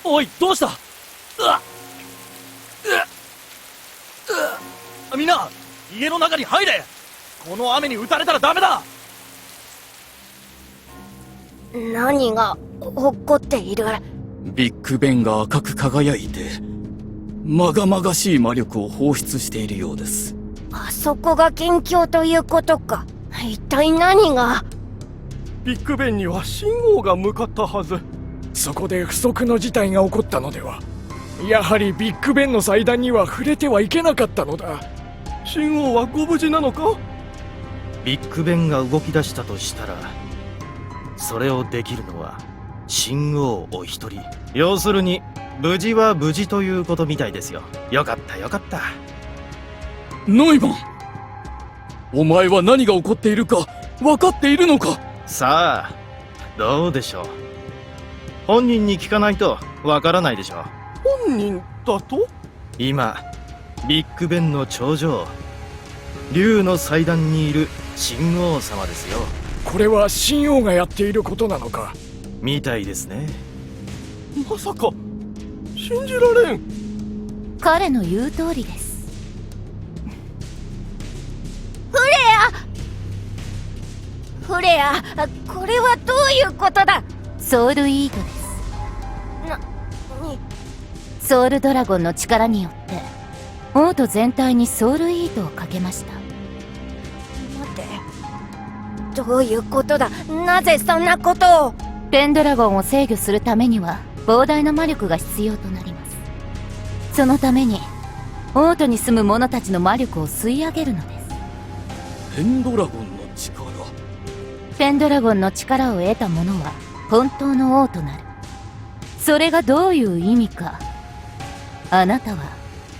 おい、どうした？みんな家の中に入れ。この雨に打たれたらダメだ。何が起こっている？ビッグベンが赤く輝いてまがまがしい魔力を放出しているようです。あそこが元凶ということか。一体何が？ビッグベンには信号が向かったはず。そこで不測の事態が起こったのでは。やはりビッグベンの祭壇には触れてはいけなかったのだ。信号はご無事なのか？ビッグベンが動き出したとしたら、それをできるのは神王お一人。要するに無事は無事ということみたいですよ。よかったよかった。ノイマン、お前は何が起こっているか分かっているのか？さあどうでしょう。本人に聞かないとわからないでしょう。本人だと？今ビッグベンの頂上、竜の祭壇にいる神王様ですよ。これは神王がやっていることなのか？みたいですね。まさか信じられん。彼の言う通りです。フレア、これはどういうことだ？ソウルイートです。ソウルドラゴンの力によって王都全体にソウルイートをかけました。待って、どういうことだ？なぜそんなことを？ペンドラゴンを制御するためには膨大な魔力が必要となります。そのために王都に住む者たちの魔力を吸い上げるのです。ペンドラゴンの力。ペンドラゴンの力を得た者は本当の王となる。それがどういう意味かあなたは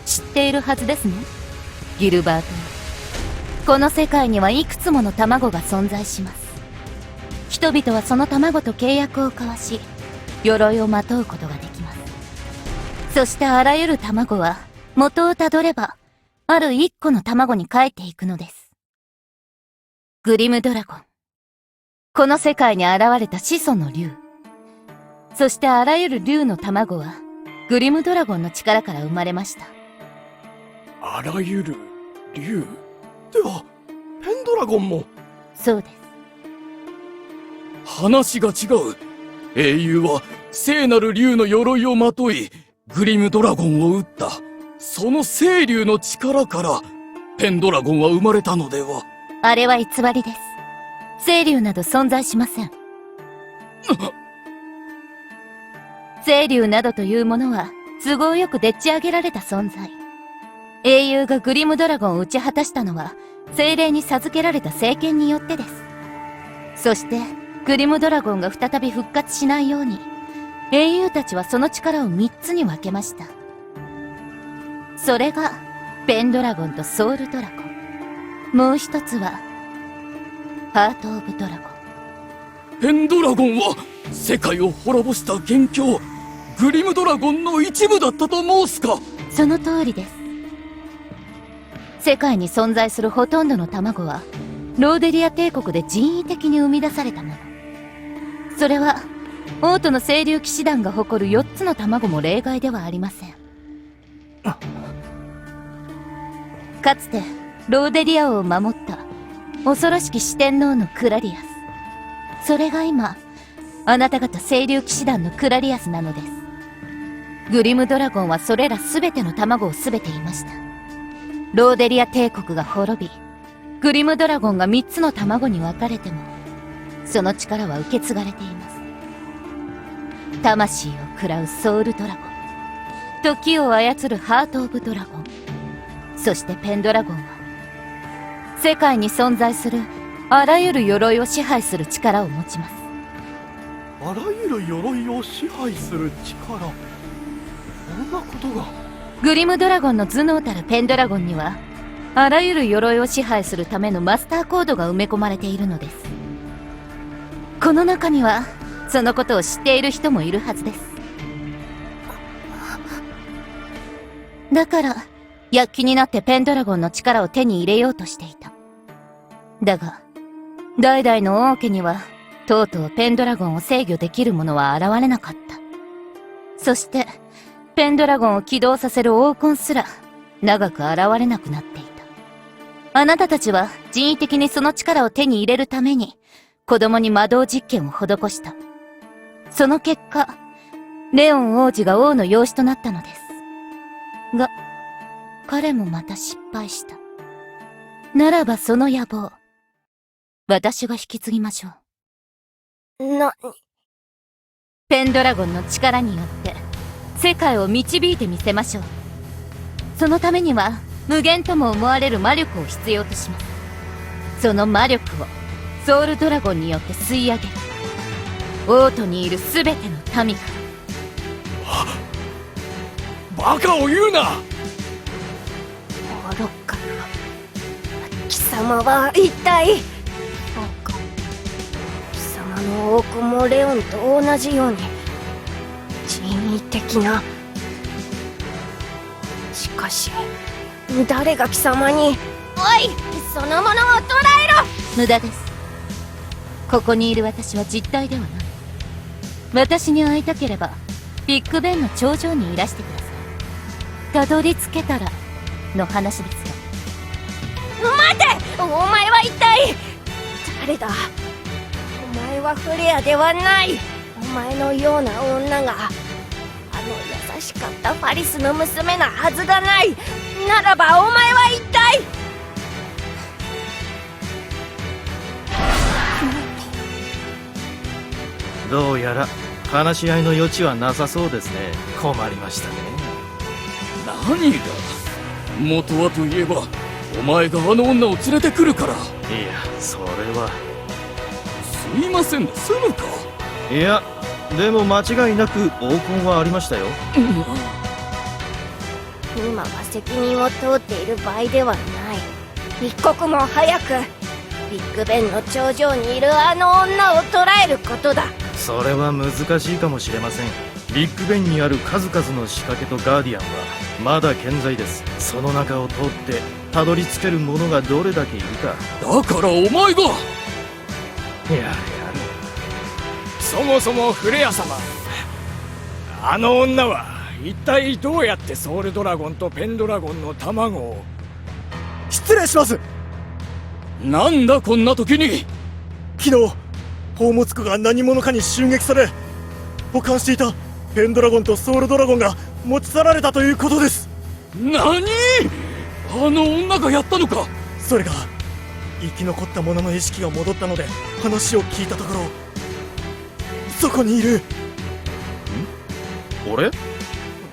知っているはずですね、ギルバート。この世界にはいくつもの卵が存在します。人々はその卵と契約を交わし鎧をまとうことができます。そしてあらゆる卵は元をたどればある一個の卵に帰っていくのです。グリムドラゴン、この世界に現れた始祖の竜。そしてあらゆる竜の卵はグリムドラゴンの力から生まれました。あらゆる竜？ではペンドラゴンも？そうです。話が違う。英雄は聖なる竜の鎧をまといグリムドラゴンを撃った。その聖竜の力からペンドラゴンは生まれたのでは？あれは偽りです。聖竜など存在しません。聖竜などというものは都合よくでっち上げられた存在。英雄がグリムドラゴンを打ち果たしたのは精霊に授けられた聖剣によってです。そしてグリムドラゴンが再び復活しないように英雄たちはその力を3つに分けました。それがペンドラゴンとソウルドラゴン。もう一つはハート・オブ・ドラゴン。ペンドラゴンは世界を滅ぼした元凶グリムドラゴンの一部だったと申すか？その通りです。世界に存在するほとんどの卵はローデリア帝国で人為的に生み出されたもの。それは王都の清流騎士団が誇る4つの卵も例外ではありません。かつてローデリア王を守った恐ろしき四天王のクラリアス。それが今あなた方清流騎士団のクラリアスなのです。グリムドラゴンはそれら全ての卵を全ていました。ローデリア帝国が滅びグリムドラゴンが3つの卵に分かれてもその力は受け継がれています。魂を食らうソウルドラゴン、時を操るハート・オブ・ドラゴン、そしてペンドラゴンは世界に存在するあらゆる鎧を支配する力を持ちます。あらゆる鎧を支配する力、そんなことが。グリムドラゴンの頭脳たるペンドラゴンにはあらゆる鎧を支配するためのマスターコードが埋め込まれているのです。この中にはそのことを知っている人もいるはずです。だから躍起になってペンドラゴンの力を手に入れようとしていた。だが代々の王家にはとうとうペンドラゴンを制御できる者は現れなかった。そして、ペンドラゴンを起動させる黄金すら、長く現れなくなっていた。あなたたちは人為的にその力を手に入れるために、子供に魔導実験を施した。その結果、レオン王子が王の養子となったのです。が、彼もまた失敗した。ならばその野望、私が引き継ぎましょう。ペンドラゴンの力によって世界を導いてみせましょう。そのためには無限とも思われる魔力を必要とします。その魔力をソウルドラゴンによって吸い上げる。王都にいるすべての民から。バカを言うな。愚かな。貴様は一体。貴様の王国もレオンと同じように人為的な。しかし誰が貴様に。おい、そのものを捕らえろ。無駄です。ここにいる私は実体ではない。私に会いたければビッグベンの頂上にいらしてください。たどり着けたらの話ですよ。待て、お前は一体誰だ。お前はフレアではない。お前のような女が優しかったファリスの娘なはずがない。ならばお前は一体。どうやら話し合いの余地はなさそうですね。困りましたね。何だ、元はといえばお前があの女を連れてくるから。いや、それは。すいませんで済むか。いや、でも間違いなく黄金はありましたよ。今は責任を問うている場合ではない。一刻も早くビッグベンの頂上にいるあの女を捕らえることだ。それは難しいかもしれません。ビッグベンにある数々の仕掛けとガーディアンはまだ健在です。その中を通ってたどり着ける者がどれだけいるか。だからお前が。やれ。そもそもフレア様、あの女は一体どうやってソウルドラゴンとペンドラゴンの卵を。失礼します。なんだこんな時に。昨日宝物庫が何者かに襲撃され、保管していたペンドラゴンとソウルドラゴンが持ち去られたということです。何、あの女がやったのか。それが生き残った者の意識が戻ったので話を聞いたところ、そこにいる。俺？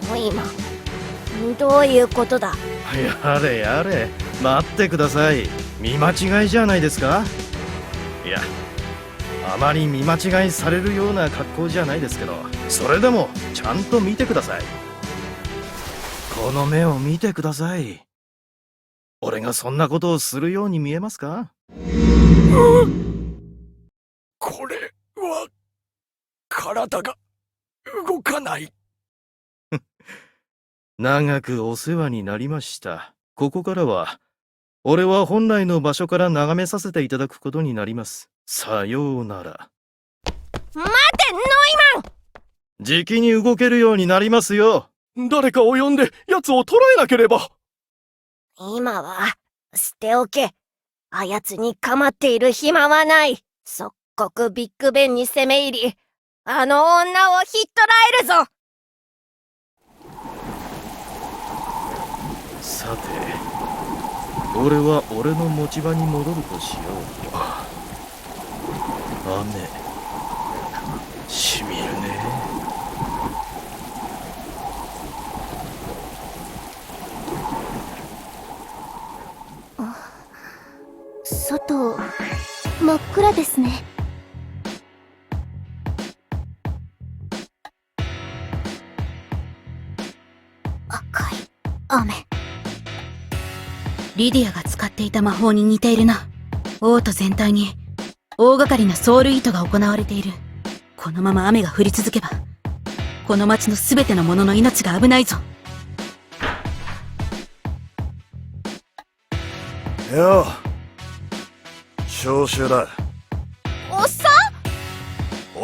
もう今どういうことだ。やれ、待ってください。見間違いじゃないですか。いや、あまり見間違いされるような格好じゃないですけど、それでもちゃんと見てください。この目を見てください。俺がそんなことをするように見えますか？これは体が動かない。長くお世話になりました。ここからは俺は本来の場所から眺めさせていただくことになります。さようなら。待て、ノイマン。じきに動けるようになりますよ。誰かを呼んで奴を捕らえなければ。今は捨ておけ。あやつに構っている暇はない。即刻ビッグベンに攻め入り、あの女をひっ捕らえるぞ。さて、俺は俺の持ち場に戻るとしよう。雨、しみるね。外真っ暗ですね。赤い雨。リディアが使っていた魔法に似ているな。王都全体に大掛かりなソウルイートが行われている。このまま雨が降り続けば、この町のすべての者の命が危ないぞ。よう、招集だ。おっさん、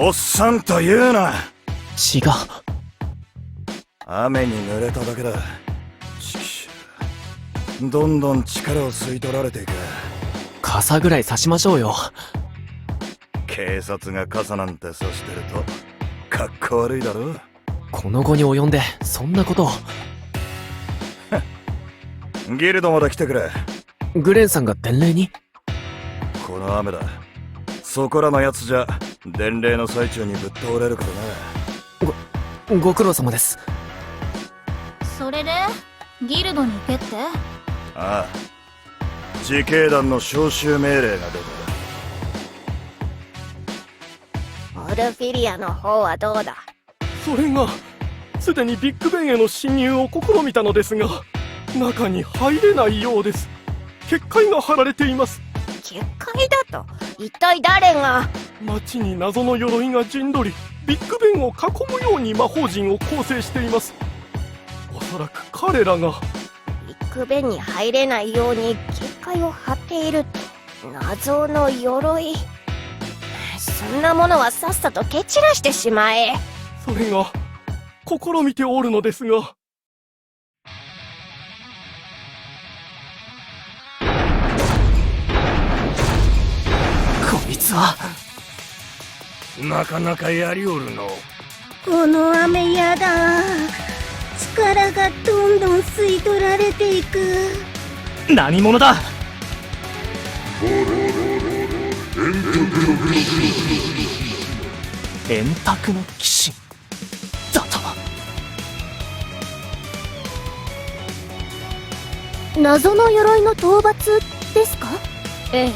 おっさんと言うな。違う。雨に濡れただけだ。どんどん力を吸い取られていく。傘ぐらい差しましょうよ。警察が傘なんて差してるとかっこ悪いだろ。この後に及んでそんなことを。ギルドまで来てくれ。グレンさんが伝令に？この雨だ。そこらのやつじゃ伝令の最中にぶっ倒れるからな。ご苦労様です。それでギルドに行けって？ああ、自警団の招集命令が出た。オルフィリアの方はどうだ？それがすでにビッグベンへの侵入を試みたのですが、中に入れないようです。結界が張られています。結界だと？一体誰が？街に謎の鎧が陣取り、ビッグベンを囲むように魔法陣を構成しています。おそらく彼らが。ビッグベンに入れないように結界を張っていると。謎の鎧。そんなものはさっさと蹴散らしてしまえ。それが試みておるのですが。こいつはなかなかやりおるの。この雨やだ。力がどんどん吸い取られていく。何者だ。円卓の騎士だと。謎の鎧の討伐ですか？ええ。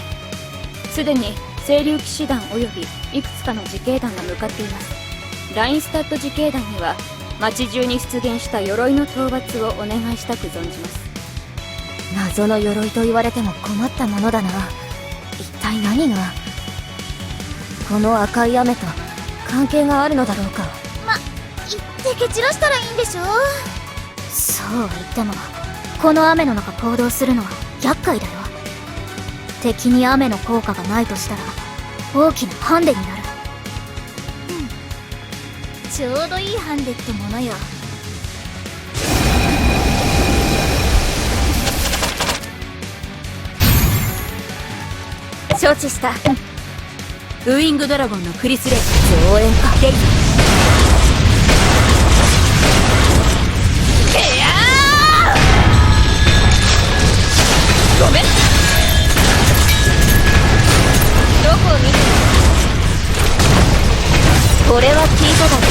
すでに清流騎士団及びいくつかの自警団が向かっています。ラインスタッド自警団には街中に出現した鎧の討伐をお願いしたく存じます。謎の鎧と言われても困ったものだな。一体何がこの赤い雨と関係があるのだろうか。行って蹴散らしたらいいんでしょ？そうは言ってもこの雨の中行動するのは厄介だよ。敵に雨の効果がないとしたら大きなハンデになる。ちょうどいいハンデってものよ。承知した。ウイングドラゴンのクリスレイ増援かける。ごめん。どこを見てる？これは聞いただろ。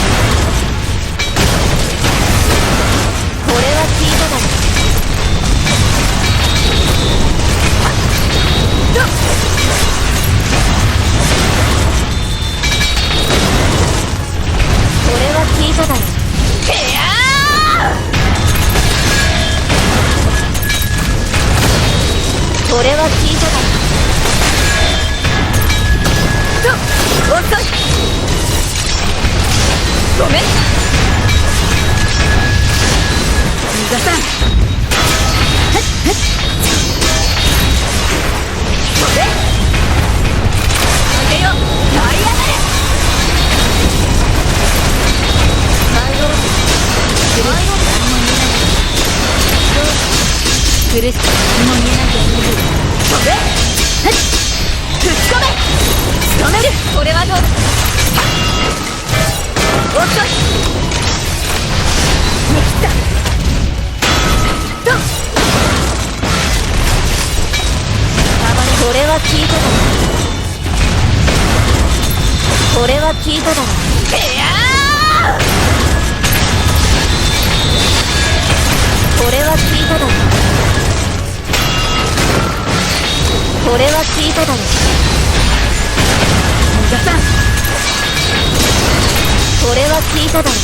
これは聞いただろ。これは聞いただろ。これは聞いただろ。遅い。ごめん。逃がさん。それあげよ。舞い上がれ。舞い降ろす。舞い降ろす。苦しく何も見えないでやる。それ吹き込め。仕留める。これはどうだ。遅い。見切った。ドン。これは聞いただろ。これは聞いただろ。これは聞いただろ。これは聞いただろ。逃がさん。これは聞いただろ。どうし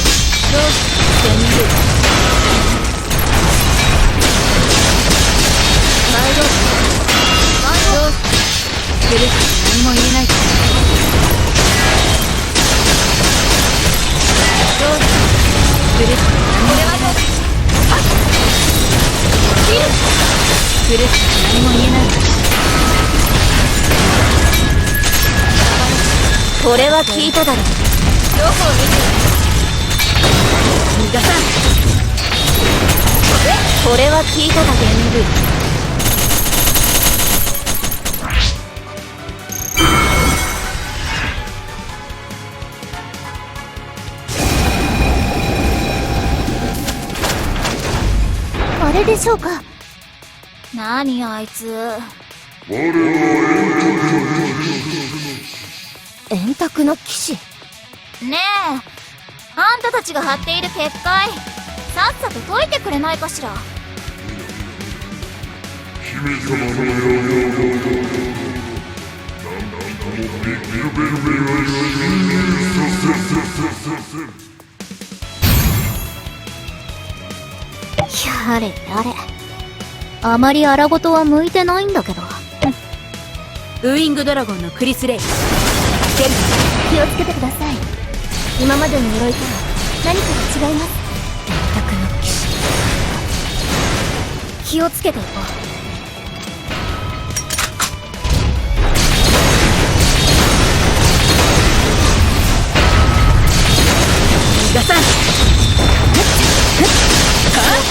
て逃げる。毎度どう苦しく何も言えないから。どう苦しく何も言えない。苦しく何も言えないから。ここれは聞いただろ。どこを見てる。逃がさん。これは聞いただけ。あれでしょうか。何あいつ。円卓の騎士。ねえ、あんたたちが張っている結界、さっさと解いてくれないかしら。やれやれ、あまり荒事は向いてないんだけど。ウイングドラゴンのクリス・レイ。気をつけてください。今までの鎧とは何かが違います。円卓の騎士、気をつけていこう。逃がさん。こ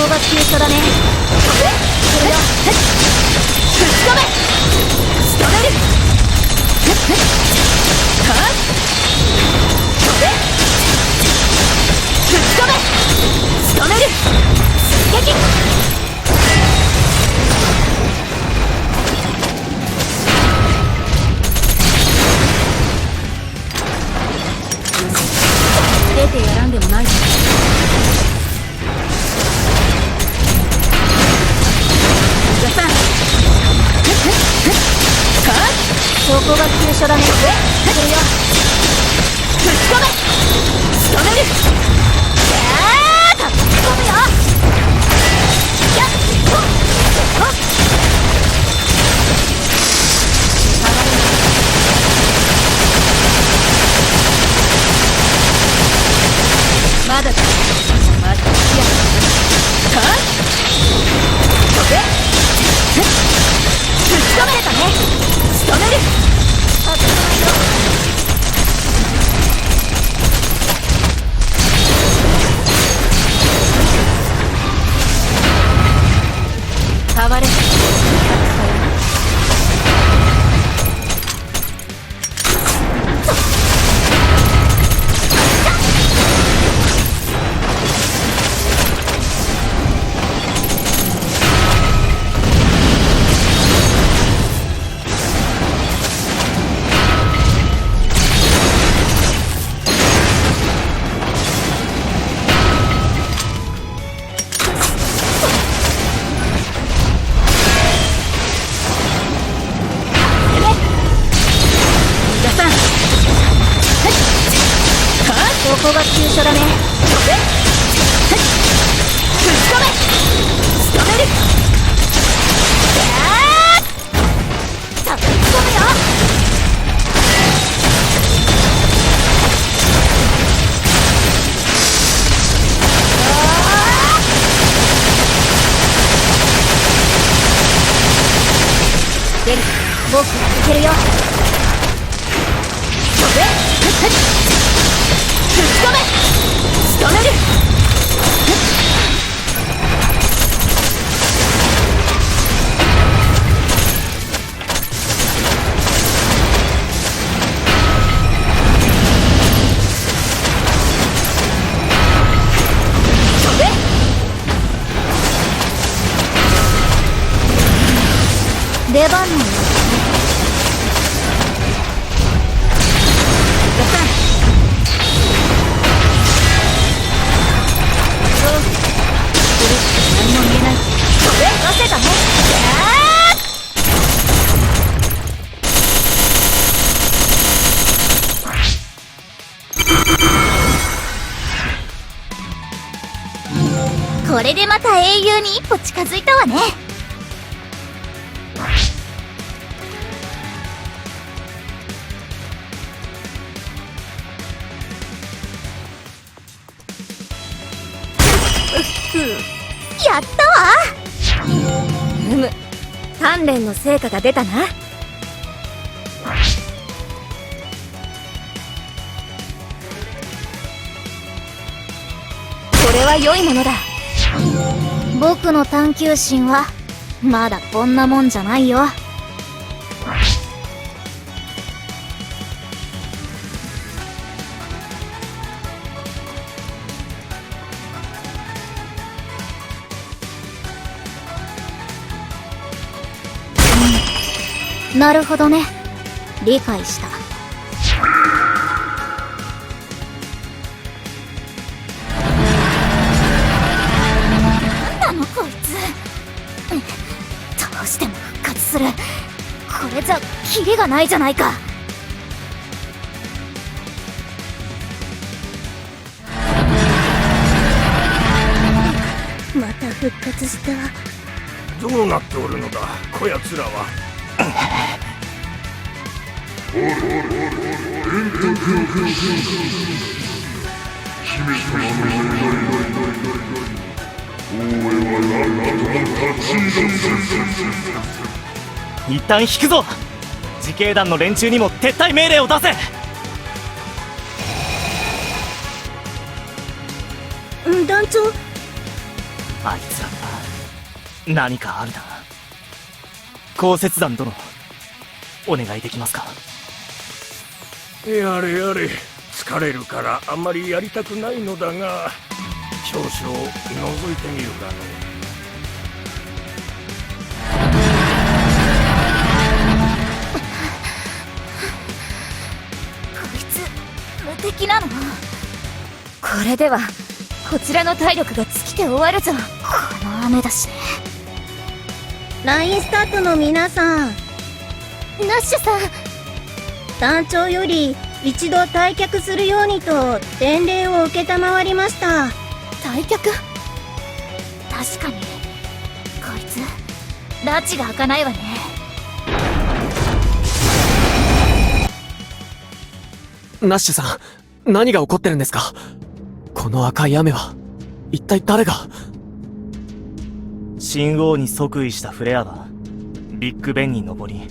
こが急所だね。それよ、吹き込め。仕留める。はっ。吹き込め。仕留める。出撃。出てやらんでもないぞ。そこが急所だね。それよ、吹き込め。仕留める。飛び込むよ。やっほっほっ。まだだ。まだや。はっ。吹き込めたね。仕留める。危ないよ。変われ。ここが急所だね。吹き込め。仕留める。飛び込むよ。出る。僕がいけるよ。吹き込め。仕留める。出番のよ。何も見えない。任せたね。これでまた英雄に一歩近づいたわね。やったわ。鍛錬の成果が出たな。れは良いものだ。僕の探求心はまだこんなもんじゃないよ。なるほどね。理解した。なんなのこいつ。どうしても復活する。これじゃキリがないじゃないか。また復活した。どうなっておるのだこやつらは。一旦引くぞ。自警団の連中にも撤退命令を出せ。団長。あいつらが何かあるな。降雪団殿、お願いできますか。やれやれ、疲れるからあんまりやりたくないのだが、少々覗いてみるがの。こいつ無敵なの？これではこちらの体力が尽きて終わるぞ。この雨だしね。ラインスタートの皆さん、ナッシュさん。団長より一度退却するようにと伝令を承りました。退却？確かにこいつ拉致が開かないわね。ナッシュさん、何が起こってるんですか？この赤い雨は一体誰が？新王に即位したフレアはビッグベンに登り、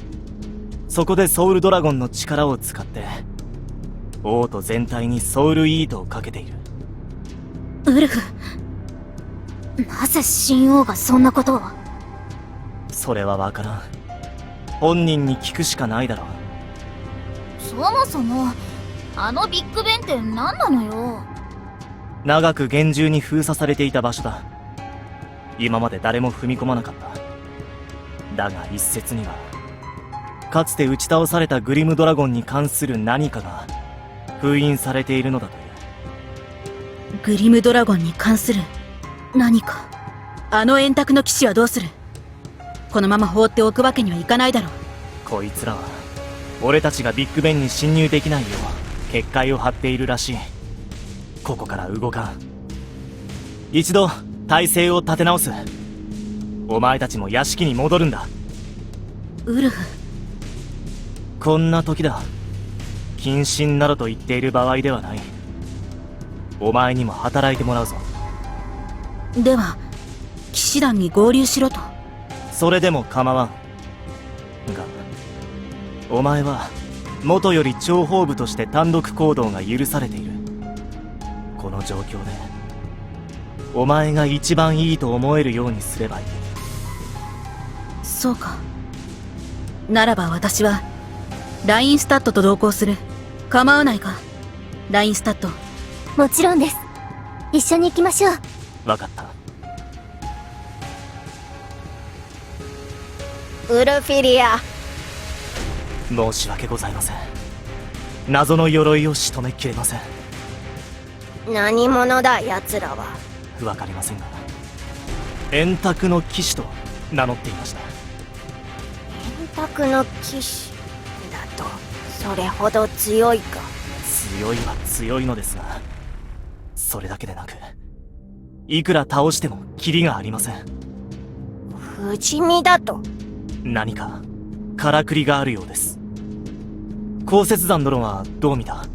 そこでソウルドラゴンの力を使って王都全体にソウルイートをかけている。ウルフ、なぜ新王がそんなことを？それはわからん。本人に聞くしかないだろう。そもそもあのビッグベンって何なのよ。長く厳重に封鎖されていた場所だ。今まで誰も踏み込まなかった。だが一説にはかつて打ち倒されたグリムドラゴンに関する何かが封印されているのだという。グリムドラゴンに関する何か。あの円卓の騎士はどうする？このまま放っておくわけにはいかないだろう。こいつらは俺たちがビッグベンに侵入できないよう結界を張っているらしい。ここから動かん。一度体勢を立て直す。お前たちも屋敷に戻るんだ。ウルフ、こんな時だ。謹慎などと言っている場合ではない。お前にも働いてもらうぞ。では騎士団に合流しろと？それでも構わんが、お前は元より諜報部として単独行動が許されている。この状況でお前が一番いいと思えるようにすればいい。そうか。ならば私はラインスタットと同行する。構わないか、ラインスタット？もちろんです。一緒に行きましょう。分かった。ウルフィリア、申し訳ございません。謎の鎧を仕留めきれません。何者だ奴らは。わかりませんが、円卓の騎士と名乗っていました。円卓の騎士だとそれほど強いか？強いは強いのですが、それだけでなく、いくら倒してもキリがありません。不死身だと？何かからくりがあるようです。降雪山殿はどう見た？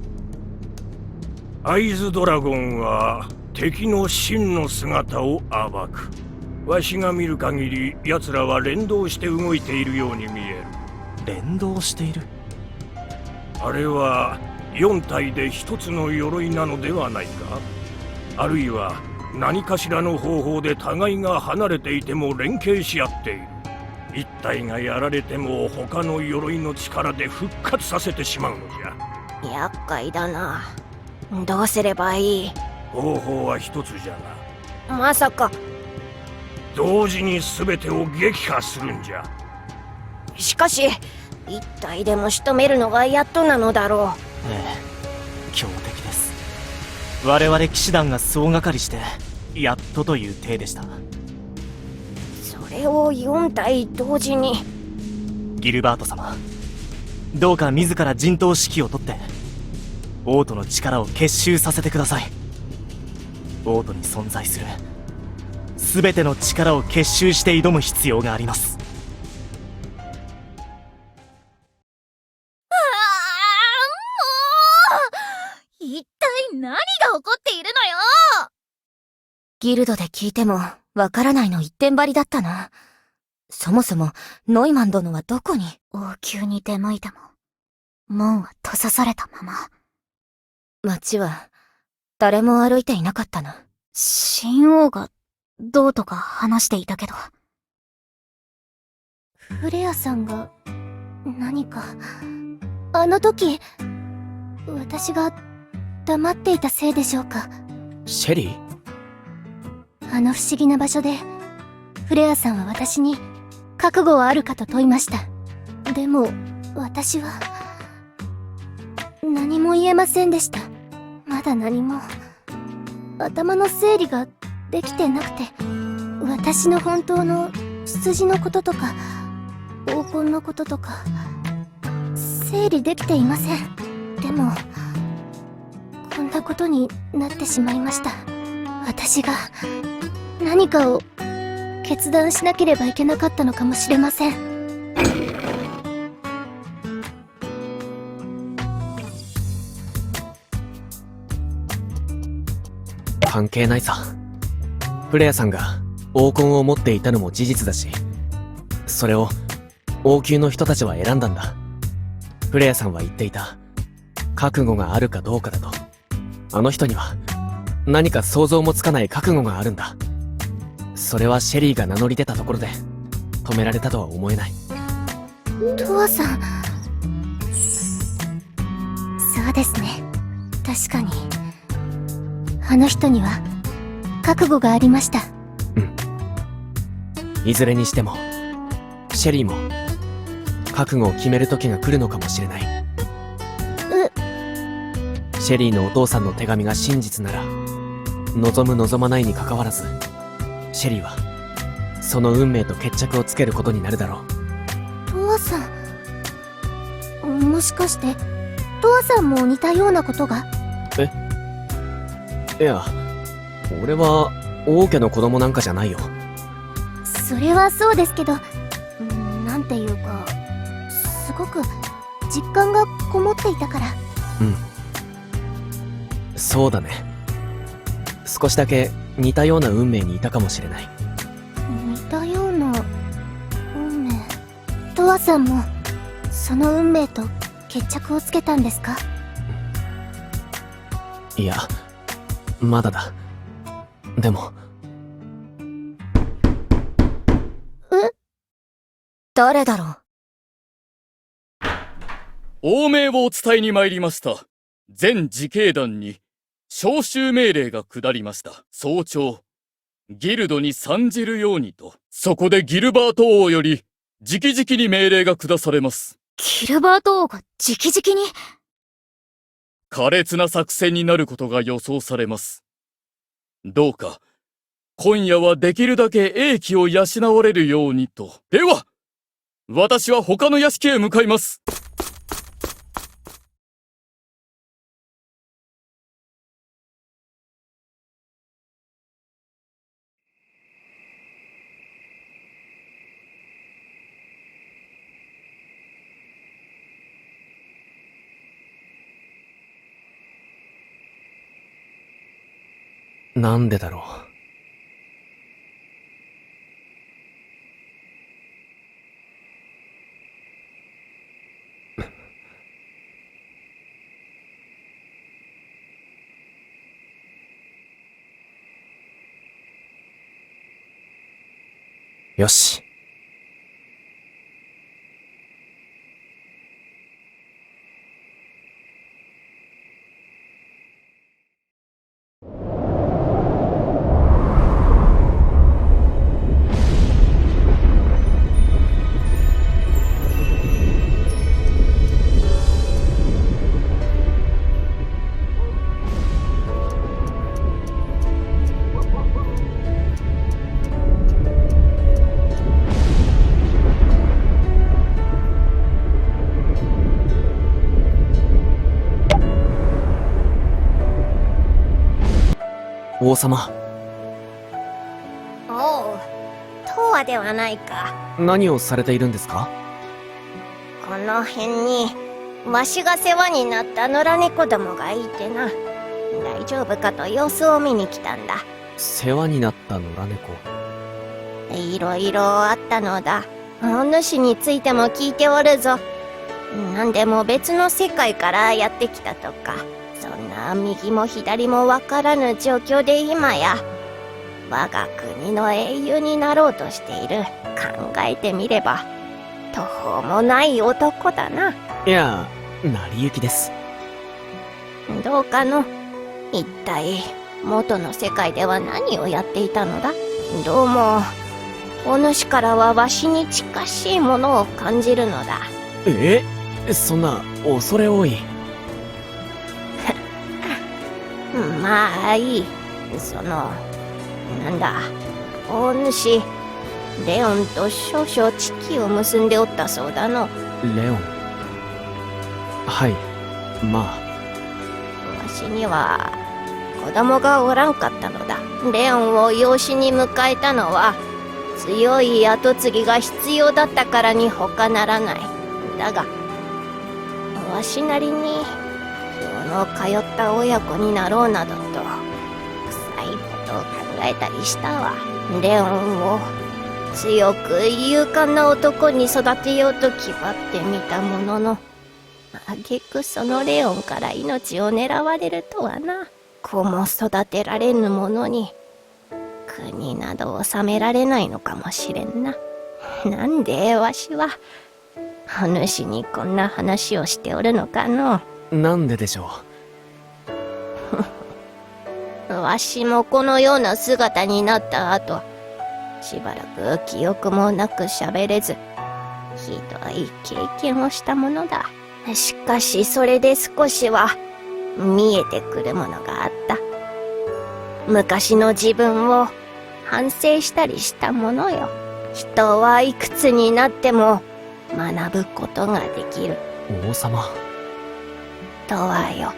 会津ドラゴンは敵の真の姿を暴く。わしが見る限り奴らは連動して動いているように見える。連動している？あれは4体で1つの鎧なのではないか？あるいは何かしらの方法で互いが離れていても連携し合っている。一体がやられても他の鎧の力で復活させてしまうのじゃ。厄介だな。どうすればいい？方法は一つじゃな。まさか。同時に全てを撃破するんじゃ。しかし一体でも仕留めるのがやっとなのだろええ、強敵です。我々騎士団が総がかりしてやっとという体でした。う。それを4体同時に。ギルバート様、どうか自ら陣頭指揮を取って王都の力を結集させてください。王都に存在する全ての力を結集して挑む必要があります。一体何が起こっているのよ。ギルドで聞いてもわからないの一点張りだったな。そもそもノイマン殿はどこに？王宮に出向いても門は閉ざされたまま。街は誰も歩いていなかったな。神王がどうとか話していたけど、フレアさんが何か。あの時私が黙っていたせいでしょうか。シェリー？あの不思議な場所でフレアさんは私に覚悟はあるかと問いました。でも私は何も言えませんでした。まだ何も頭の整理ができてなくて、私の本当の出自のこととか黄金のこととか整理できていません。でもこんなことになってしまいました。私が何かを決断しなければいけなかったのかもしれません。関係ないさ。フレアさんが王冠を持っていたのも事実だし、それを王宮の人たちは選んだんだ。フレアさんは言っていた。覚悟があるかどうかだと。あの人には何か想像もつかない覚悟があるんだ。それはシェリーが名乗り出たところで止められたとは思えない。父さん。そうですね。確かにあの人には覚悟がありました。いずれにしてもシェリーも覚悟を決める時が来るのかもしれない。シェリーのお父さんの手紙が真実なら、望む望まないにかかわらずシェリーはその運命と決着をつけることになるだろう。父さん、もしかして父さんも似たようなことが？いや、俺は王家の子供なんかじゃないよ。それはそうですけど、なんていうかすごく実感がこもっていたから。そうだね。少しだけ似たような運命にいたかもしれない。似たような運命。父さんもその運命と決着をつけたんですか？いや、まだだ。でも。誰だろう？王命をお伝えに参りました。全自警団に召集命令が下りました。早朝、ギルドに参じるようにと。そこでギルバート王より直々に命令が下されます。ギルバート王が直々に？苛烈な作戦になることが予想されます。どうか今夜はできるだけ英気を養われるようにと。では私は他の屋敷へ向かいます。なんでだろう。よし。王様、おう、とはではないか。何をされているんですか？この辺にわしが世話になった野良猫どもがいてな、大丈夫かと様子を見に来たんだ。世話になった野良猫。いろいろあったのだ。お主についても聞いておるぞ。なんでも別の世界からやってきたとか、そんな右も左もわからぬ状況で今や我が国の英雄になろうとしている。考えてみれば途方もない男だな。いや、成り行きです。どうかの。一体元の世界では何をやっていたのだ？どうもお主からはわしに近しいものを感じるのだ。そんな恐れ多い。まあいい。なんだ、お主レオンと少々知己を結んでおったそうだの。レオン。はい、まあ。わしには子供がおらんかったのだ。レオンを養子に迎えたのは強い跡継ぎが必要だったからに他ならない。だがわしなりにの通った親子になろうなどと臭いことを考えたりしたわ。レオンを強く勇敢な男に育てようと気張ってみたものの、挙句そのレオンから命を狙われるとはな。子も育てられぬ者に国など治められないのかもしれんな。なんでわしはお主にこんな話をしておるのかの。なんででしょう。わしもこのような姿になった後、しばらく記憶もなく喋れず、ひどい経験をしたものだ。しかしそれで少しは見えてくるものがあった。昔の自分を反省したりしたものよ。人はいくつになっても学ぶことができる。王様とはよ、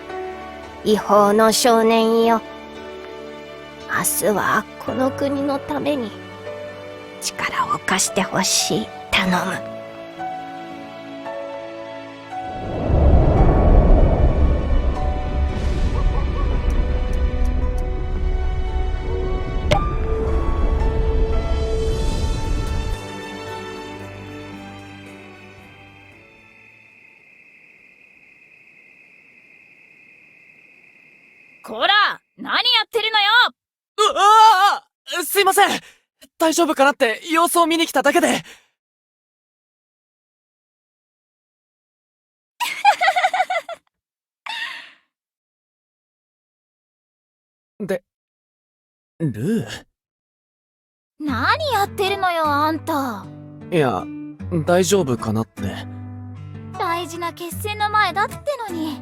違法の少年よ。明日はこの国のために力を貸してほしい。頼む。こら、何やってるのよ。すいません。大丈夫かなって様子を見に来ただけで。ルー。何やってるのよ、あんた。いや、大丈夫かなって。大事な決戦の前だってのに、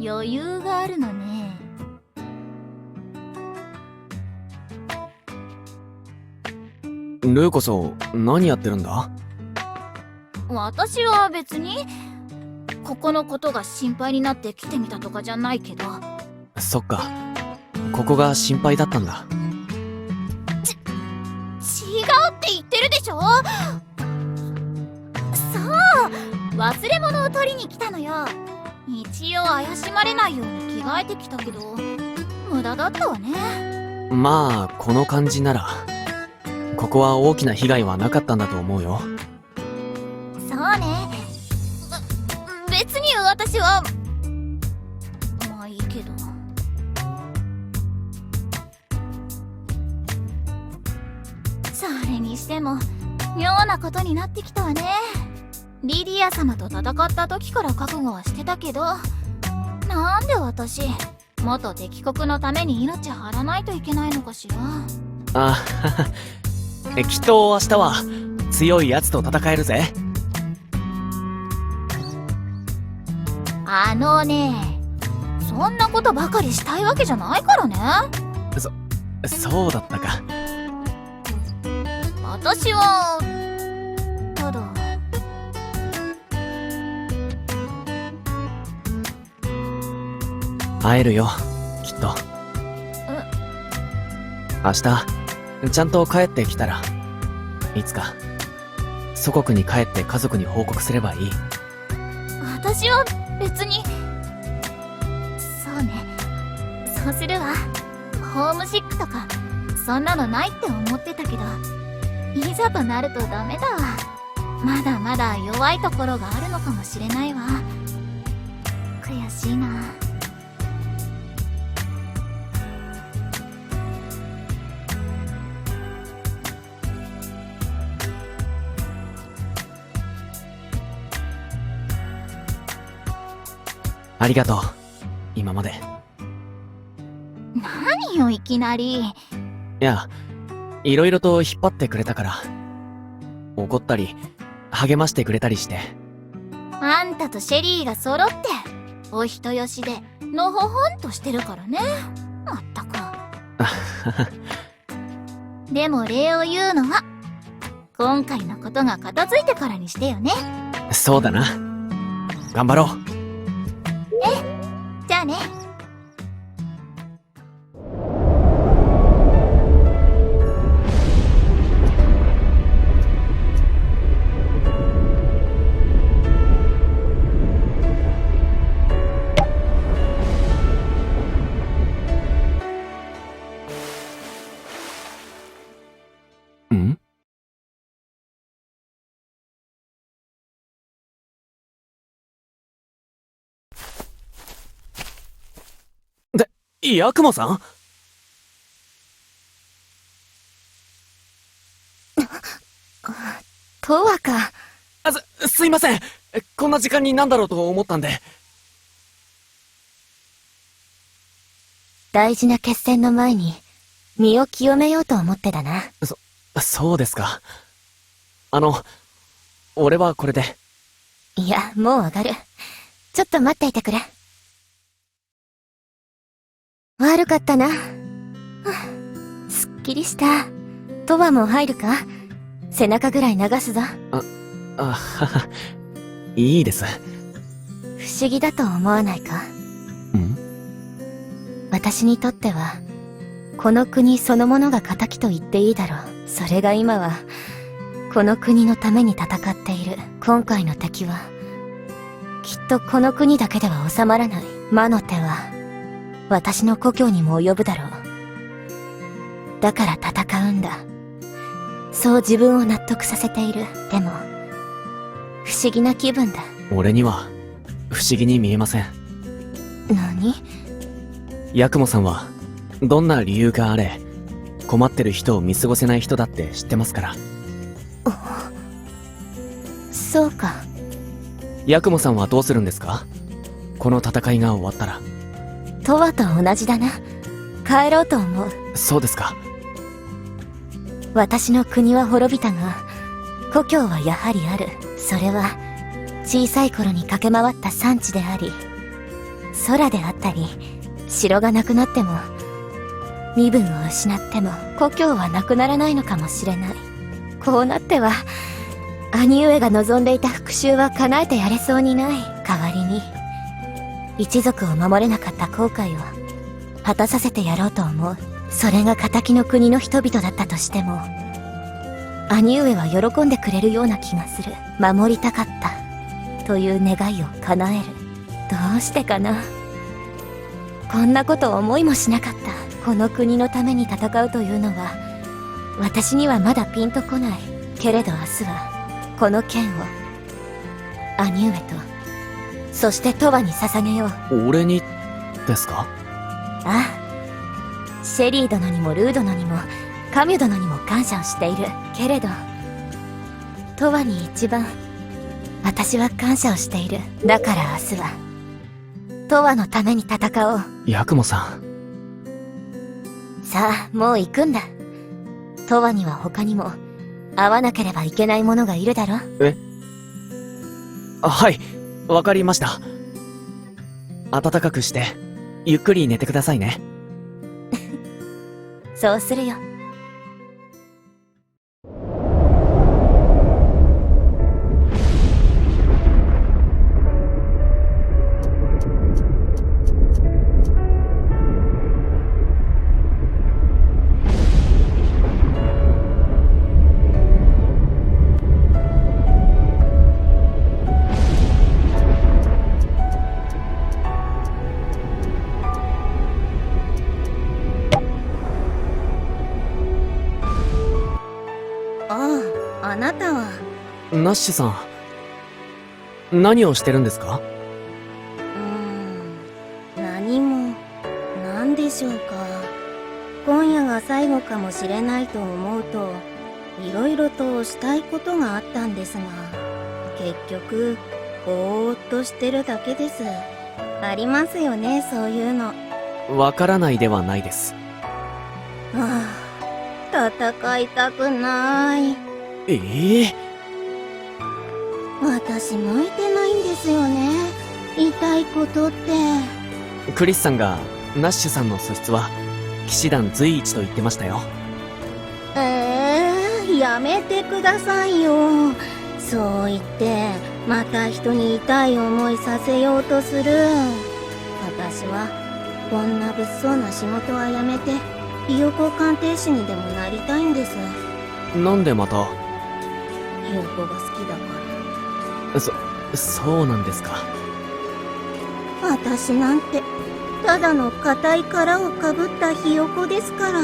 余裕があるのね。ルーこそ何やってるんだ？私は別にここのことが心配になって来てみたとかじゃないけど。そっか、ここが心配だったんだ。違うって言ってるでしょ。そう、忘れ物を取りに来たのよ。一応怪しまれないように着替えてきたけど無駄だったわね。まあこの感じならここは大きな被害はなかったんだと思うよ。そうね。別に私はまあいいけど。それにしても妙なことになってきたわね。リディア様と戦った時から覚悟はしてたけど、なんで私元敵国のために命張らないといけないのかしら。あきっと明日は強いやつと戦えるぜ。あのね、そんなことばかりしたいわけじゃないからね。そうだったか。私はただ会えるよ、きっと。明日ちゃんと帰ってきたら、いつか祖国に帰って家族に報告すればいい。私は別に。そうね、そうするわ。ホームシックとかそんなのないって思ってたけど、いざとなるとダメだわ。まだまだ弱いところがあるのかもしれないわ。悔しいな。ありがとう、今まで。何よいきなり。いや、いろいろと引っ張ってくれたから。怒ったり励ましてくれたりして。あんたとシェリーが揃ってお人よしでのほほんとしてるからね。まったく。でも礼を言うのは今回のことが片付いてからにしてよね。そうだな、頑張ろう。じゃあね。ん？ヤクモさん？とわか。すいません。こんな時間になんだろうと思ったんで。大事な決戦の前に身を清めようと思ってだな。そうですか。俺はこれで。いや、もう上がる。ちょっと待っていてくれ。悪かったな。すっきりした。とわも入るか？背中ぐらい流すぞ。いいです。不思議だと思わないか？私にとってはこの国そのものが仇と言っていいだろう。それが今はこの国のために戦っている。今回の敵はきっとこの国だけでは収まらない。魔の手は私の故郷にも及ぶだろう。だから戦うんだ。そう自分を納得させている。でも不思議な気分だ。俺には不思議に見えません。何？ヤクモさんはどんな理由があれ困ってる人を見過ごせない人だって知ってますから。そうか。ヤクモさんはどうするんですか？この戦いが終わったら。とわと同じだな。帰ろうと思う。そうですか。私の国は滅びたが故郷はやはりある。それは小さい頃に駆け回った産地であり空であったり、城がなくなっても身分を失っても故郷はなくならないのかもしれない。こうなっては兄上が望んでいた復讐は叶えてやれそうにない。代わりに一族を守れなかった後悔を果たさせてやろうと思う。それが仇の国の人々だったとしても兄上は喜んでくれるような気がする。守りたかったという願いを叶える。どうしてかな。こんなこと思いもしなかった。この国のために戦うというのは私にはまだピンとこない。けれど明日はこの剣を兄上とそしてトワに捧げよう。俺にですか？ああ、シェリー殿にもルー殿にもカミュ殿にも感謝をしている。けれどトワに一番私は感謝をしている。だから明日はトワのために戦おう。ヤクモさん。さあ、もう行くんだ。トワには他にも会わなければいけないものがいるだろ。はい、わかりました。暖かくしてゆっくり寝てくださいね。そうするよ。あなたは。ナッシュさん、何をしてるんですか？何も。なんでしょうか。今夜が最後かもしれないと思うと、いろいろとしたいことがあったんですが、結局ぼーっとしてるだけです。ありますよね、そういうの。わからないではないです。戦いたくない。私向いてないんですよね、痛いことって。クリスさんがナッシュさんの素質は騎士団随一と言ってましたよ。やめてくださいよ。そう言ってまた人に痛い思いさせようとする。私はこんな物騒な仕事はやめてひよこ鑑定士にでもなりたいんです。なんでまた？ひよこが好きだから。そうなんですか。私なんてただの硬い殻をかぶったひよこですから、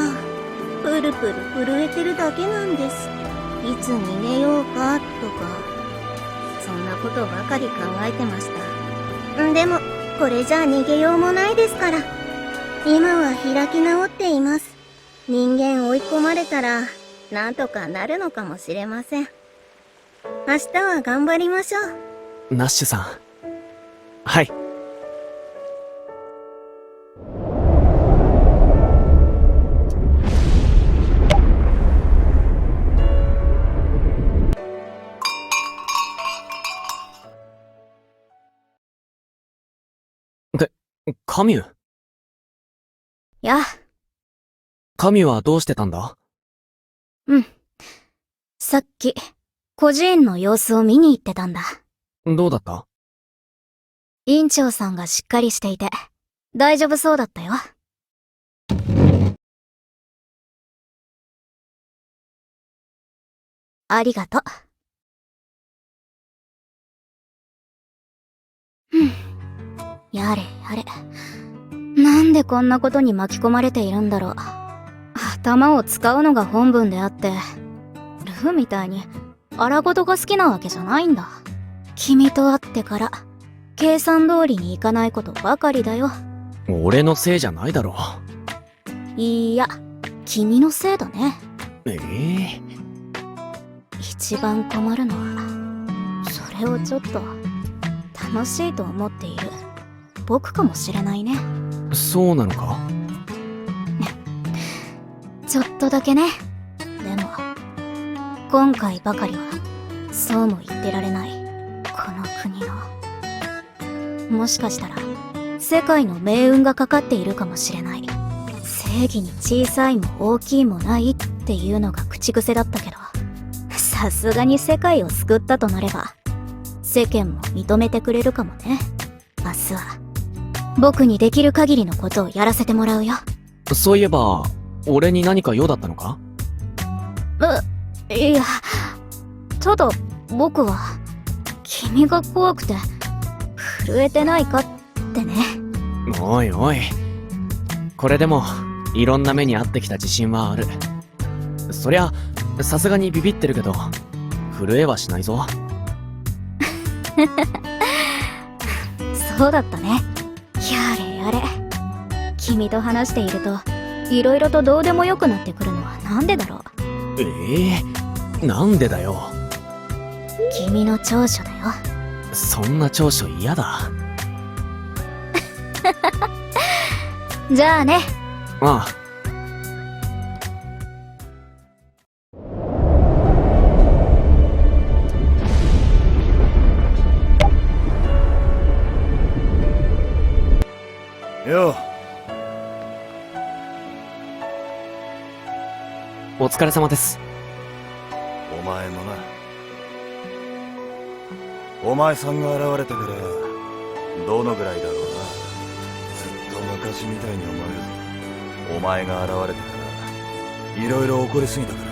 プルプル震えてるだけなんです。いつ逃げようかとか、そんなことばかり考えてました。でもこれじゃ逃げようもないですから、今は開き直っています。人間追い込まれたらなんとかなるのかもしれません。明日は頑張りましょう。ナッシュさん。はい。カミュ？やあ。カミュはどうしてたんだ？さっき孤児院の様子を見に行ってたんだ。どうだった？院長さんがしっかりしていて大丈夫そうだったよ。ありがとう。やれやれ。なんでこんなことに巻き込まれているんだろう。頭を使うのが本分であって、ルフみたいに荒事が好きなわけじゃないんだ。君と会ってから計算通りにいかないことばかりだよ。俺のせいじゃないだろう。いや、君のせいだね。一番困るのは、それをちょっと楽しいと思っている僕かもしれないね。そうなのか？ちょっとだけね。でも今回ばかりはそうも言ってられない。この国の、もしかしたら世界の命運がかかっているかもしれない。正義に小さいも大きいもないっていうのが口癖だったけど、さすがに世界を救ったとなれば世間も認めてくれるかもね。明日は僕にできる限りのことをやらせてもらうよ。そういえば俺に何か用だったのか？いや、ただ僕は君が怖くて震えてないかってね。おいおい、これでもいろんな目に遭ってきた自信はある。そりゃさすがにビビってるけど震えはしないぞ。そうだったね。やれやれ。君と話しているといろいろとどうでもよくなってくるのはなんでだろう。なんでだよ。君の長所だよ。そんな長所嫌だ。じゃあね。ああ。よう。お疲れ様です。お前のな。お前さんが現れてからどのぐらいだろうな。ずっと昔みたいに思えるぞ。お前が現れてからいろいろ起こりすぎたからな。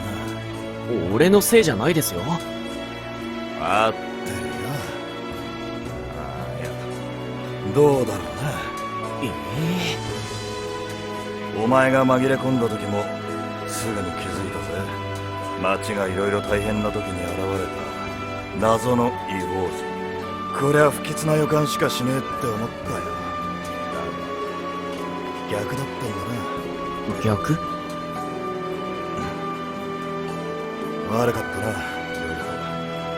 俺のせいじゃないですよ。あってるよ。ああ、いや、どうだろうな。お前が紛れ込んだ時もすぐに気づいたぜ。町がいろいろ大変な時に現れた謎の異邦人。こりゃ不吉な予感しかしねえって思ったよ。だが逆だったんだな。逆？悪かったな、い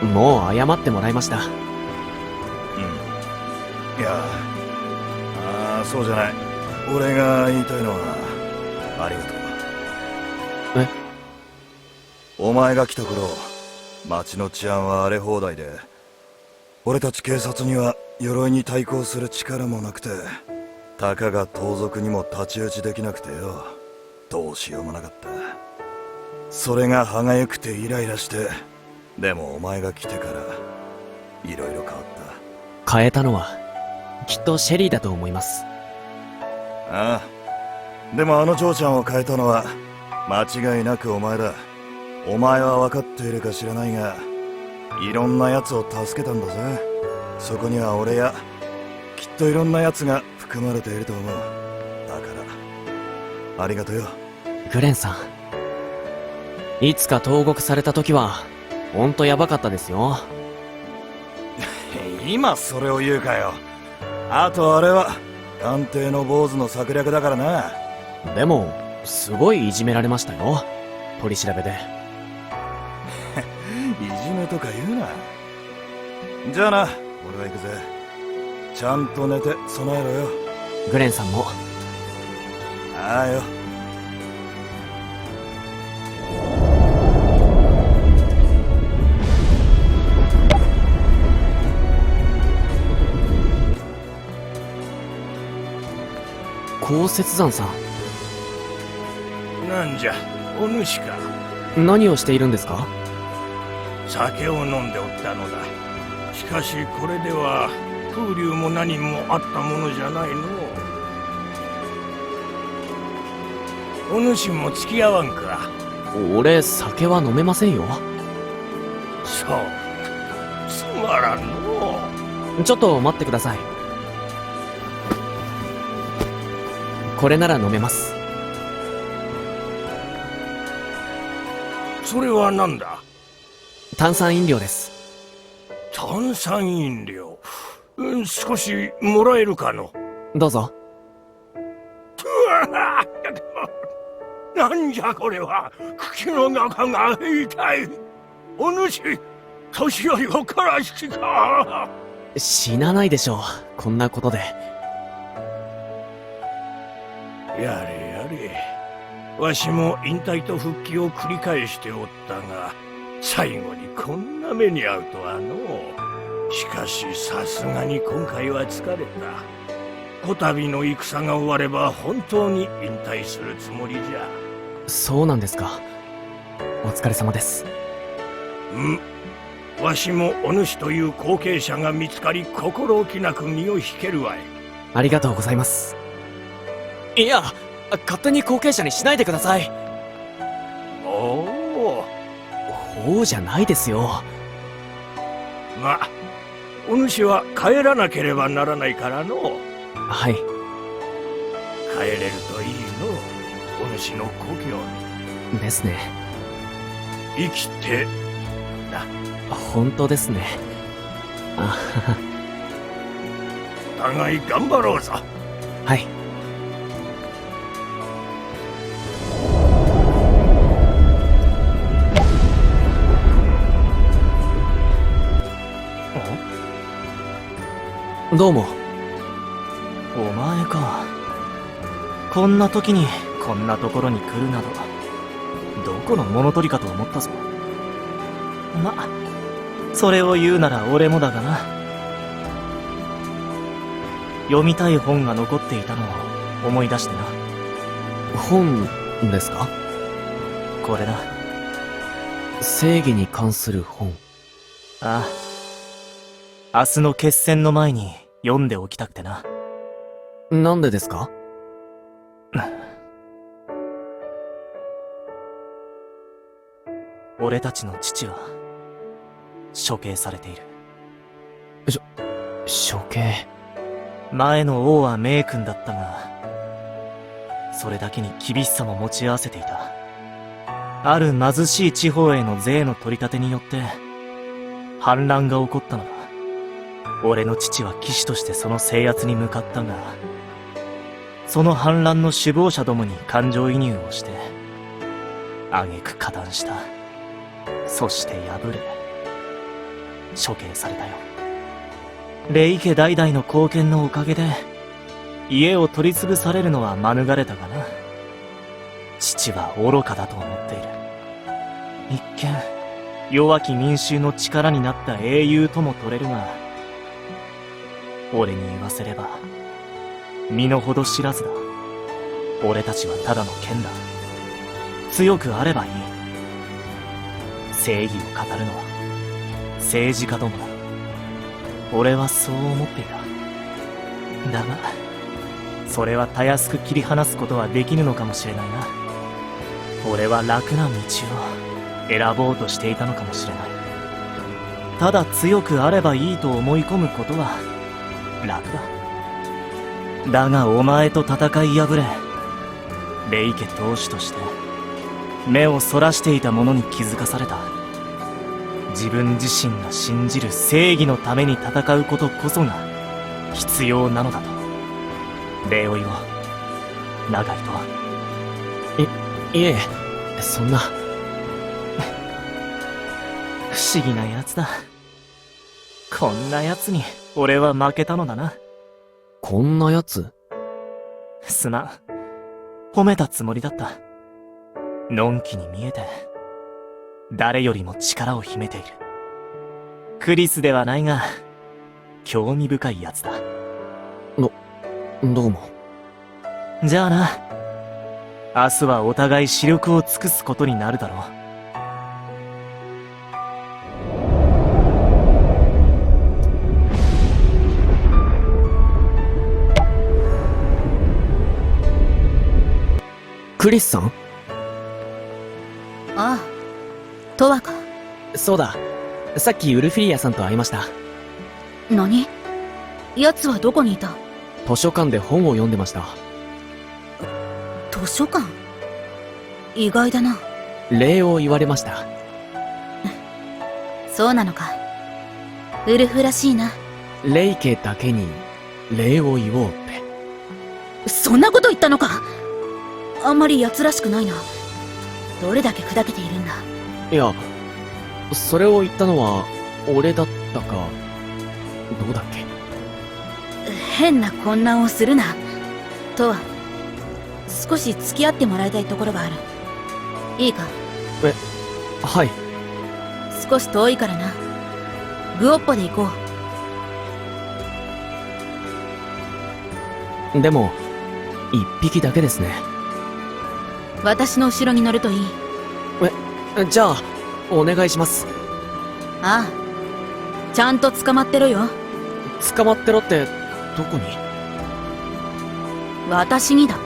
ろいろ。もう謝ってもらいました。いや、そうじゃない。俺が言いたいのはありがとう。え？お前が来た頃、町の治安は荒れ放題で、俺たち警察には鎧に対抗する力もなくて、たかが盗賊にも太刀打ちできなくてよ。どうしようもなかった。それが歯がゆくてイライラして、でもお前が来てからいろいろ変わった。変えたのはきっとシェリーだと思います。ああ、でもあの嬢ちゃんを変えたのは間違いなくお前だ。お前は分かっているか知らないが、いろんな奴を助けたんだぜ。そこには俺やきっといろんな奴が含まれていると思う。だからありがとうよ。グレンさん、いつか投獄された時はほんとヤバかったですよ。今それを言うかよ。あとあれは探偵の坊主の策略だからな。でもすごいいじめられましたよ、取り調べで。いじめとか言うな。じゃあな、俺は行くぜ。ちゃんと寝て備えろよ。グレンさんも。ああよ。高雪山さん。なんじゃ、お主か。何をしているんですか？酒を飲んでおったのだ。しかしこれでは風流も何もあったものじゃないの。お主も付き合わんか。俺酒は飲めませんよ。そう、つまらんの。ちょっと待ってください。これなら飲めます。それは何だ？炭酸飲料です。炭酸飲料、少しもらえるかの。どうぞ。なんじゃこれは。口の中が痛い。お主、年寄りをからしきか。死なないでしょう、こんなことで。やれやれ。わしも引退と復帰を繰り返しておったが、最後にこんな目に遭うとはの。しかしさすがに今回は疲れた。こたびの戦が終われば本当に引退するつもりじゃ。そうなんですか。お疲れ様です。わしもお主という後継者が見つかり、心置きなく身を引けるわい。ありがとうございます。いや、勝手に後継者にしないでください。おお。ほうじゃないですよ。ま、お主は帰らなければならないからの。はい。帰れるといいの。お主の故郷に。ですね。生きてな。本当ですね。あはは。互い頑張ろうぞ。はい。どうも。お前か。こんな時にこんなところに来るなど、どこの物取りかと思ったぞ。ま、それを言うなら俺もだがな。読みたい本が残っていたのを思い出してな。本ですか？これだ。正義に関する本。ああ。明日の決戦の前に読んでおきたくてな。なんでですか？俺たちの父は処刑されている。処刑。前の王は名君だったが、それだけに厳しさも持ち合わせていた。ある貧しい地方への税の取り立てによって反乱が起こったのだ。俺の父は騎士としてその制圧に向かったが、その反乱の首謀者どもに感情移入をして挙句加担した。そして敗れ処刑されたよ。レイ家代々の貢献のおかげで家を取り潰されるのは免れたがな。父は愚かだと思っている。一見弱き民衆の力になった英雄とも取れるが、俺に言わせれば身の程知らずだ。俺たちはただの剣だ。強くあればいい。正義を語るのは政治家どもだ。俺はそう思っていた。だがそれはたやすく切り離すことはできぬのかもしれないな。俺は楽な道を選ぼうとしていたのかもしれない。ただ強くあればいいと思い込むことは楽だ。だがお前と戦い敗れ、レイ家当主として目をそらしていた者に気づかされた。自分自身が信じる正義のために戦うことこそが必要なのだと。礼を言おう、長井とは。いえ、そんな。不思議な奴だ。こんな奴に俺は負けたのだな。こんな奴？すまん。褒めたつもりだった。のんきに見えて、誰よりも力を秘めている。クリスではないが、興味深い奴だ。どうも。じゃあな。明日はお互い視力を尽くすことになるだろう。クリスさん？ああ、トワか。そうだ。さっきウルフィリアさんと会いました。何？奴はどこにいた？図書館で本を読んでました。図書館？意外だな。礼を言われました。そうなのか。ウルフらしいな。レイ家だけに礼を言おうって。そんなこと言ったのか。あんまり奴らしくないな。どれだけ砕けているんだ。いや、それを言ったのは俺だったかどうだっけ。変な混乱をするな。とは少し付き合ってもらいたいところがある。いいか？はい。少し遠いからな。グオッポで行こう。でも一匹だけですね。私の後ろに乗るといい。じゃあお願いします。ああ、ちゃんと捕まってろよ。捕まってろってどこに？私にだ。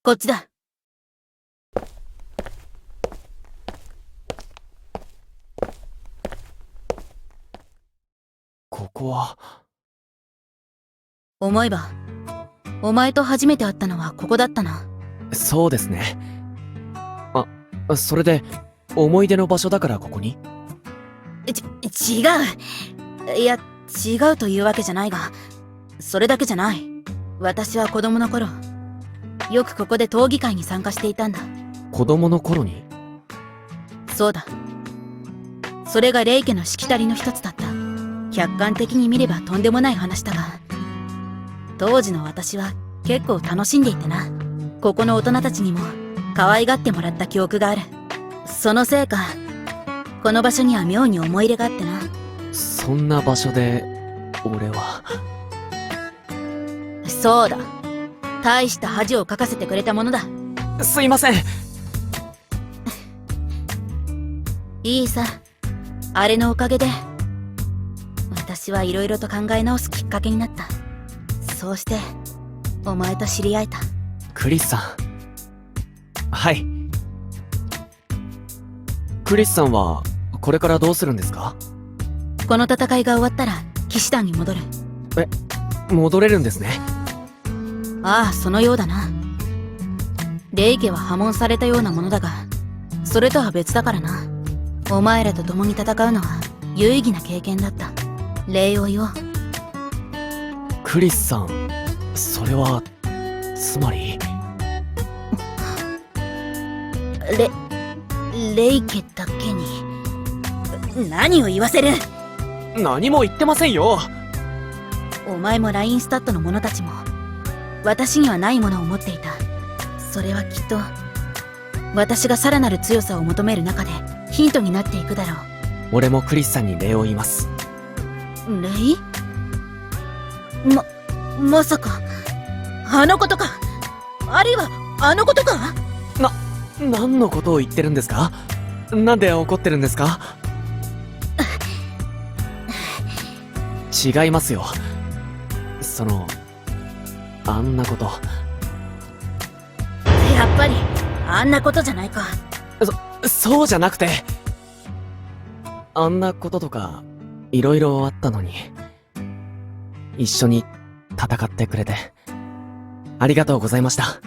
こっちだ。ここは。思えばお前と初めて会ったのはここだったな。そうですね。それで思い出の場所だからここに？違う。いや、違うというわけじゃないが、それだけじゃない。私は子供の頃よくここで闘技会に参加していたんだ。子供の頃に？そうだ。それがレイ家のしきたりの一つだった。客観的に見ればとんでもない話だが、当時の私は結構楽しんでいてな。ここの大人たちにも可愛がってもらった記憶がある。そのせいか、この場所には妙に思い入れがあってな。そんな場所で、俺は。そうだ。大した恥をかかせてくれたものだ。すいません。いいさ。あれのおかげで、私はいろいろと考え直すきっかけになった。そうして、お前と知り合えた。クリスさん。はい。クリスさんは、これからどうするんですか？この戦いが終わったら、騎士団に戻る。戻れるんですね。ああ、そのようだな。レイ家は破門されたようなものだが、それとは別だからな。お前らと共に戦うのは有意義な経験だった。礼を言おう。クリスさん、それは、つまり。レイ家だけに。何を言わせる。何も言ってませんよ。お前もラインスタッドの者たちも、私にはないものを持っていた。それはきっと、私がさらなる強さを求める中でヒントになっていくだろう。俺もクリスさんに礼を言います。礼？まさか、あのことか。あるいは、あのことか。何のことを言ってるんですか？なんで怒ってるんですか？違いますよ。あんなこと。やっぱり、あんなことじゃないか。そうじゃなくて。あんなこととか、いろいろあったのに。一緒に戦ってくれて、ありがとうございました。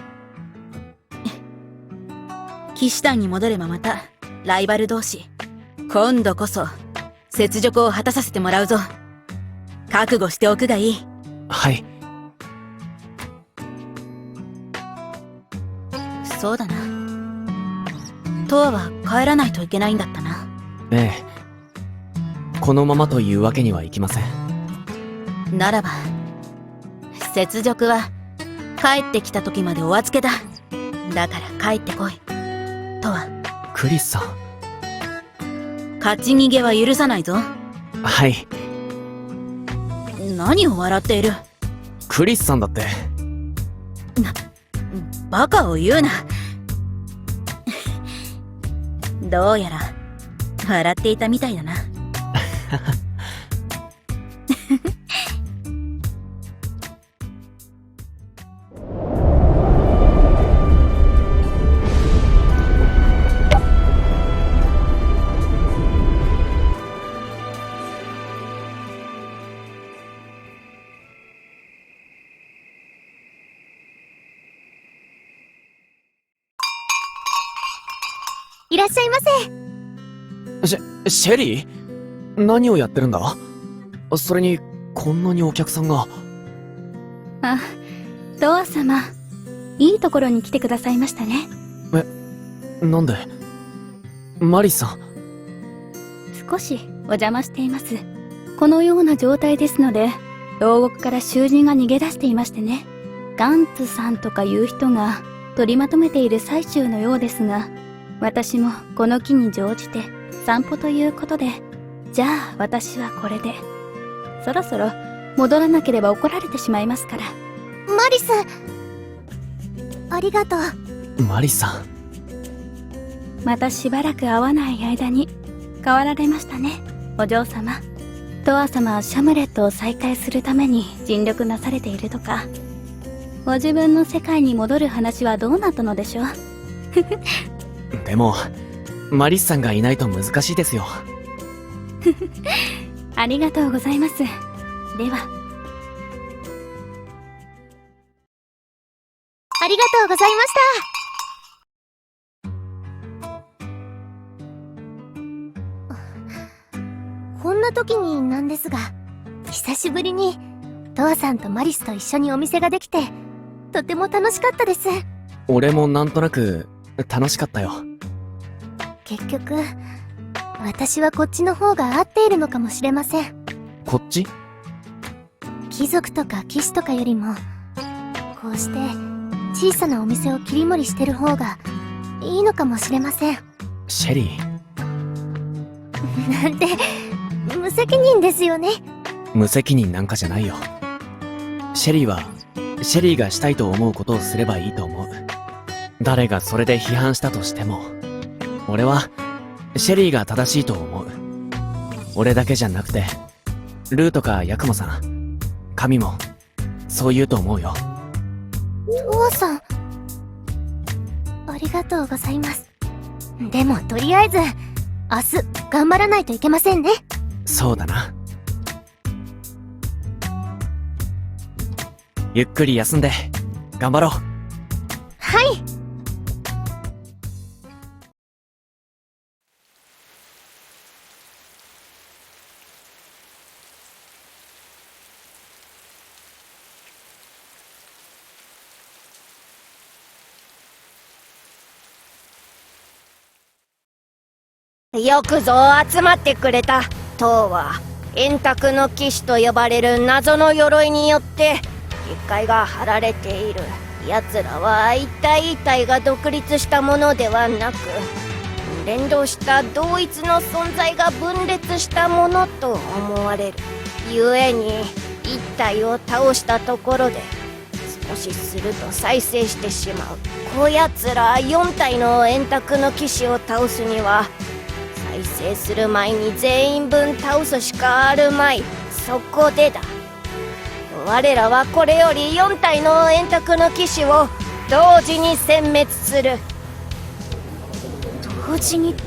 騎士団に戻ればまた、ライバル同士。今度こそ、雪辱を果たさせてもらうぞ。覚悟しておくがいい。はい。そうだな。トアは帰らないといけないんだったな。ええ。このままというわけにはいきません。ならば、雪辱は、帰ってきた時までお預けだ。だから帰ってこい。トア。クリスさん。勝ち逃げは許さないぞ。はい。何を笑っている。クリスさんだって。バカを言うな。どうやら、笑っていたみたいだな。いらっしゃいませ。シェリー？何をやってるんだ？それに、こんなにお客さんが。あ、トア様。いいところに来てくださいましたね。なんで？マリスさん。少しお邪魔しています。このような状態ですので、牢獄から囚人が逃げ出していましてね。ガンツさんとかいう人が取りまとめている最中のようですが、私もこの機に乗じて散歩ということで、じゃあ私はこれで。そろそろ戻らなければ怒られてしまいますから。マリス、ありがとう。マリスさん。またしばらく会わない間に変わられましたね、お嬢様。トア様はシャムレットを再開するために尽力なされているとか。ご自分の世界に戻る話はどうなったのでしょう。でも、マリスさんがいないと難しいですよ。ありがとうございます。では。ありがとうございました。こんな時になんですが、久しぶりに、トアさんとマリスと一緒にお店ができて、とても楽しかったです。俺もなんとなく楽しかったよ。結局私はこっちの方が合っているのかもしれません。こっち？貴族とか騎士とかよりもこうして小さなお店を切り盛りしてる方がいいのかもしれません。シェリー。なんて無責任ですよね。無責任なんかじゃないよ。シェリーはシェリーがしたいと思うことをすればいいと思う。誰がそれで批判したとしても、俺はシェリーが正しいと思う。俺だけじゃなくてルーとかヤクモさん、神もそう言うと思うよ。父さん、ありがとうございます。でもとりあえず明日頑張らないといけませんね。そうだな。ゆっくり休んで頑張ろう。はい。よくぞ集まってくれた。唐は円卓の騎士と呼ばれる謎の鎧によって結界が張られている。奴らは一体一体が独立したものではなく、連動した同一の存在が分裂したものと思われる。故に一体を倒したところで少しすると再生してしまう。こやつら4体の円卓の騎士を倒すには再生する前に全員分倒すしかあるまい。そこでだ、我らはこれより4体の円卓の騎士を同時に殲滅する。同時にって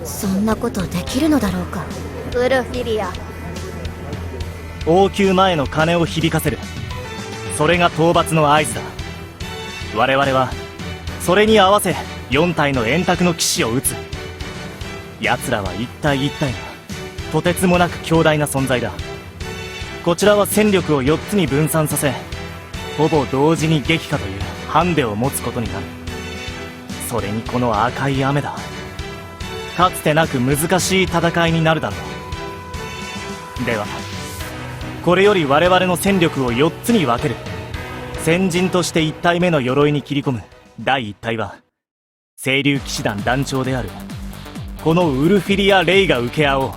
そんなことできるのだろうか。ウルフィリア、王宮前の鐘を響かせる。それが討伐の合図だ。我々はそれに合わせ4体の円卓の騎士を撃つ。奴らは一体一体がとてつもなく強大な存在だ。こちらは戦力を4つに分散させ、ほぼ同時に撃破というハンデを持つことになる。それにこの赤い雨だ。かつてなく難しい戦いになるだろう。ではこれより我々の戦力を4つに分ける。先陣として1体目の鎧に切り込む第1体は清流騎士団団長であるこのウルフィリア・レイが請け合おう。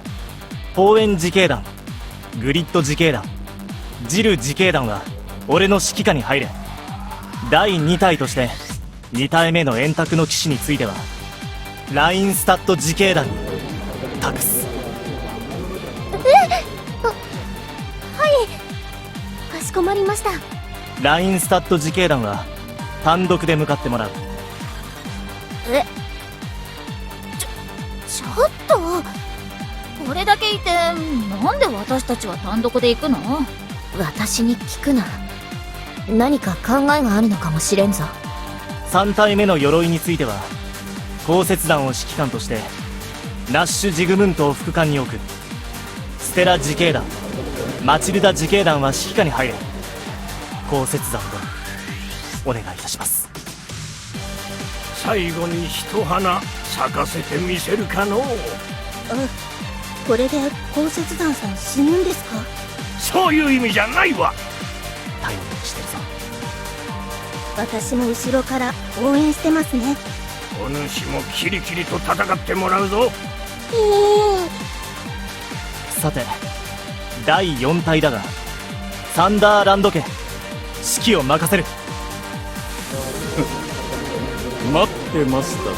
方円自警団、グリッド自警団、ジル自警団は俺の指揮下に入れ。第2体として2体目の円卓の騎士についてはラインスタッド自警団に託す。はい、かしこまりました。ラインスタッド自警団は単独で向かってもらう。ちょっと、これだけいてなんで私たちは単独で行くの？私に聞くな。何か考えがあるのかもしれんぞ。3体目の鎧については鋼雪団を指揮官としてナッシュ・ジグムントを副官に置く。ステラ自警団、マチルダ自警団は指揮下に入れ。鋼雪団をお願いいたします。最後に一花咲かせてみせるかのう。これで鋼雪団さん死ぬんですか？そういう意味じゃないわ。頼りにしてるぞ。私も後ろから応援してますね。お主もキリキリと戦ってもらうぞ。さて第4体だがサンダーランド家指揮を任せる。待ってましたと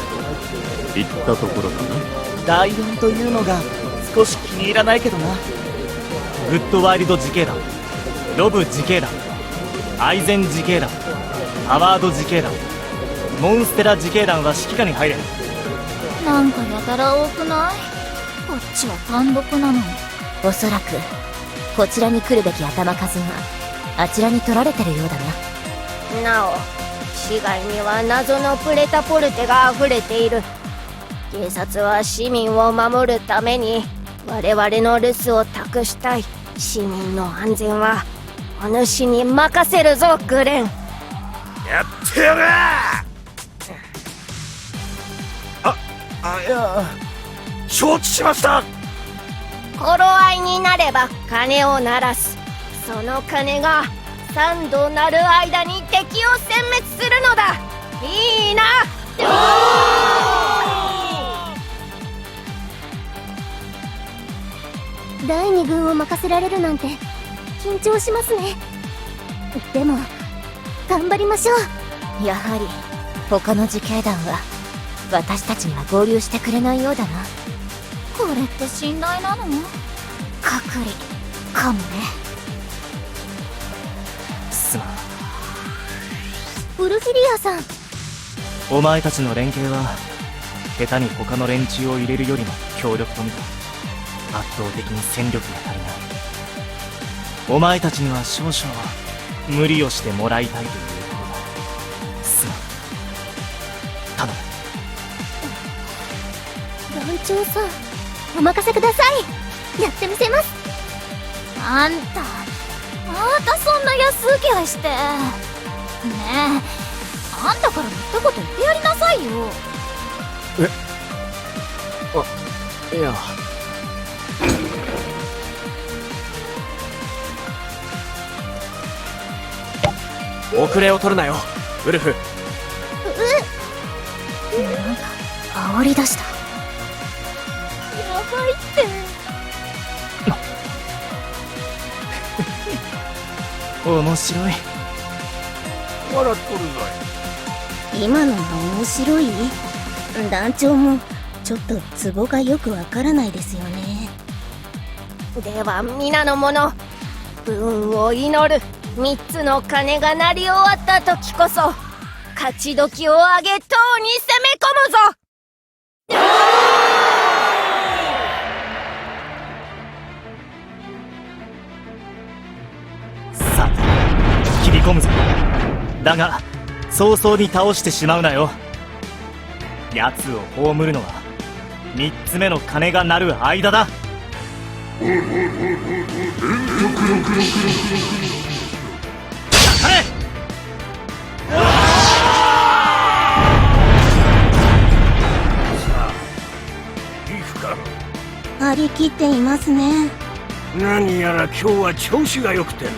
言ったところかな。第4というのが少し気に入らないけどな。グッドワイルド自警団、ロブ自警団、アイゼン自警団、ハワード自警団、モンステラ自警団は指揮下に入れ。なんかやたら多くない？こっちは単独なのに。おそらくこちらに来るべき頭数があちらに取られてるようだな。なお市街には謎のプレタポルテが溢れている。警察は市民を守るために我々の留守を託したい。市民の安全はお主に任せるぞグレン。やってやる。いや、承知しました。頃合いになれば鐘を鳴らす。その鐘が3度鳴る間に敵を殲滅するのだ。いいな。第2軍を任せられるなんて緊張しますね。でも頑張りましょう。やはり他の自警団は私たちには合流してくれないようだな。これって信頼なの？隔離かもね。すまん。ウルフィリアさん、お前たちの連携は下手に他の連中を入れるよりも強力と見た。圧倒的に戦力が足りない。お前たちには少々無理をしてもらいたいということだ。すまん。頼む。団長さん、お任せください。やってみせます。あんたまたそんな安請け合いして。ねえ、あんたからも一言言ってやりなさいよ。いや。遅れを取るなよ、ウルフ。なんか煽り出した。やばいって。面白い。笑っとるぞい。今のが面白い？団長もちょっとツボがよくわからないですよね。では皆の者、運を祈る。3つの鐘が鳴り終わった時こそ勝ち時を上げ、塔に攻め込むぞ。さて切り込むぞ。だが早々に倒してしまうなよ。奴を葬るのは3つ目の鐘が鳴る間だ。張り切っていますね。何やら今日は調子が良くての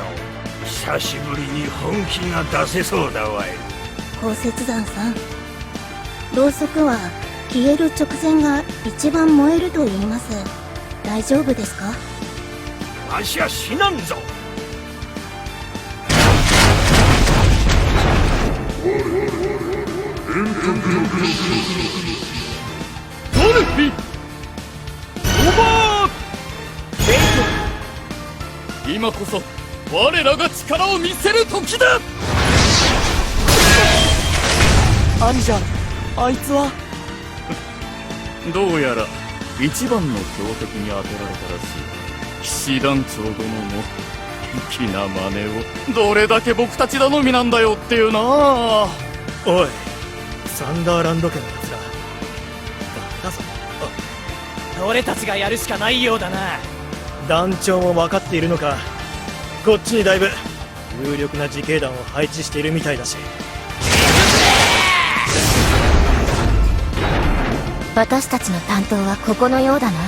久しぶりに本気が出せそうだわい。鋼雪山さん、ろうそくは消える直前が一番燃えると言います。大丈夫ですか？わしは死なんぞ。ドルフィオーバー！今こそ我らが力を見せる時だ。兄者、あいつはどうやら一番の強敵に当てられたらしい。騎士団長殿も粋な真似を。どれだけ僕たち頼みなんだよっていうな。おい、サンダーランド家のやつらだぞ。俺たちがやるしかないようだな。団長も分かっているのか。こっちにだいぶ有力な自警団を配置しているみたいだし。私たちの担当はここのようだな。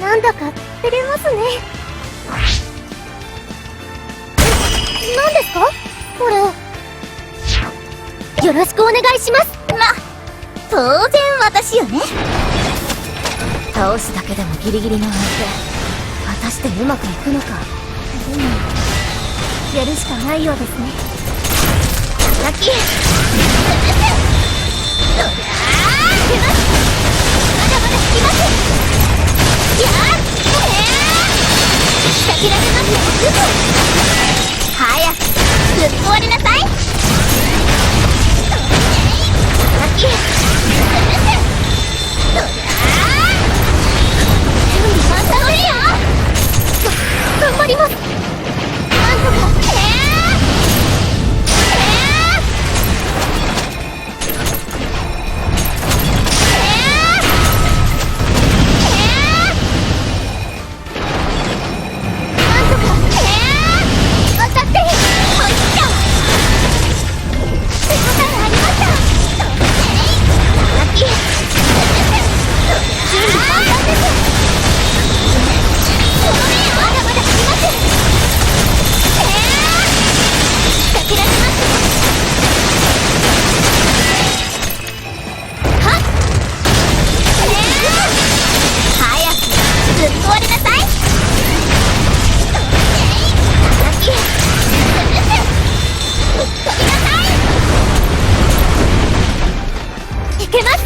なんだか照れますね。何ですかこれ。よろしくお願いします。当然私よね。倒すだけでもギリギリの相手。果たしてうまくいくのか。でもやるしかないようですね。ラッキー。まだまだ引きます。やっ先られますよ。早くぶっ壊れなさい。ラッキー。諦めますはっ早くぶっ壊れなさい叩きぶっ飛びなさいいけます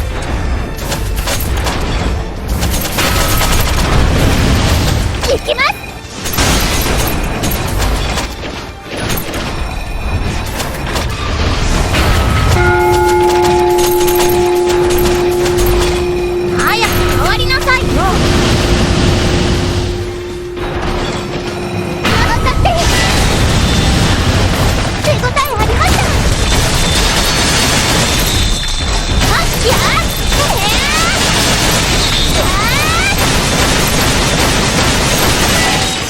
いきます早く終わりなさいよあさって手応えありましたはっやー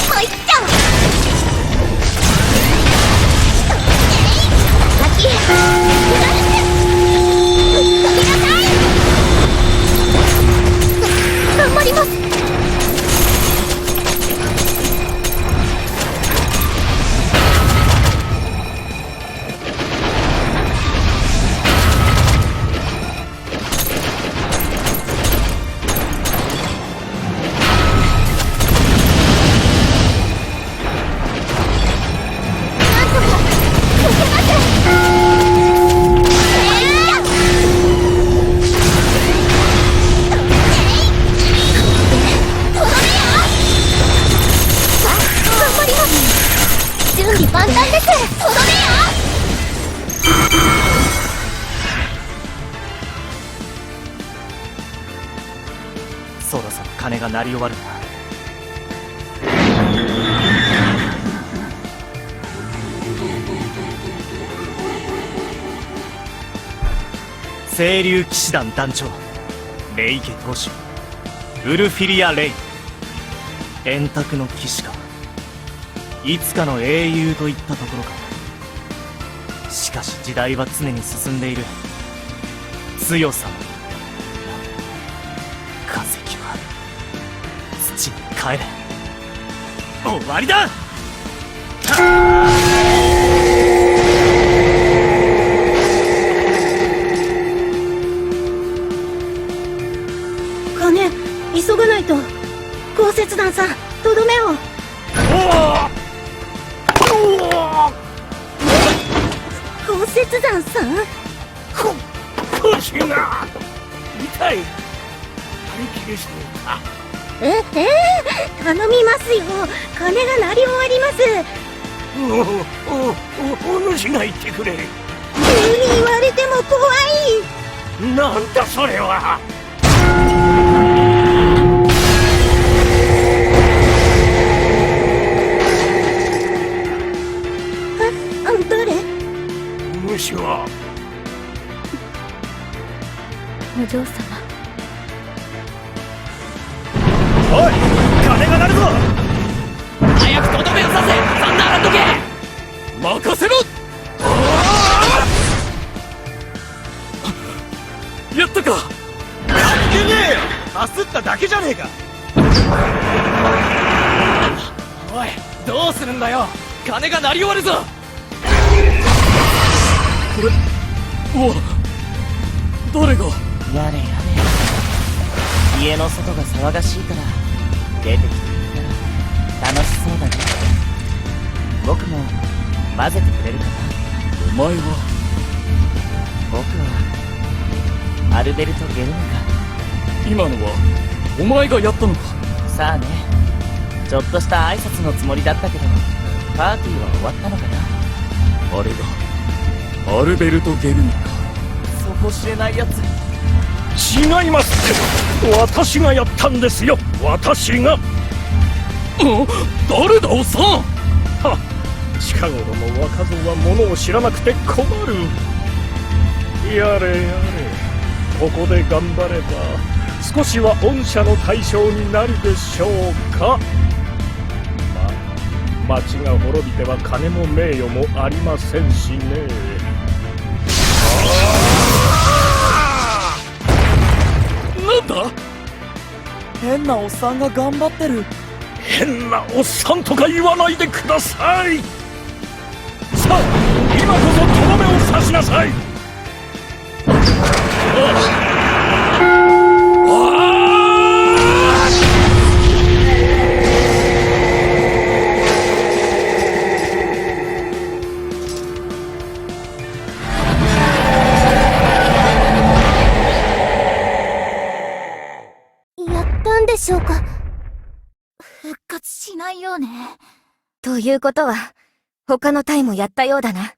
もういっちゃ先頑張ります。なんとかいけます。準備万端です。とどめよ。そろそろ鐘が鳴り終わるんだ。清流騎士団団長レイ家当主ウルフィリア・レイ。円卓の騎士か、いつかの英雄といったところか。しかし時代は常に進んでいる。強さも化石は土に帰れ。終わりだ。金急がないと。鋼雪団さんとどめを。鋼雪団さん腰が痛い。張り切れしていた。頼みますよ。鐘が鳴り終わります。お主が言ってくれ。急に言われても怖い。なんだそれは。誰？主はお嬢様。おい、鐘が鳴るぞ。早くとどめを刺せ。サンダーランド家任せろ。やったか。やってねえよ。かすっただけじゃねえか。おい、どうするんだよ。鐘が鳴り終わるぞ。これは誰が。やれやれ、家の外が騒がしいから出てきてみたら楽しそうだね。僕も混ぜてくれるかな。お前は。僕はアルベルト・ゲルニカ。今のはお前がやったのか。さあね、ちょっとした挨拶のつもりだったけどパーティーは終わったのかな。あれがアルベルト・ゲルニカ。底知れないやつ。違いますって。私がやったんですよ。私が。誰だおっさん。はっ、近頃の若造は物を知らなくて困る。やれやれ、ここで頑張れば少しは恩赦の対象になるでしょうか。まあ、町が滅びては金も名誉もありませんしね。なんだ。変なおっさんが頑張ってる。変なおっさんとか言わないでください。さあ、今しなさい。やったんでしょうか。復活しないようね。ということは、他の隊もやったようだな。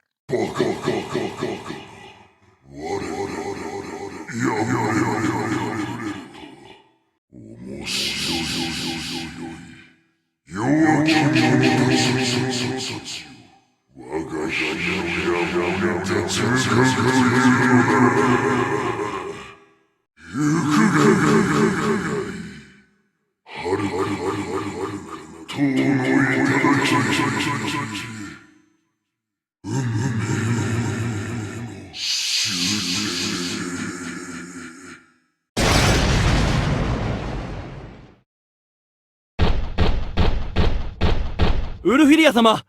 ウルフィリア様、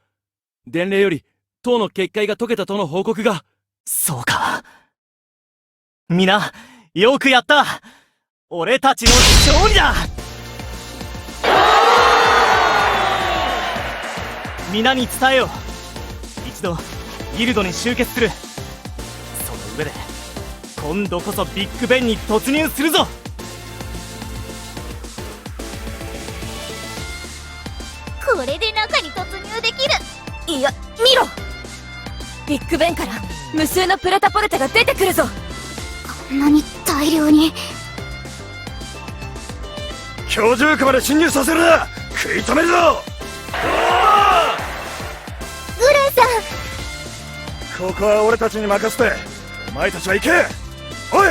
伝令より塔の結界が解けたとの報告が。そうか。皆、よくやった。俺たちの勝利だ。皆に伝えよう。一度ギルドに集結する。その上で今度こそビッグベンに突入するぞ。これで中に突入できる。いや、見ろ。ビッグベンから無数のプラタポルタが出てくるぞ。こんなに大量に。居住区まで侵入させるな。食い止めるぞ。グレンさん、ここは俺たちに任せて、お前たちは行け。おい、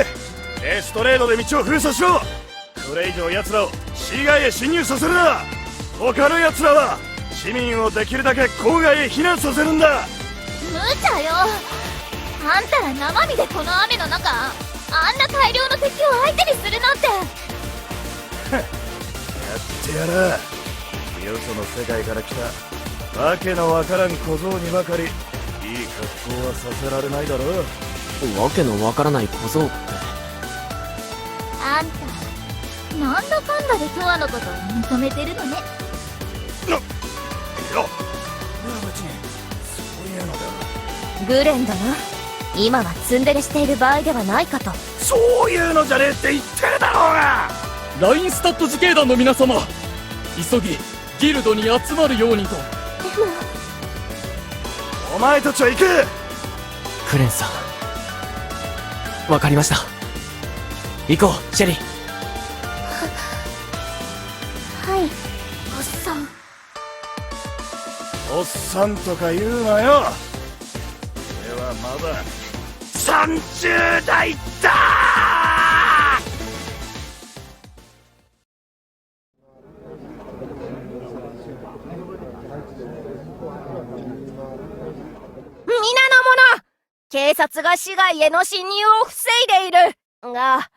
エストレードで道を封鎖しろ。これ以上奴らを市街へ侵入させるな。他の奴らは市民をできるだけ郊外へ避難させるんだ。無茶よ。あんたら生身でこの雨の中、あんな大量の敵を相手にするなんて。やってやら。よその世界から来たわけのわからん小僧にばかりいい格好はさせられないだろう。わけのわからない小僧って。あんた、なんだかんだでトアのことを認めてるのね。いや、別にそういうのだ。グレン殿、今はツンデレしている場合ではないかと。そういうのじゃねえって言ってるだろうが。ラインスタッド自警団の皆様、急ぎギルドに集まるようにと。お前たちは行け。クレンさん、わかりました。行こう、シェリー。はい。おっさん。おっさんとか言うなよ。俺はまだ30代だ。皆の者、警察が市街への侵入を防いでいるが、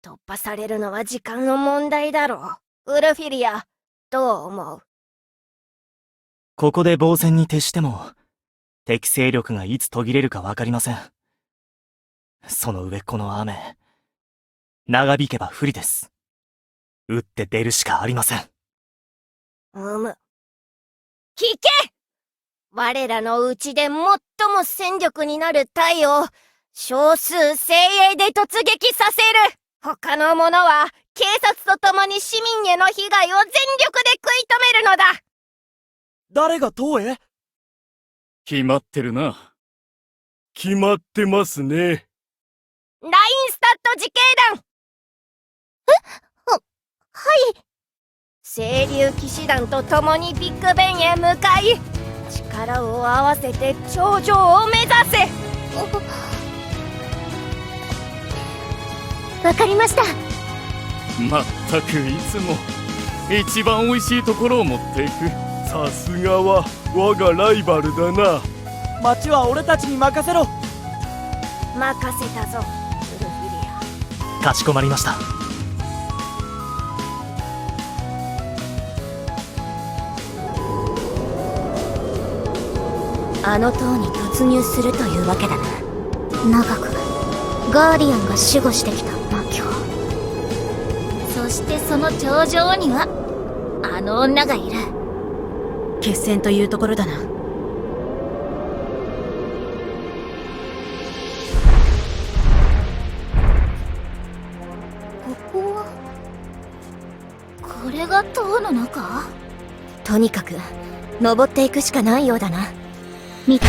突破されるのは時間の問題だろう。ウルフィリア、どう思う？ここで防戦に徹しても敵勢力がいつ途切れるか分かりません。その上この雨、長引けば不利です。打って出るしかありません。聞け！我らのうちで最も戦力になる隊を少数精鋭で突撃させる。他の者は警察と共に市民への被害を全力で食い止めるのだ。誰が塔へ？決まってるな。決まってますね。ラインスタッド自警団。はい。清流騎士団と共にビッグベンへ向かい、力を合わせて頂上を目指せ。わかりました。まったくいつも一番美味しいところを持っていく。さすがは我がライバルだな。町は俺たちに任せろ。任せたぞ、ウルフィリア。かしこまりました。あの塔に突入するというわけだな。長くガーディアンが守護してきた魔境。そしてその頂上にはあの女がいる。決戦というところだな。ここはこれが塔の中？とにかく登っていくしかないようだな。見た。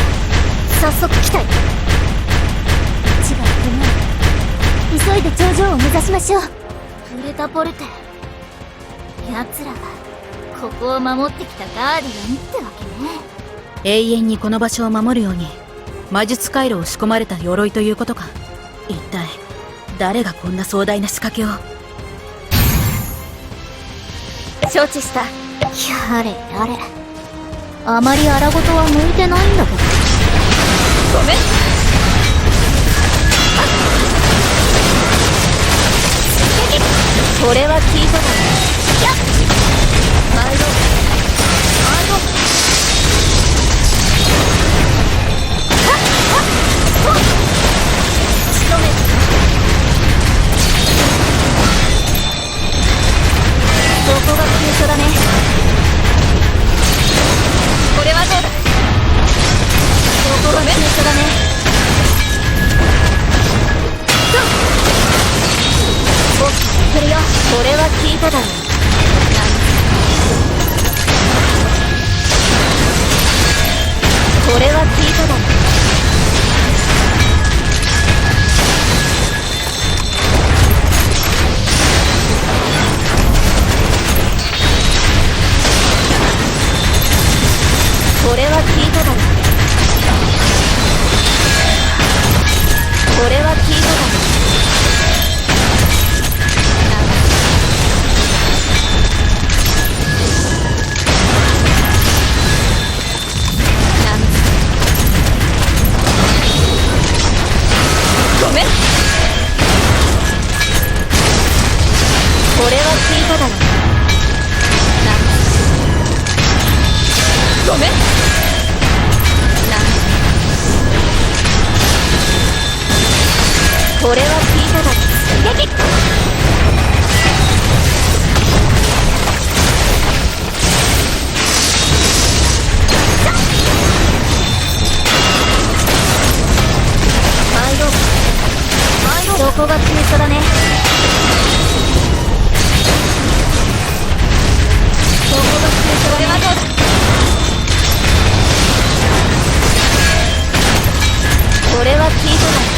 早速来たよ。違ってない。急いで頂上を目指しましょう。プレタポルテ。奴らがここを守ってきたガーディアンってわけね。永遠にこの場所を守るように魔術回路を仕込まれた鎧ということか。一体誰がこんな壮大な仕掛けを。承知した。やれやれ。あまり荒事は向いてないんだけど。ごめん。これは聞いただろ。やっ参ろう。参ろう。仕留める。ここが急所だね。これはどうだ。ここが急所だね。僕来るよ。これは聞いただろう。これは聞いただろう。これは聞いただろう。これは聞いただろう。ごめん。これは聞いただろう。ごめん。これは聞いただろう。撃。参ろう。参ろう。どこが急所だね。どこが急所だね。これはどうだ。これは聞いただろう。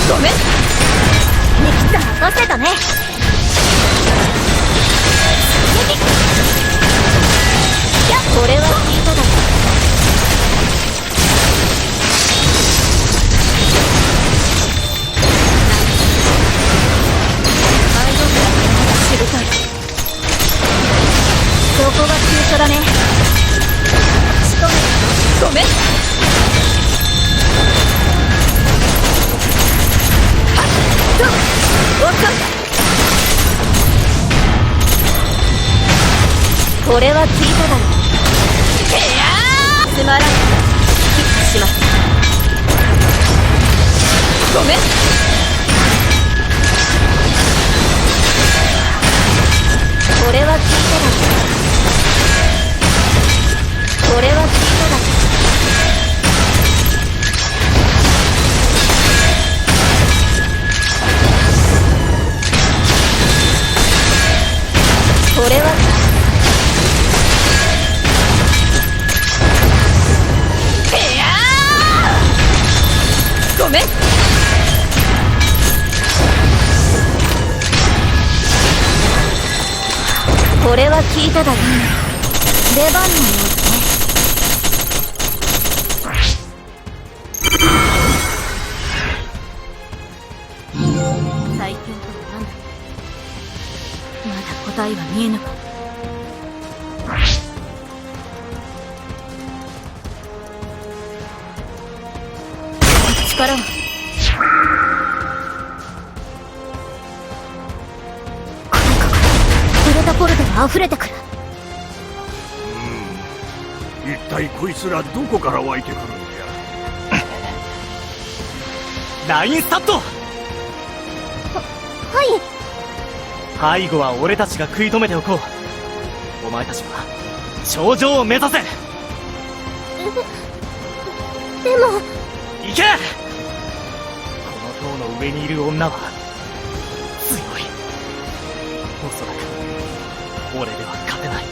ごめん。ミキさん任せたね。いや、これは聞いただろう。アイドルが知りたい。どこが急所だね。仕留める。ごめん。これは聞いただろう。つまらん。キックします。ごめん。これは聞いただろう。これは聞いただろう。これはごめん。これは聞いただろう。出番のようね。最強とは何だ。まだ答えは見えぬか。力はこの中からプレタポルテが溢れてくる。一体こいつらどこから湧いてくるんじゃ。ラインスタッド。はい背後は俺たちが食い止めておこう。お前たちは頂上を目指せ。でも行け。この塔の上にいる女は強い。おそらく俺では勝てない。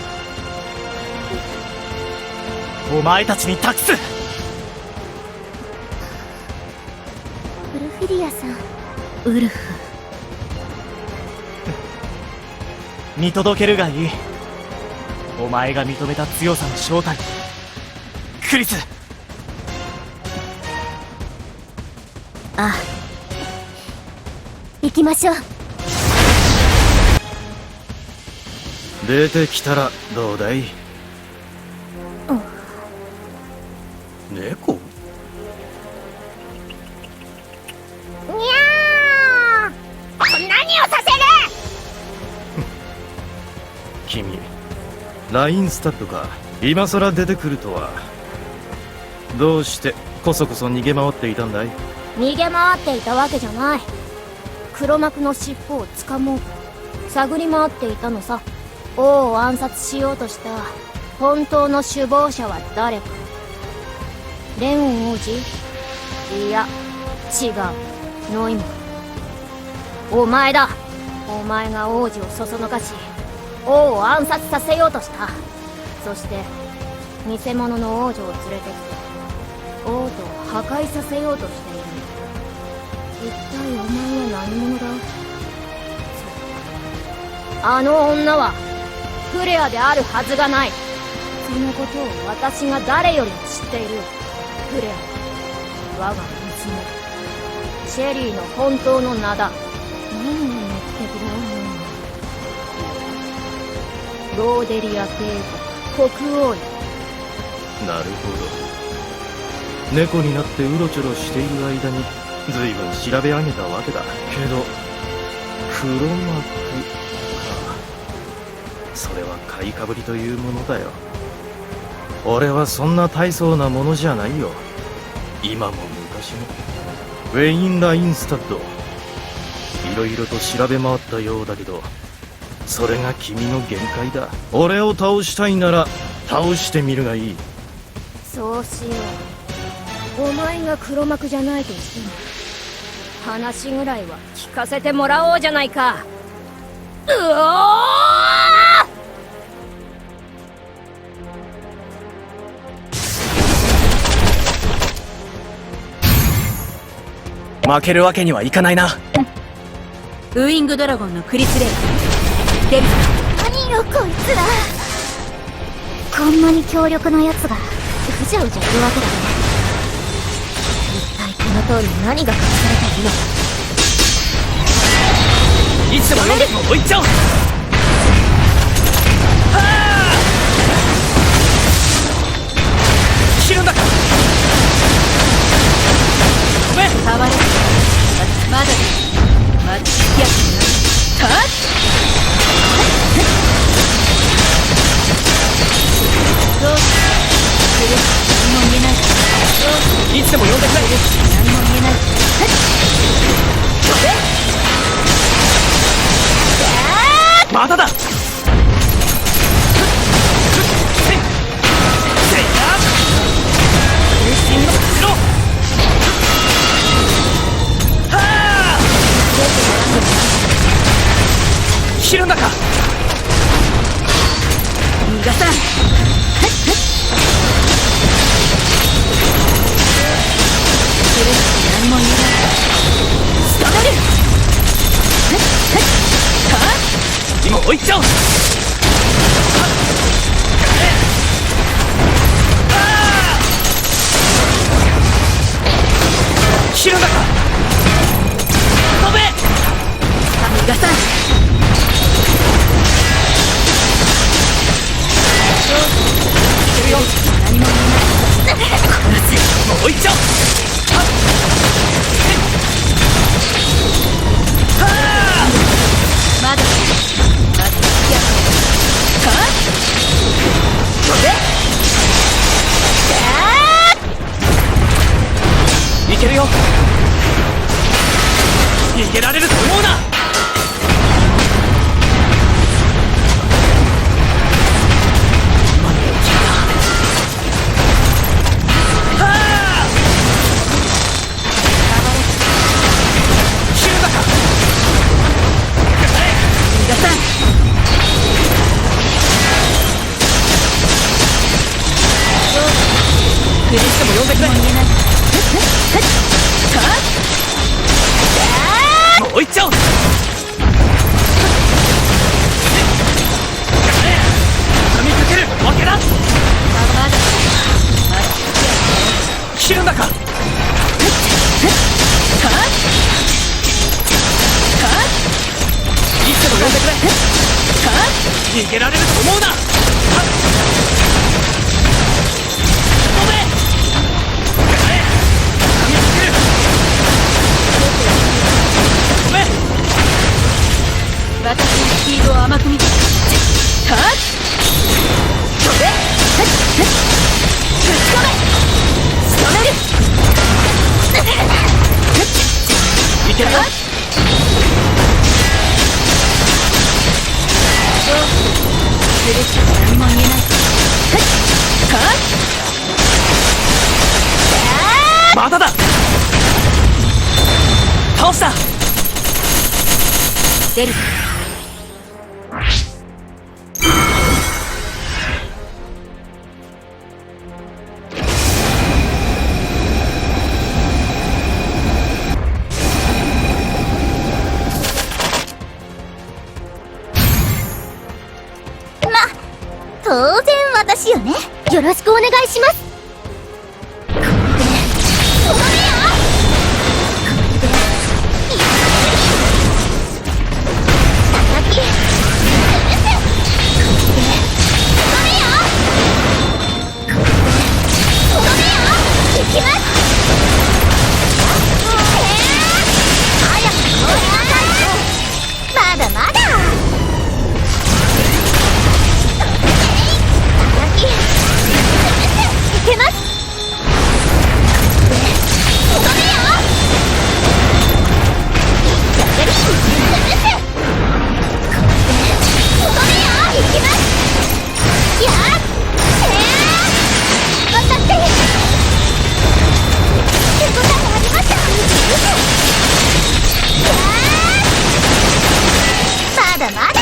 お前たちに託す。ウルフィリアさん、ウルフ。見届けるがいい。お前が認めた強さの正体。クリス。ああ、行きましょう。出てきたらどうだい？猫？にゃー、何をさせる。君、ラインスタッドか。今さら出てくるとは。どうしてこそこそ逃げ回っていたんだい？逃げ回っていたわけじゃない。黒幕の尻尾をつかもうと探り回っていたのさ。王を暗殺しようとした本当の首謀者は誰か。レオン王子？いや、違う。ノイモン。お前だ。お前が王子をそそのかし王を暗殺させようとした。そして偽物の王女を連れてきて王都を破壊させようとしている。一体お前は何者だ？あの女はフレアであるはずがない。そのことを私が誰よりも知っている。フレアは我が娘シェリーの本当の名だ。何が目的だ？ローデリア帝国国王よ。なるほど。猫になってうろちょろしている間に随分調べ上げたわけだ。けど黒幕か。それは買いかぶりというものだよ。俺はそんな大層なものじゃないよ。今も昔も。ウェイン・ラインスタッド、いろいろと調べ回ったようだけど、それが君の限界だ。俺を倒したいなら倒してみるがいい。そうしよう。お前が黒幕じゃないとしても話ぐらいは聞かせてもらおうじゃないか。うお負けるわけにはいかないな。ウイングドラゴンのクリス・レイ、デルタ。何よこいつら。こんなに強力なやつがうじゃうじゃいるわけだね。一体この塔に何が隠されているのか。いつでも読んでも置いちゃおう。切るんだか。ごめん。変われ。まだだ。まだやってない。はっ。どうした？何も言えない。いつでも呼んでくれ。何も言えない。まただ。切るんだか。逃がさん。何も言えない。仕留める。今置いちゃおう。切るんだか。飛べ。逃がさん。何も言えない。もう置いちゃおう。まだ。まだ。逃げられると思うな。苦しくも呼んでくれ。もう一丁。畳みかけるわけだ。切るんだか。いつでも呼んでくれ。逃げられると思うな。私のスピードを甘く見て。はっ！それ！ぶち込め！仕留める！いけるよ。苦しくて何も言えない。はっ！まだだ。倒した。出る。当然私よね。よろしくお願いします。まだまだ。いけます。まだまだ。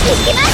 行きます。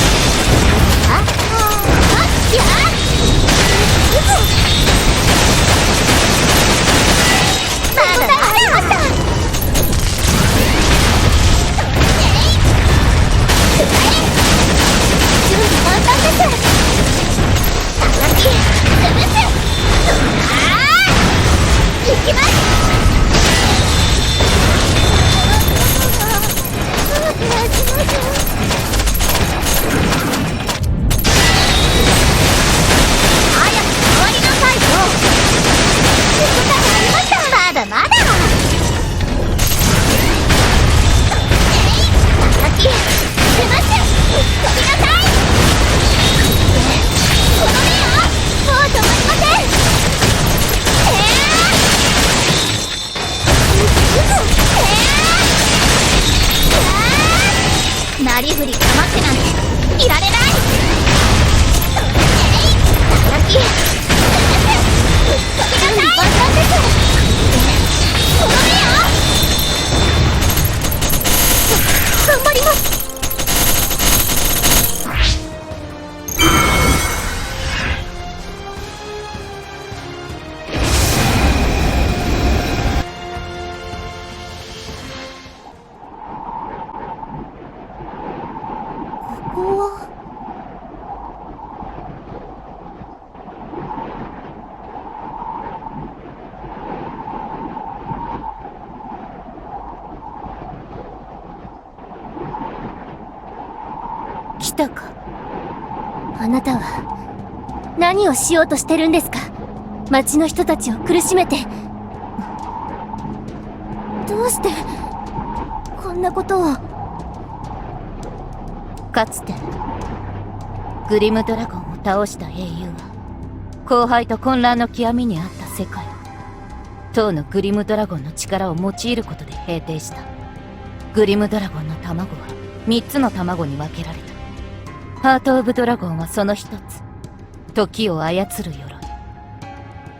たか。あなたは何をしようとしてるんですか？町の人たちを苦しめて。どうしてこんなことを。かつてグリムドラゴンを倒した英雄は荒廃と混乱の極みにあった世界を当のグリムドラゴンの力を用いることで平定した。グリムドラゴンの卵は3つの卵に分けられた。ハート・オブ・ドラゴンはその一つ、時を操る鎧。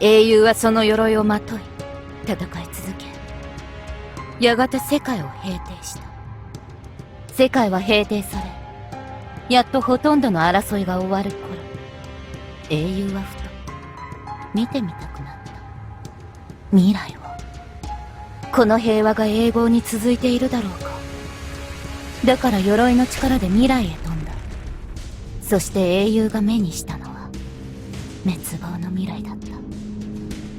英雄はその鎧をまとい戦い続け、やがて世界を平定した。世界は平定され、やっとほとんどの争いが終わる頃、英雄はふと見てみたくなった。未来を。この平和が永劫に続いているだろうか。だから鎧の力で未来へ飛んだ。そして英雄が目にしたのは滅亡の未来だった。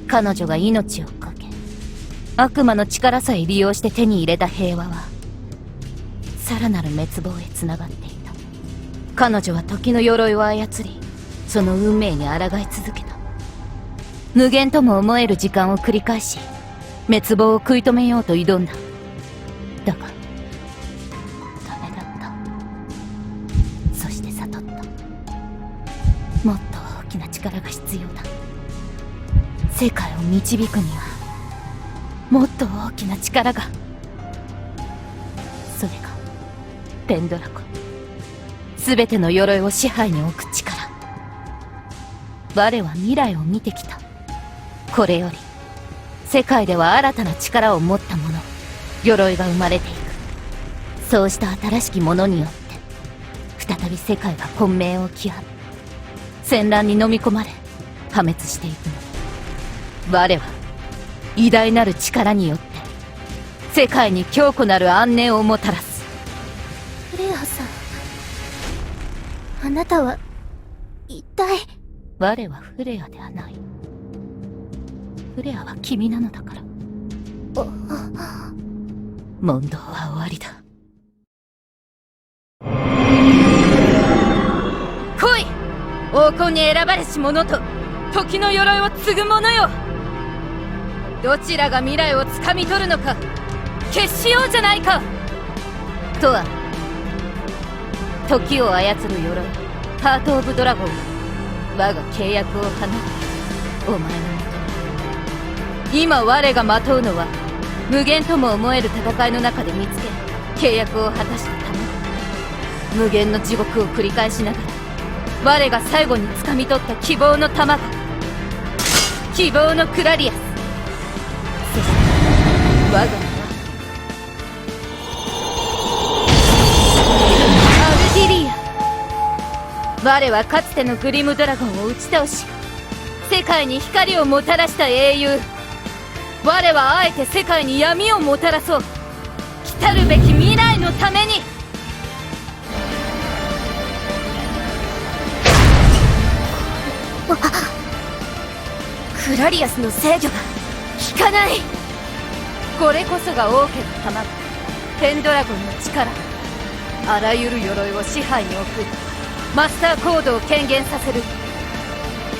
彼女が命を懸け、悪魔の力さえ利用して手に入れた平和はさらなる滅亡へつながっていた。彼女は時の鎧を操り、その運命に抗い続けた。無限とも思える時間を繰り返し、滅亡を食い止めようと挑んだ。だがダメだった。そして悟った。もっと大きな力が必要だ。世界を導くにはもっと大きな力が。それがペンドラゴン。全ての鎧を支配に置く力。我は未来を見てきた。これより世界では新たな力を持った者、鎧が生まれていく。そうした新しきものによって再び世界が混迷を極め、戦乱に飲み込まれ破滅していくの。我は偉大なる力によって世界に強固なる安寧をもたらす。フレアさん、あなたは一体。我はフレアではない。フレアは君なのだから。問答は終わりだ。来い、王侯に選ばれし者と時の鎧を継ぐ者よ。どちらが未来をつかみ取るのか決しようじゃないか。とは、時を操る鎧ハート・オブ・ドラゴンは我が契約を離れお前のもとに。今我がまとうのは無限とも思える戦いの中で見つけ契約を果たしたため。無限の地獄を繰り返しながら我が最後に掴み取った希望の卵、希望のクラリアス。そして我が名はアルディリア。我はかつてのグリムドラゴンを打ち倒し世界に光をもたらした英雄。我はあえて世界に闇をもたらそう。来るべき未来のために。クラリアスの制御が効かない。これこそが王家の卵、ペンドラゴンの力。あらゆる鎧を支配に置くマスターコードを権限させる。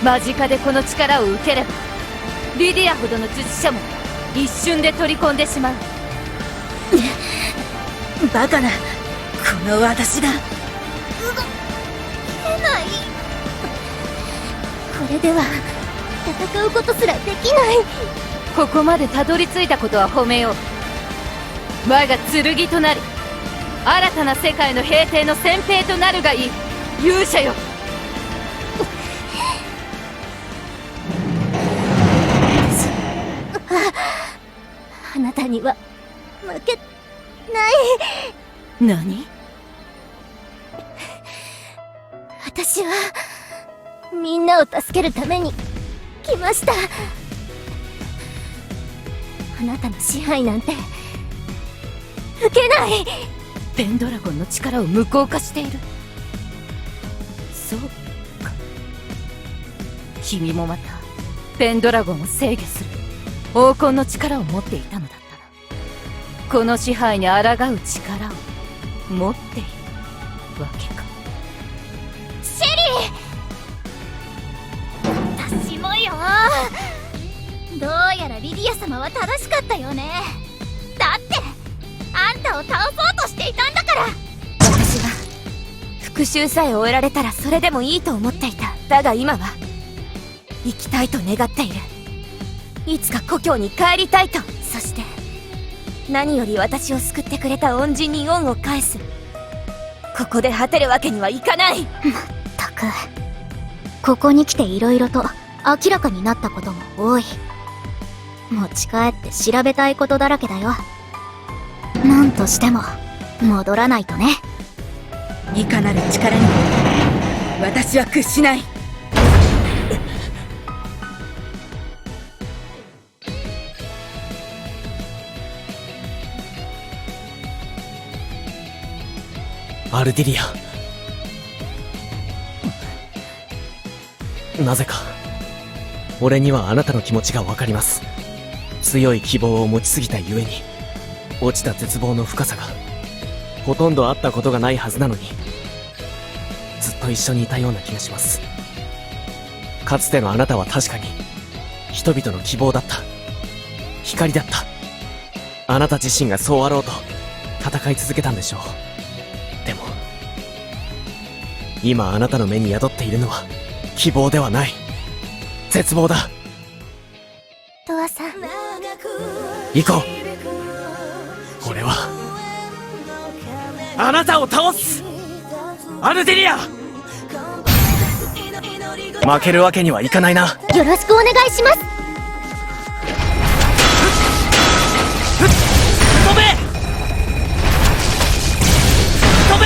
間近でこの力を受ければリディアほどの術者も一瞬で取り込んでしまう。バカな、この私が。これでは戦うことすらできない。ここまでたどり着いたことは褒めよう。我が剣となり新たな世界の平定の先兵となるがいい。勇者よ。あなたには負けない。何？私はみんなを助けるために来ました。あなたの支配なんて受けない。ペンドラゴンの力を無効化している。そうか、君もまたペンドラゴンを制御する黄金の力を持っていたのだったな。この支配に抗う力を持っているわけか。リディア様は正しかったよね。だってあんたを倒そうとしていたんだから。私は復讐さえ終えられたらそれでもいいと思っていた。だが今は生きたいと願っている。いつか故郷に帰りたいと。そして何より私を救ってくれた恩人に恩を返す。ここで果てるわけにはいかない。まったく、ここに来て色々と明らかになったことも多い。持ち帰って調べたいことだらけだよ。なんとしても戻らないとね。いかなる力にも私は屈しない。アルディリア。なぜか俺にはあなたの気持ちがわかります。強い希望を持ちすぎたゆえに落ちた絶望の深さがほとんどあったことがないはずなのに、ずっと一緒にいたような気がします。かつてのあなたは確かに人々の希望だった、光だった。あなた自身がそうあろうと戦い続けたんでしょう。でも今あなたの目に宿っているのは希望ではない、絶望だ。とわさん、行こう。俺はあなたを倒す。アルディリア、負けるわけにはいかないな。よろしくお願いします。飛べ飛べ。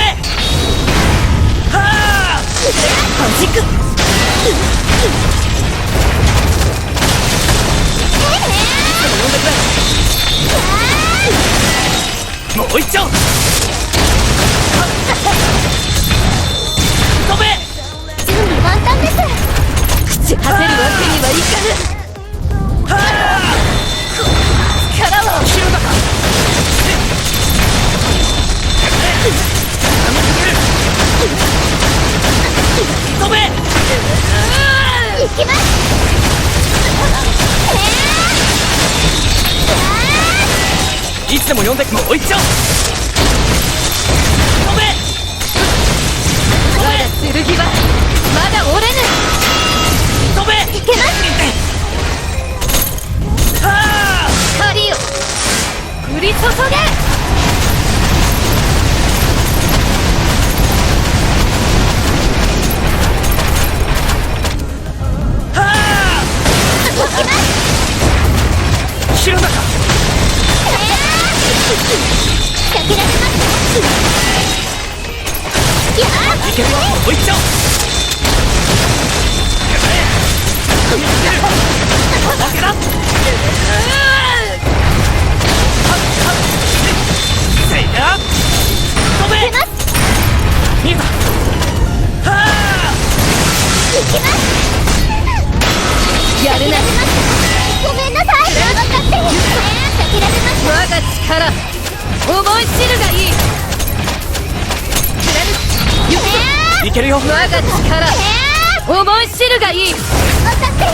はあ、はじく。もう一丁。飛べ。準備万端です。朽ち果てるわけにはいかぬ。はあ、力を広田か。飛べ。行きます。いつでも呼んでもう一丁。飛べ。我が剣はまだ折れぬ。飛べ。いけます。はあ、光を降り注げ。広田か。先出します。やあ、いけるよ、もう一丁。負けだ。せいや、飛べ。見えた。はあ、行きます。やるな。ごめんなさい。分かってる。先出します。我が力思い知るがいい。いけるよ。我が力思い知るがいい。分かってる。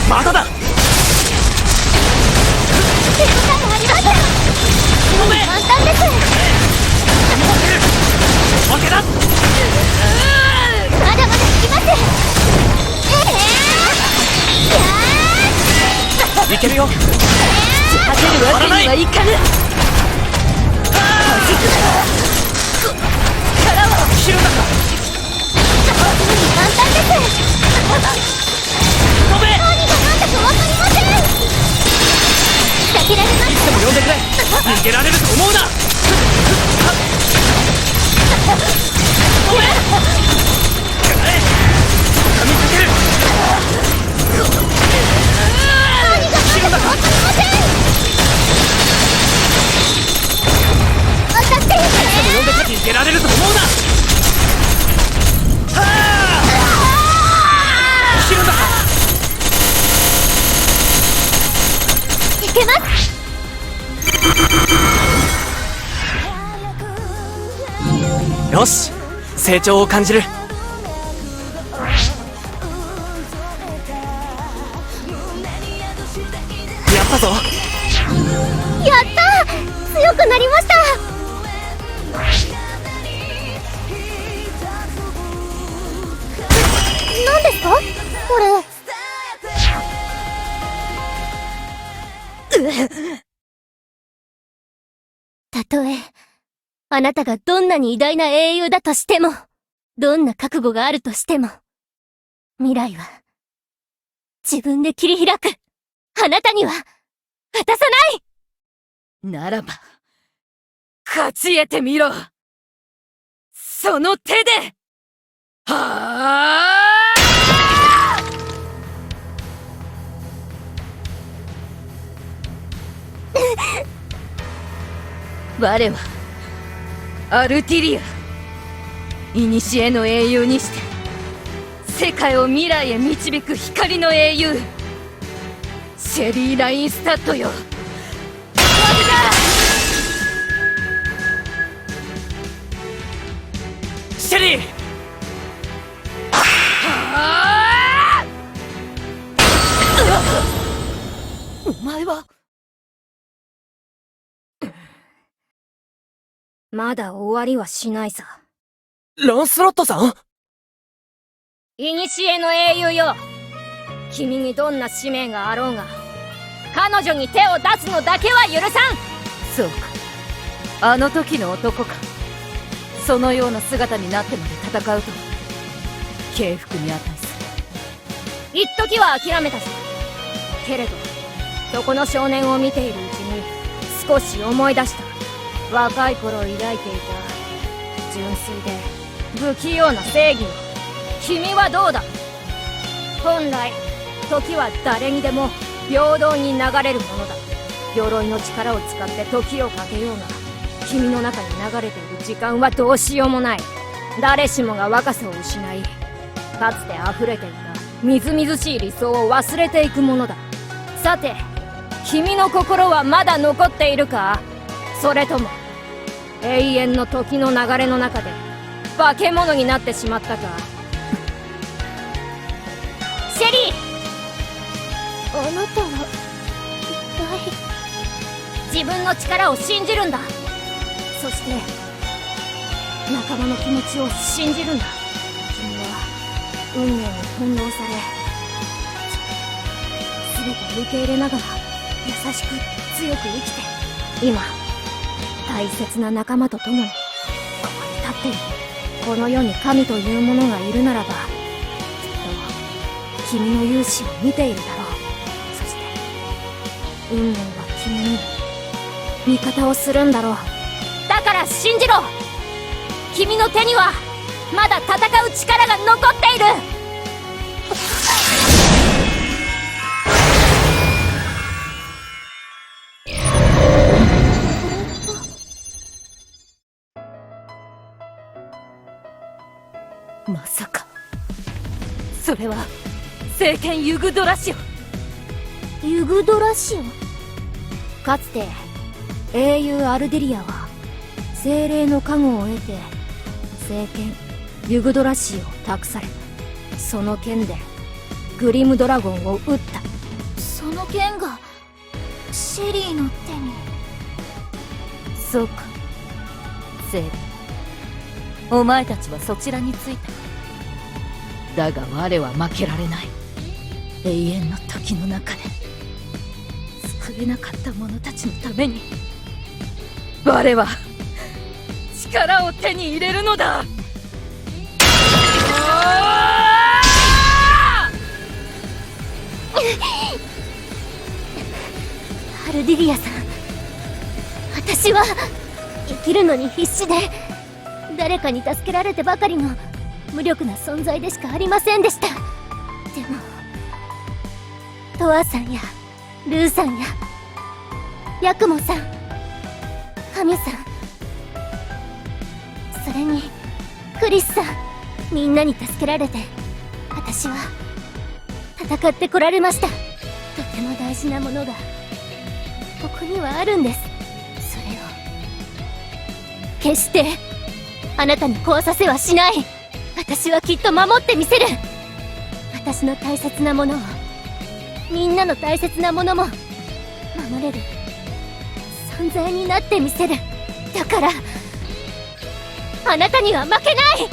まだだ。手応えあります。飛べ。簡単です。負けだ。まだまだ行きます。いけるよ。果てるわけにはいかぬ。力を広田か。簡単です。飛べ。何が何だか分かりません。先出します。いつでも呼んでくれ。逃げられると思うな。飛べ。掴みかける。何が何だか分かりません。分かってる。呼んでくれ。逃げられると思うな。はあ、広田か。いけます。よし、成長を感じる。ったぞ。やったー、強くなりました。何ですかこれ。たとえあなたがどんなに偉大な英雄だとしても、どんな覚悟があるとしても、未来は自分で切り開く。あなたには渡さない。ならば勝ち得てみろ、その手で。はあ我はアルティリア、古の英雄にして世界を未来へ導く光の英雄、シェリー・ラインスタッドよ。シェリー。お前はまだ終わりはしないさ。ランスロットさん。古の英雄よ、君にどんな使命があろうが彼女に手を出すのだけは許さん。そうか、あの時の男か。そのような姿になってまで戦うとは敬服に値する。一時は諦めたぞ。けれどそこの少年を見ているうちに少し思い出した。若い頃抱いていた純粋で不器用な正義を君はどうだ。本来時は誰にでも平等に流れるものだ。鎧の力を使って時をかけようが君の中に流れている時間はどうしようもない。誰しもが若さを失い、かつて溢れていたみずみずしい理想を忘れていくものだ。さて君の心はまだ残っているか。それとも永遠の時の流れの中で化け物になってしまったか。シェリー、あなたは一体。自分の力を信じるんだ。そして仲間の気持ちを信じるんだ。君は運命に翻弄され全て受け入れながら優しく強く生きて、今大切な仲間と共にここに立っている。この世に神というものがいるならばきっと君の勇姿を見ているだろう。そして運命は君に味方をするんだろう。だから信じろ。君の手にはまだ戦う力が残っている。まさかそれは聖剣ユグドラシオ。ユグドラシオ。かつて英雄アルデリアは精霊の加護を得て聖剣ユグドラシオを託され、その剣でグリムドラゴンを撃った。その剣がシェリーの手に。そうか、精霊、お前たちはそちらについた。だが我は負けられない。永遠の時の中で救えなかった者たちのために我は力を手に入れるのだ。アルディリアさん、私は生きるのに必死で誰かに助けられてばかりの無力な存在でしかありませんでした。でもトアさんやルーさんやヤクモさん、ハミさん、それにクリスさん、みんなに助けられて私は戦ってこられました。とても大事なものがここにはあるんです。それを決してあなたに壊させはしない。私はきっと守ってみせる。私の大切なものを、みんなの大切なものも守れる存在になってみせる。だからあなたには負けない。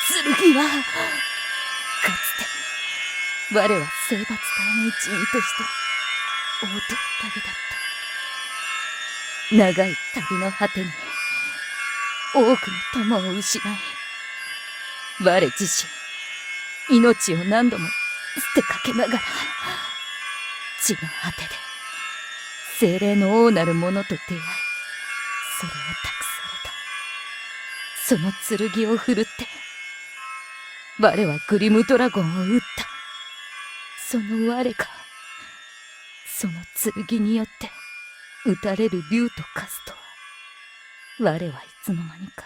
その剣はかつて我は征伐隊の一員として王都を旅立った。長い旅の果てに多くの友を失い、我自身命を何度も捨てかけながら地の果てで精霊の王なる者と出会い、それを託された。その剣を振るって我はグリムドラゴンを撃った。その我がその剣によって撃たれる竜と化すとは、我はいつの間にか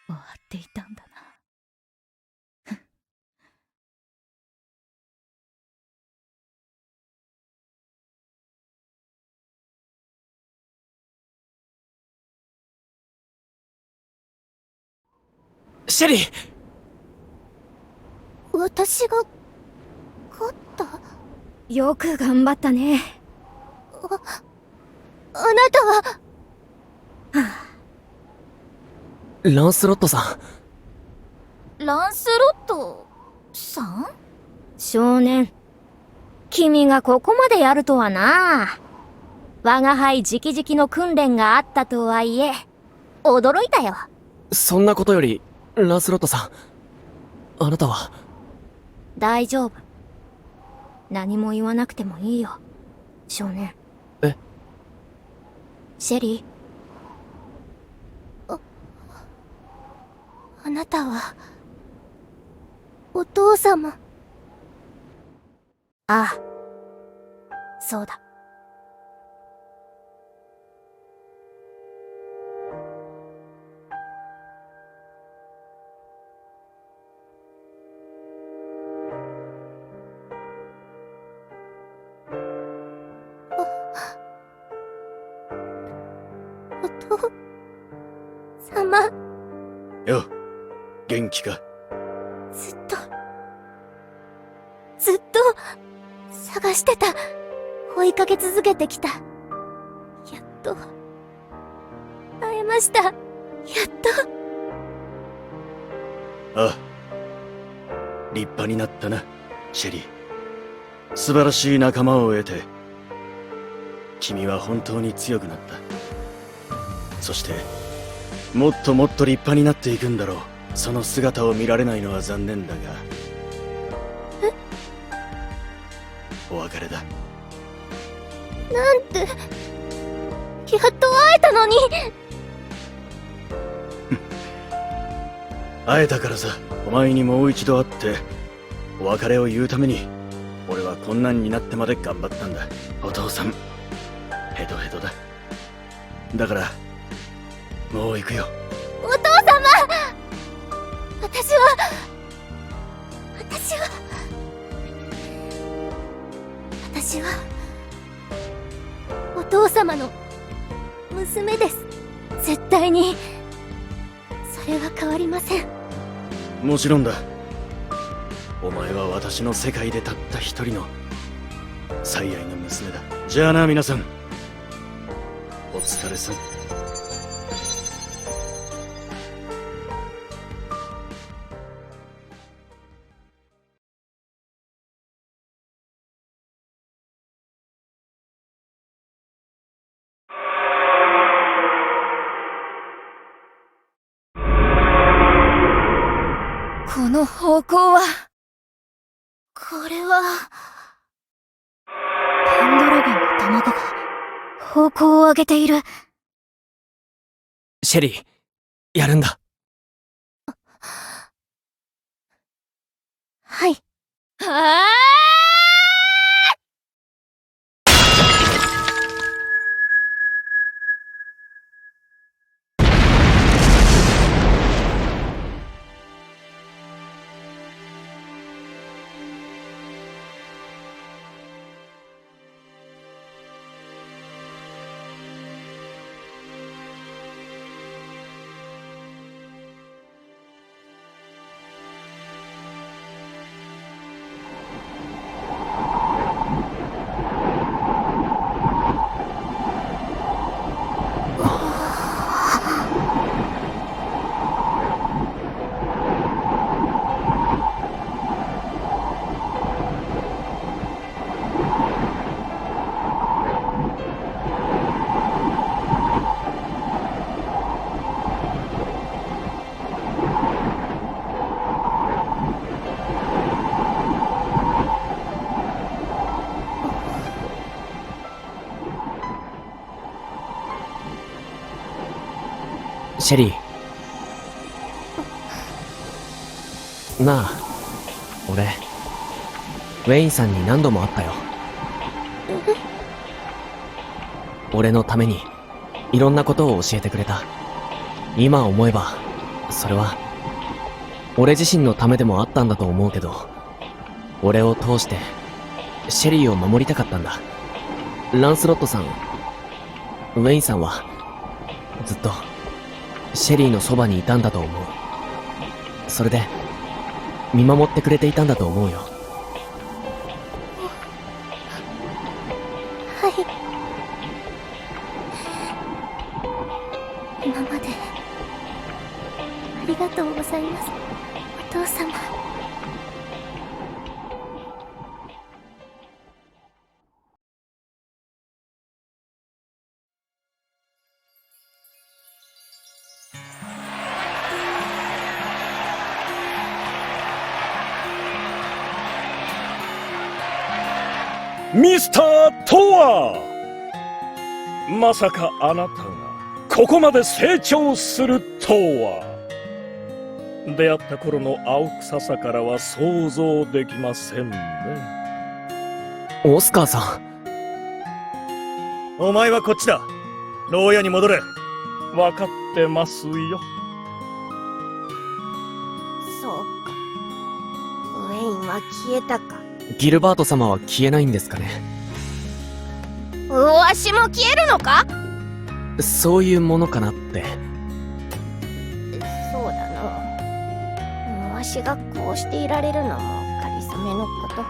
終わっていたんだな。シェリー、私が勝った？よく頑張ったね。あなたは。ランスロットさランスロットさん？少年、君がここまでやるとはな。我が輩直々の訓練があったとはいえ、驚いたよ。ん、そんなことより、ランスロットさん、あなたは。大丈夫。何も言わなくてもいいよ、少年。え？シェリー。あなたはお父様。ああ、そうだ。お父様。よ、元気か？ずっと探してた。追いかけ続けてきた。やっと会えました。やっと。ああ、立派になったな、シェリー。素晴らしい仲間を得て君は本当に強くなった。そしてもっともっと立派になっていくんだろう。その姿を見られないのは残念だが。お別れだ。なんて、やっと会えたのに。会えたからさ。お前にもう一度会ってお別れを言うために俺はこんなんになってまで頑張ったんだ。お父さんヘトヘトだ。だからもう行くよ。お父様。私はお父様の娘です。絶対にそれは変わりません。もちろんだ。お前は私の世界でたった一人の最愛の娘だ。じゃあな、皆さんお疲れさん。この方向は、これはペンドラゴンの卵が方向を上げている。シェリー、やるんだ。はい。はあ。シェリー。なあ、俺、ウェインさんに何度も会ったよ。俺のために、いろんなことを教えてくれた。今思えば、それは、俺自身のためでもあったんだと思うけど、俺を通して、シェリーを守りたかったんだ。ランスロットさん、ウェインさんは、ずっと、シェリーのそばにいたんだと思う。それで、見守ってくれていたんだと思うよ。はい。今までありがとうございます、お父様。ミスター・トワまさかあなたがここまで成長するとは。出会った頃の青臭さからは想像できませんね。オスカーさん。お前はこっちだ。牢屋に戻れ。わかってますよ。そうか。ウェインは消えたか。ギルバート様は消えないんですかね。わしも消えるのか？そういうものかなって。そうだの。わしがこうしていられるのもかりそめのこと。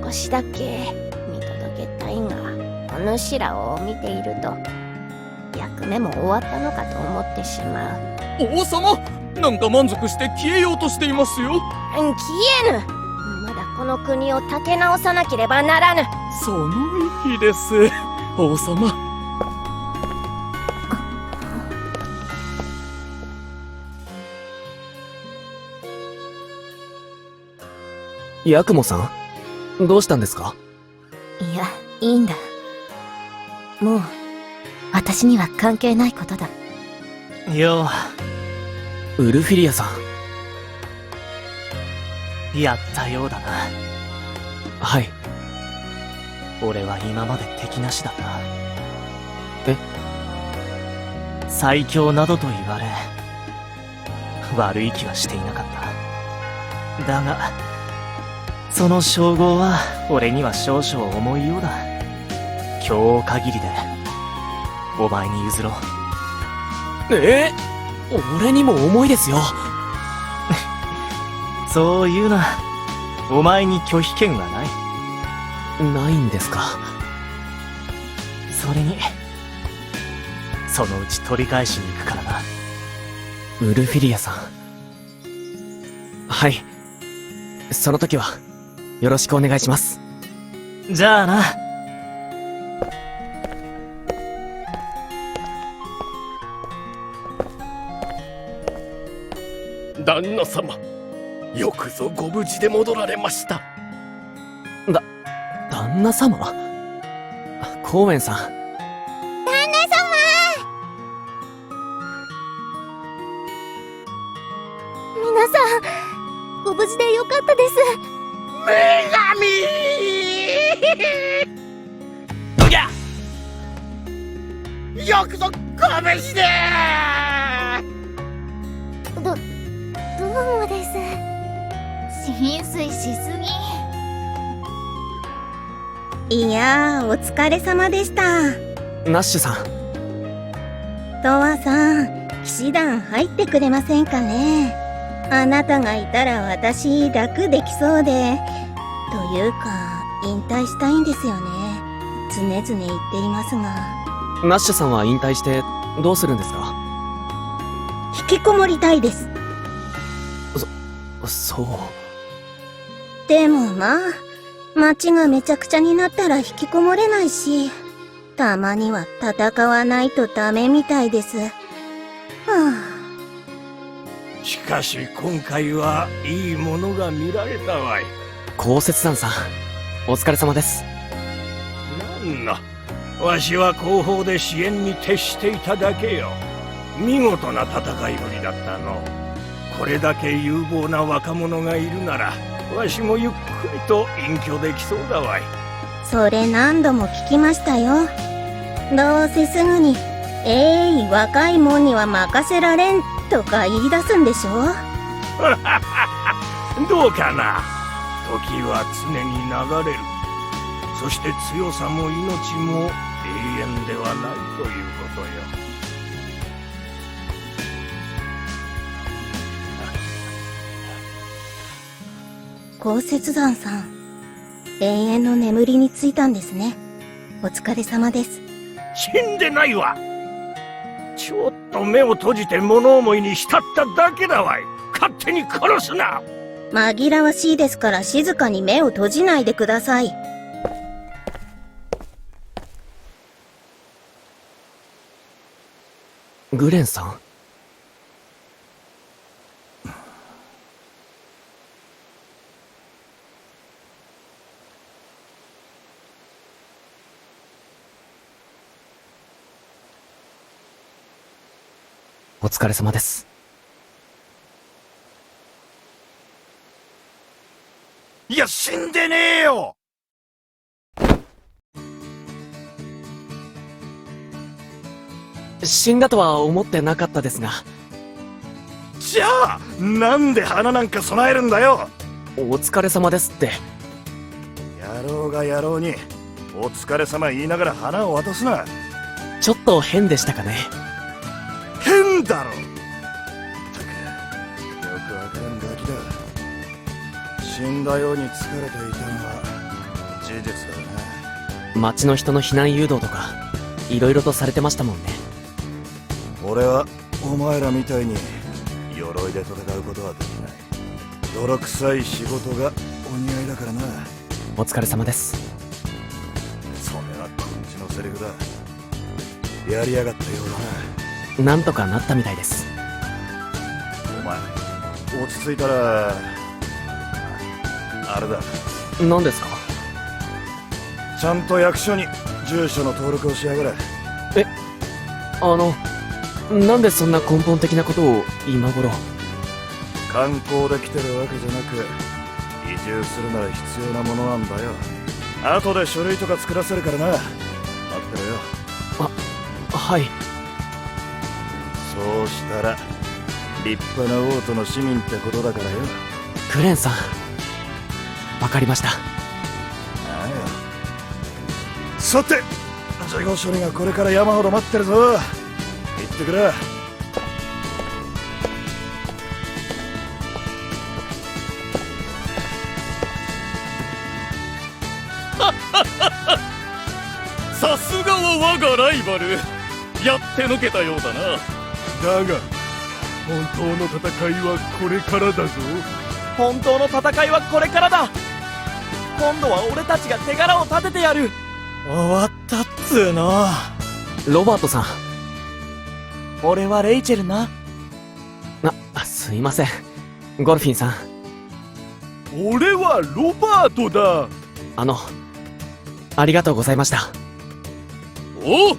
少しだけ見届けたいが、お主らを見ていると役目も終わったのかと思ってしまう。王様、なんか満足して消えようとしていますよ。消えぬ。まだこの国を立て直さなければならぬ。その意気です、王様。ヤクモさん、どうしたんですか？いや、いいんだ。もう私には関係ないことだ。よウルフィリアさう、やったようだな。はい。俺は今まで敵なしだった。え？最強などと言われ、悪い気はしていなかった。だが、その称号は俺には少々重いようだ。今日限りで、お前に譲ろう。俺にも重いですよ。そう言うな。お前に拒否権はない。ないんですか。それに、そのうち取り返しに行くからな。ウルフィリアさん。はい。その時は、よろしくお願いします。じゃあな。旦那様、よくぞご無事で戻られました。旦那様？コーエンさん。旦那様！皆さん、ご無事でよかったです。女神！どぎゃ！よくぞご無事で！どうもです。心酔しすぎ。いやー、お疲れ様でした。ナッシュさん。トワさん、騎士団入ってくれませんかね。あなたがいたら私楽できそうで。というか、引退したいんですよね。常々言っていますが。ナッシュさんは引退してどうするんですか？引きこもりたいです。そう。でもまあ、街がめちゃくちゃになったら引きこもれないし、たまには戦わないとダメみたいです。はあ、しかし今回はいいものが見られたわい。降雪山さん、お疲れ様です。なんだ、わしは後方で支援に徹していただけよ。見事な戦いぶりだったの。これだけ有望な若者がいるなら、わしもゆっくりと隠居できそうだわい。それ何度も聞きましたよ。どうせすぐに若いもんには任せられんとか言い出すんでしょ。どうかな。時は常に流れる。そして強さも命も永遠ではないということよ。豪雪山さん、永遠の眠りについたんですね。お疲れ様です。死んでないわ。ちょっと目を閉じて物思いに浸っただけだわい。勝手に殺すな。紛らわしいですから静かに目を閉じないでください。グレンさん？お疲れ様です。いや、死んでねえよ。死んだとは思ってなかったですが。じゃあなんで花なんか備えるんだよ。お疲れ様ですって。野郎が野郎にお疲れ様言いながら花を渡すな。ちょっと変でしたかね。変だろ。ったくよくわからんガキだ。死んだように疲れていたのは事実だな。町の人の避難誘導とかいろいろとされてましたもんね。俺はお前らみたいに鎧で戦うことはできない。泥臭い仕事がお似合いだからな。お疲れ様です。それはこっちのセリフだ。やりやがったようだな。なんとかなったみたいです。お前落ち着いたらあれだ。何ですか？ちゃんと役所に住所の登録をしやがれ。なんでそんな根本的なことを今頃。観光で来てるわけじゃなく移住するなら必要なものなんだよ。後で書類とか作らせるからな。待ってろよ。はい。そうしたら立派な王都の市民ってことだからよ。グレンさん、わかりました。ああ。さて事後処理がこれから山ほど待ってるぞ。行ってくれ。さすがは我がライバル。やってのけたようだな。だが本当の戦いはこれからだぞ。本当の戦いはこれからだ。今度は俺たちが手柄を立ててやる。終わったっつーの。ロバートさん。俺はレイチェルな。すいません、ゴルフィンさん。俺はロバートだ。ありがとうございました。おう。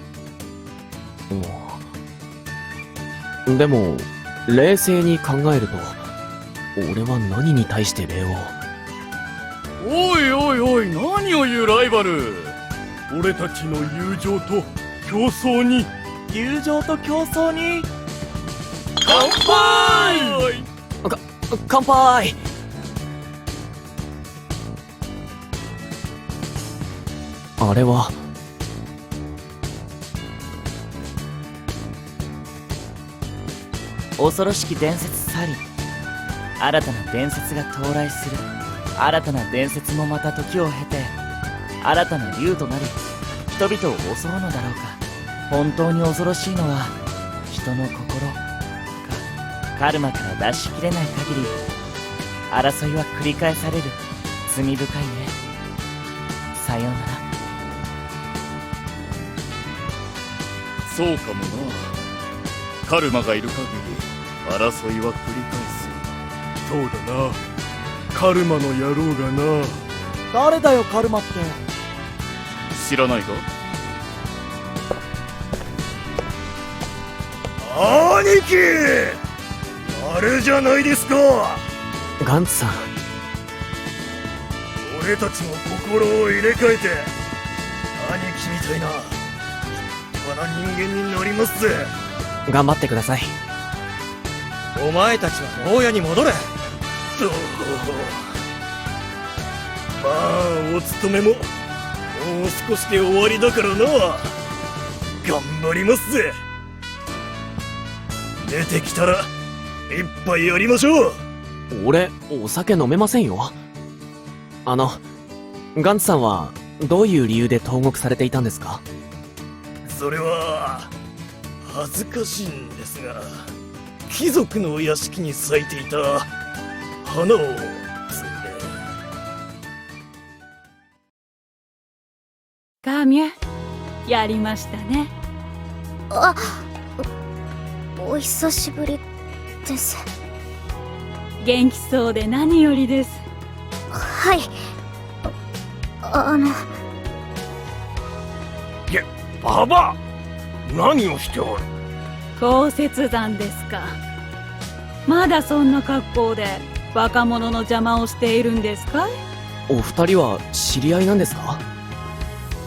でも冷静に考えると俺は何に対して礼を。おいおいおい、何を言うライバル。俺たちの友情と競争に。友情と競争に乾杯。乾杯。あれは恐ろしき伝説去り、新たな伝説が到来する。新たな伝説もまた時を経て新たな竜となり人々を襲うのだろうか。本当に恐ろしいのは人の心か。カルマから脱しきれない限り争いは繰り返される。罪深いね。さようなら。そうかもな。カルマがいる限り争いは繰り返す。そうだな。カルマの野郎がな。誰だよカルマって。知らないか？兄貴、あれじゃないですか。ガンツさん、俺たちも心を入れ替えて兄貴みたいな立派な人間になりますぜ。頑張ってください。お前たちは牢屋に戻れ。そう、まあお勤めももう少しで終わりだからな。頑張りますぜ。出てきたら一杯やりましょう。俺、お酒飲めませんよ。ガンツさんはどういう理由で投獄されていたんですか？それは恥ずかしいんですが、貴族の屋敷に咲いていた花を摘んで。カミュ、やりましたね。あ、お久しぶりです。元気そうで何よりです。はい。ババ、何をしておる？降雪山ですか。まだそんな格好で若者の邪魔をしているんですかい？お二人は知り合いなんですか？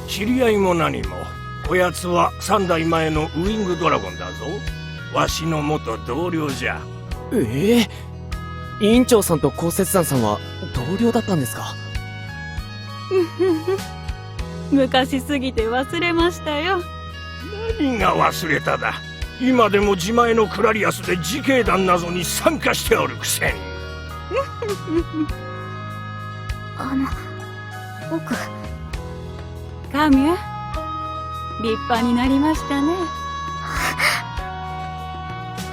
知り合いも何も。こやつは3代前のウィングドラゴンだぞ。わしの元同僚じゃ。委員長さんと降雪山さんは同僚だったんですか？昔すぎて忘れましたよ。何が忘れただ。今でも自前のクラリアスで自警団謎に参加しておるくせに。僕。カミュ、立派になりましたね。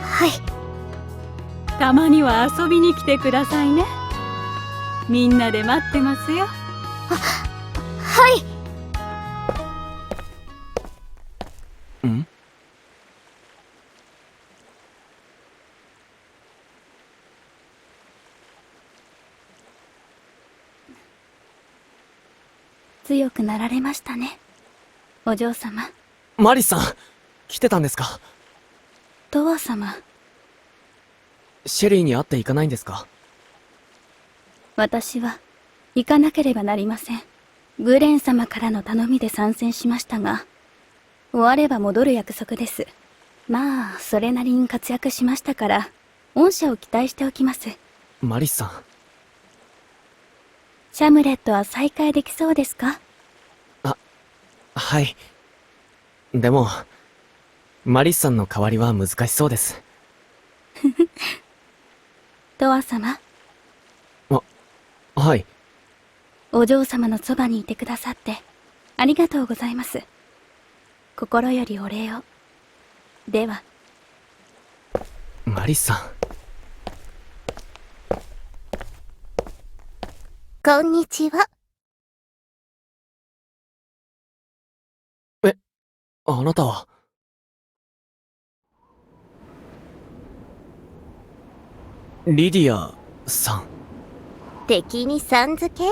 はい。たまには遊びに来てくださいね。みんなで待ってますよ。はい。ん？強くなられましたね、お嬢様。マリスさん、来てたんですか？トワ様。シェリーに会っていかないんですか？私は行かなければなりません。グレン様からの頼みで参戦しましたが、終われば戻る約束です。まあそれなりに活躍しましたから、恩赦を期待しておきます。マリスさん、シャムレットは再会できそうですか？はい。でも、マリスさんの代わりは難しそうです。トワ様。はい。お嬢様のそばにいてくださってありがとうございます。心よりお礼を。では。マリスさん。こんにちは。あなたは。リディアさん。敵にさん付け？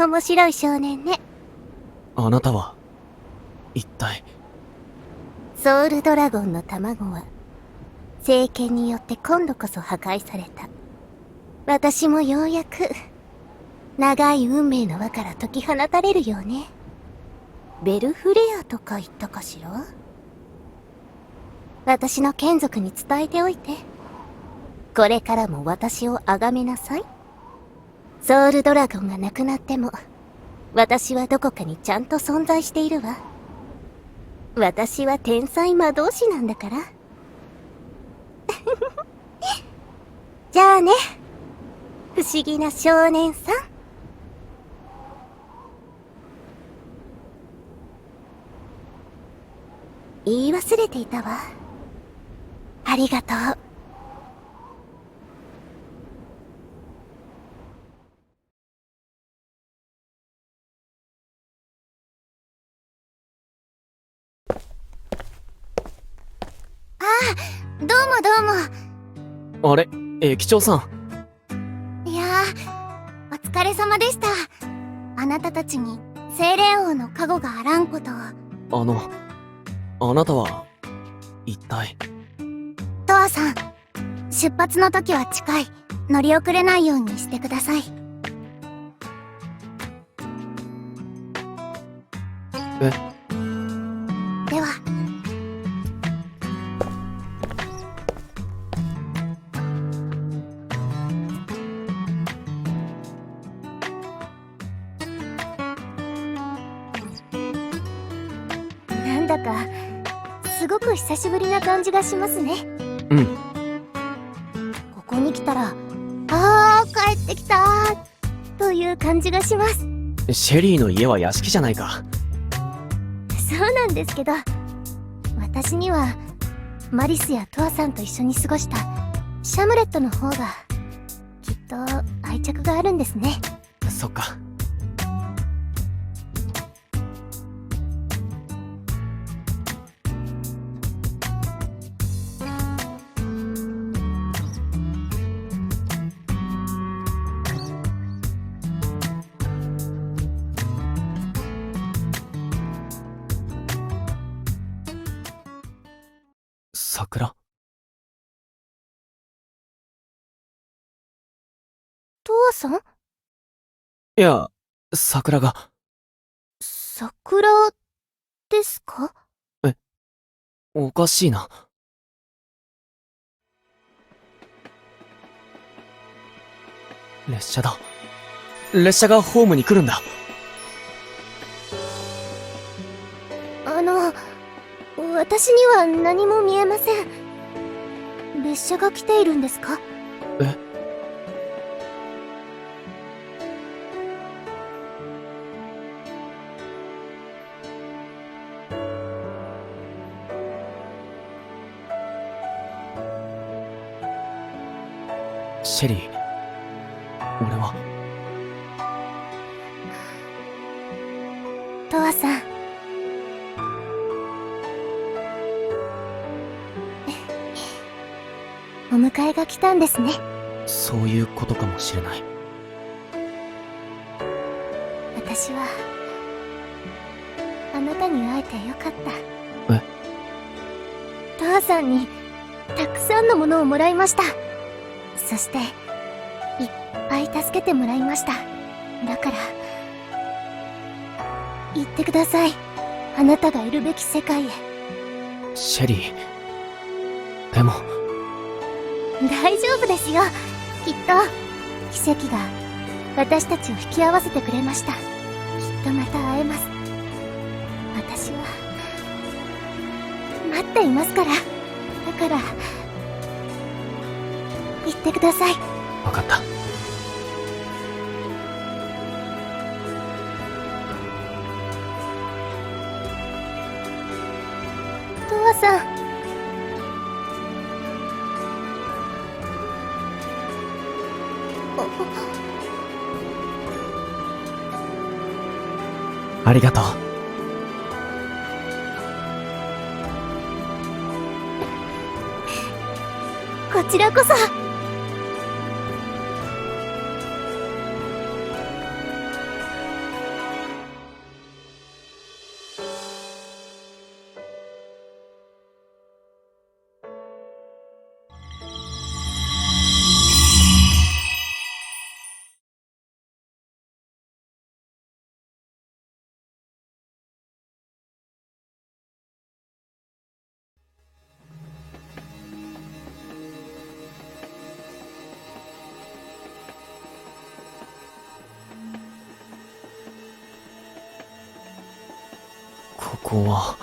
面白い少年ね。あなたは一体。ソウルドラゴンの卵は聖剣によって今度こそ破壊された。私もようやく長い運命の輪から解き放たれるよね。ベルフレアとか言ったかしら？私の眷属に伝えておいて。これからも私を崇めなさい。ソウルドラゴンがなくなっても、私はどこかにちゃんと存在しているわ。私は天才魔導士なんだから。じゃあね、不思議な少年さん。言い忘れていたわ。ありがとう。どうもどうも。あれ、駅長さいやー、お疲れ様でした。あなたたちに精霊王の加護があらんことを。ん。あなたは。一体。トアさん、出発の時は近い。乗り遅れないようにしてください。え？では。なんだかすごく久しぶりな感じがしますね。うん。ここに来たら、あー帰ってきたーという感じがします。シェリーの家は屋敷じゃないか。そうなんですけど、私にはマリスやトアさんと一緒に過ごしたシャムレットの方がきっと愛着があるんですね。そっか。桜？トアさん？いや、桜が。桜ですか？おかしいな。列車だ。列車がホームに来るんだ。私には何も見えません。列車が来ているんですか？え？シェリー、俺は。トアさん、お迎えが来たんですね。そういうことかもしれない。私はあなたに会えてよかった。え？トアさんにたくさんのものをもらいました。そしていっぱい助けてもらいました。だから言ってください。あなたがいるべき世界へ。シェリー、でも大丈夫ですよ。きっと奇跡が私たちを引き合わせてくれました。きっとまた会えます。私は待っていますから。だから言ってください。わかった。トアさん、ありがとう。こちらこそ。ここは。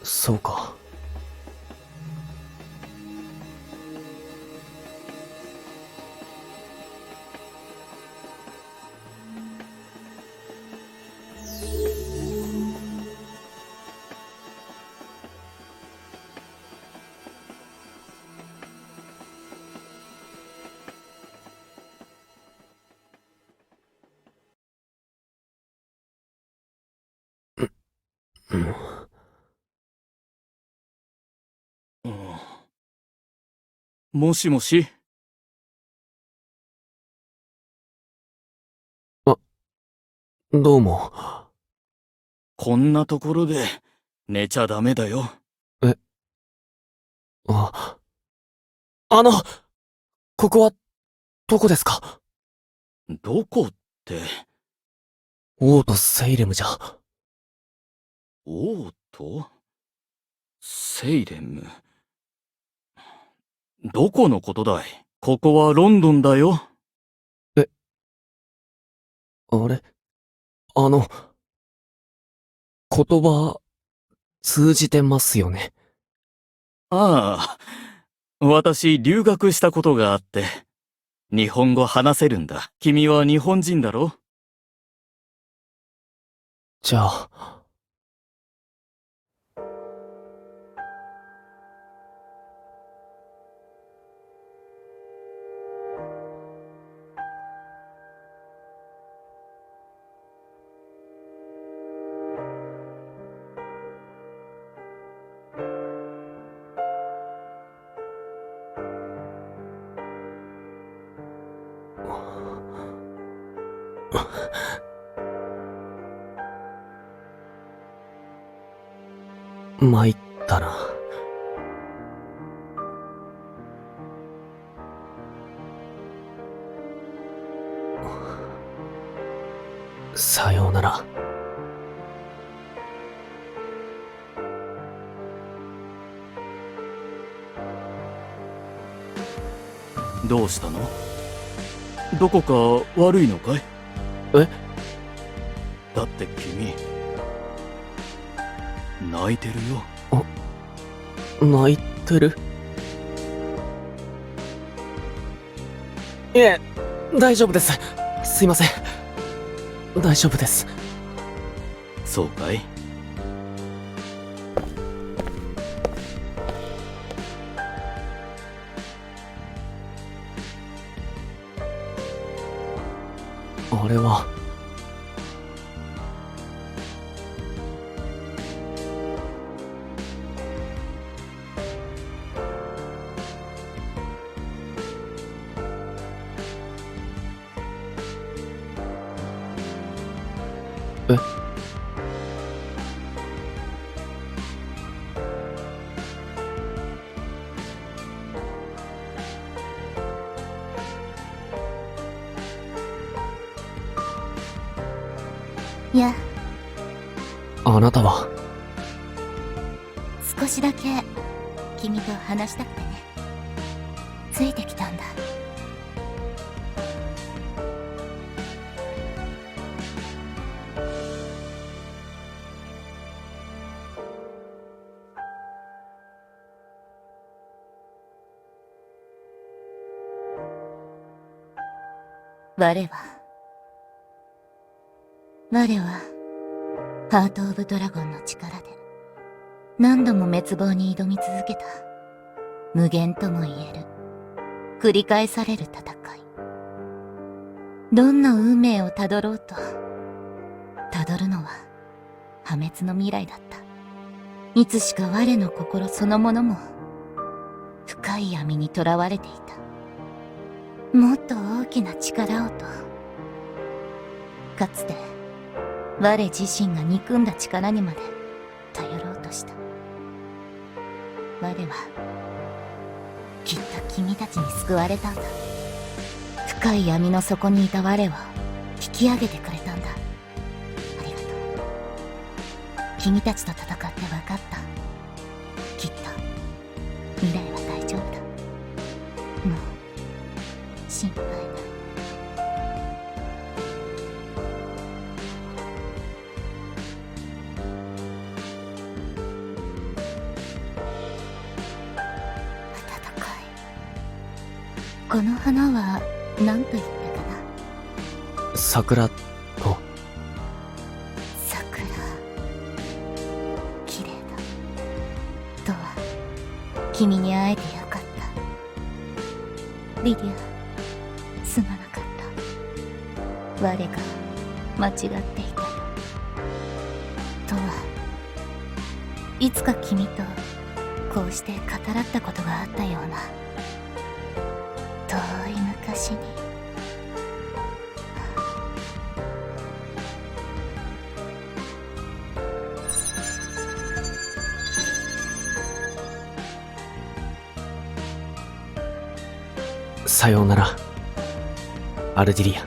そうか。もしもし。どうも。こんなところで寝ちゃダメだよ。ここは、どこですか？どこって。王都セイレムじゃ。王都セイレム。どこのことだい？ここはロンドンだよ。あれ？言葉、通じてますよね。ああ、私留学したことがあって、日本語話せるんだ。君は日本人だろ？じゃあ。参ったな。さようなら。どうしたの？どこか悪いのかい？だって君、泣いてるよ。泣いてる？いえ、大丈夫です。すいません。大丈夫です。そうかい？あれは。や、あなたは？少しだけ君と話したくてね。ついてきたんだ。我はハート・オブ・ドラゴンの力で何度も滅亡に挑み続けた。無限とも言える繰り返される戦い。どんな運命をたどろうと、たどるのは破滅の未来だった。いつしか我の心そのものも深い闇にとらわれていた。もっと大きな力をと、かつて我自身が憎んだ力にまで頼ろうとした。我はきっと君たちに救われたんだ。深い闇の底にいた我を引き上げてくれたんだ。ありがとう。君たちと戦って分かった。きっと未来は大丈夫だ。もう心配ない。この花は何と言ったかな？桜と。桜、綺麗だ。とは、君に会えてよかった。リディア、すまなかった。我が間違っていたよ。とは、いつか君とこうして語らったことがあったような遠い昔に。さようなら、アルディリア。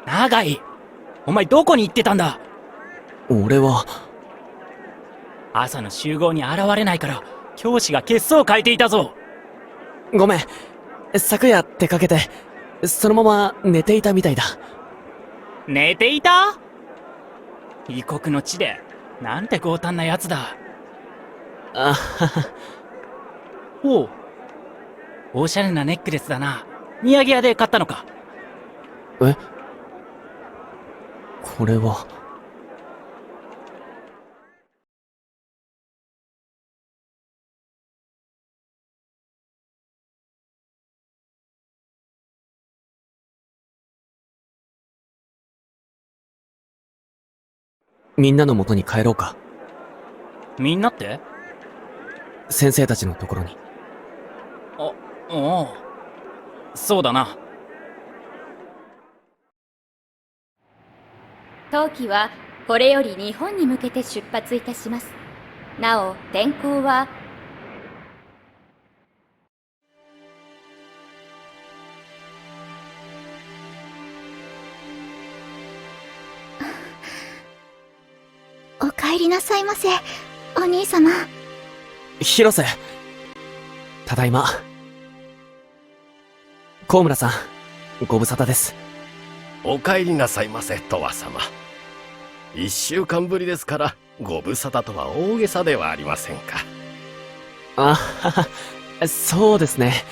長井、お前どこに行ってたんだ？俺は朝の集合に現れないから教師が血相を変えていたぞ。ごめん、昨夜出かけてそのまま寝ていたみたいだ。寝ていた？異国の地でなんて強胆なやつだ。あはは。おう、おしゃれなネックレスだな。土産屋で買ったのか？え、これは。みんなの元に帰ろうか。みんなって？先生たちのところに。おう、そうだな。当機はこれより日本に向けて出発いたします。なお天候はお帰りなさいませ、お兄様。広瀬、ただいま。高村さん、ご無沙汰です。お帰りなさいませ、とわ様。1週間ぶりですから、ご無沙汰とは大げさではありませんか。あはは、そうですね。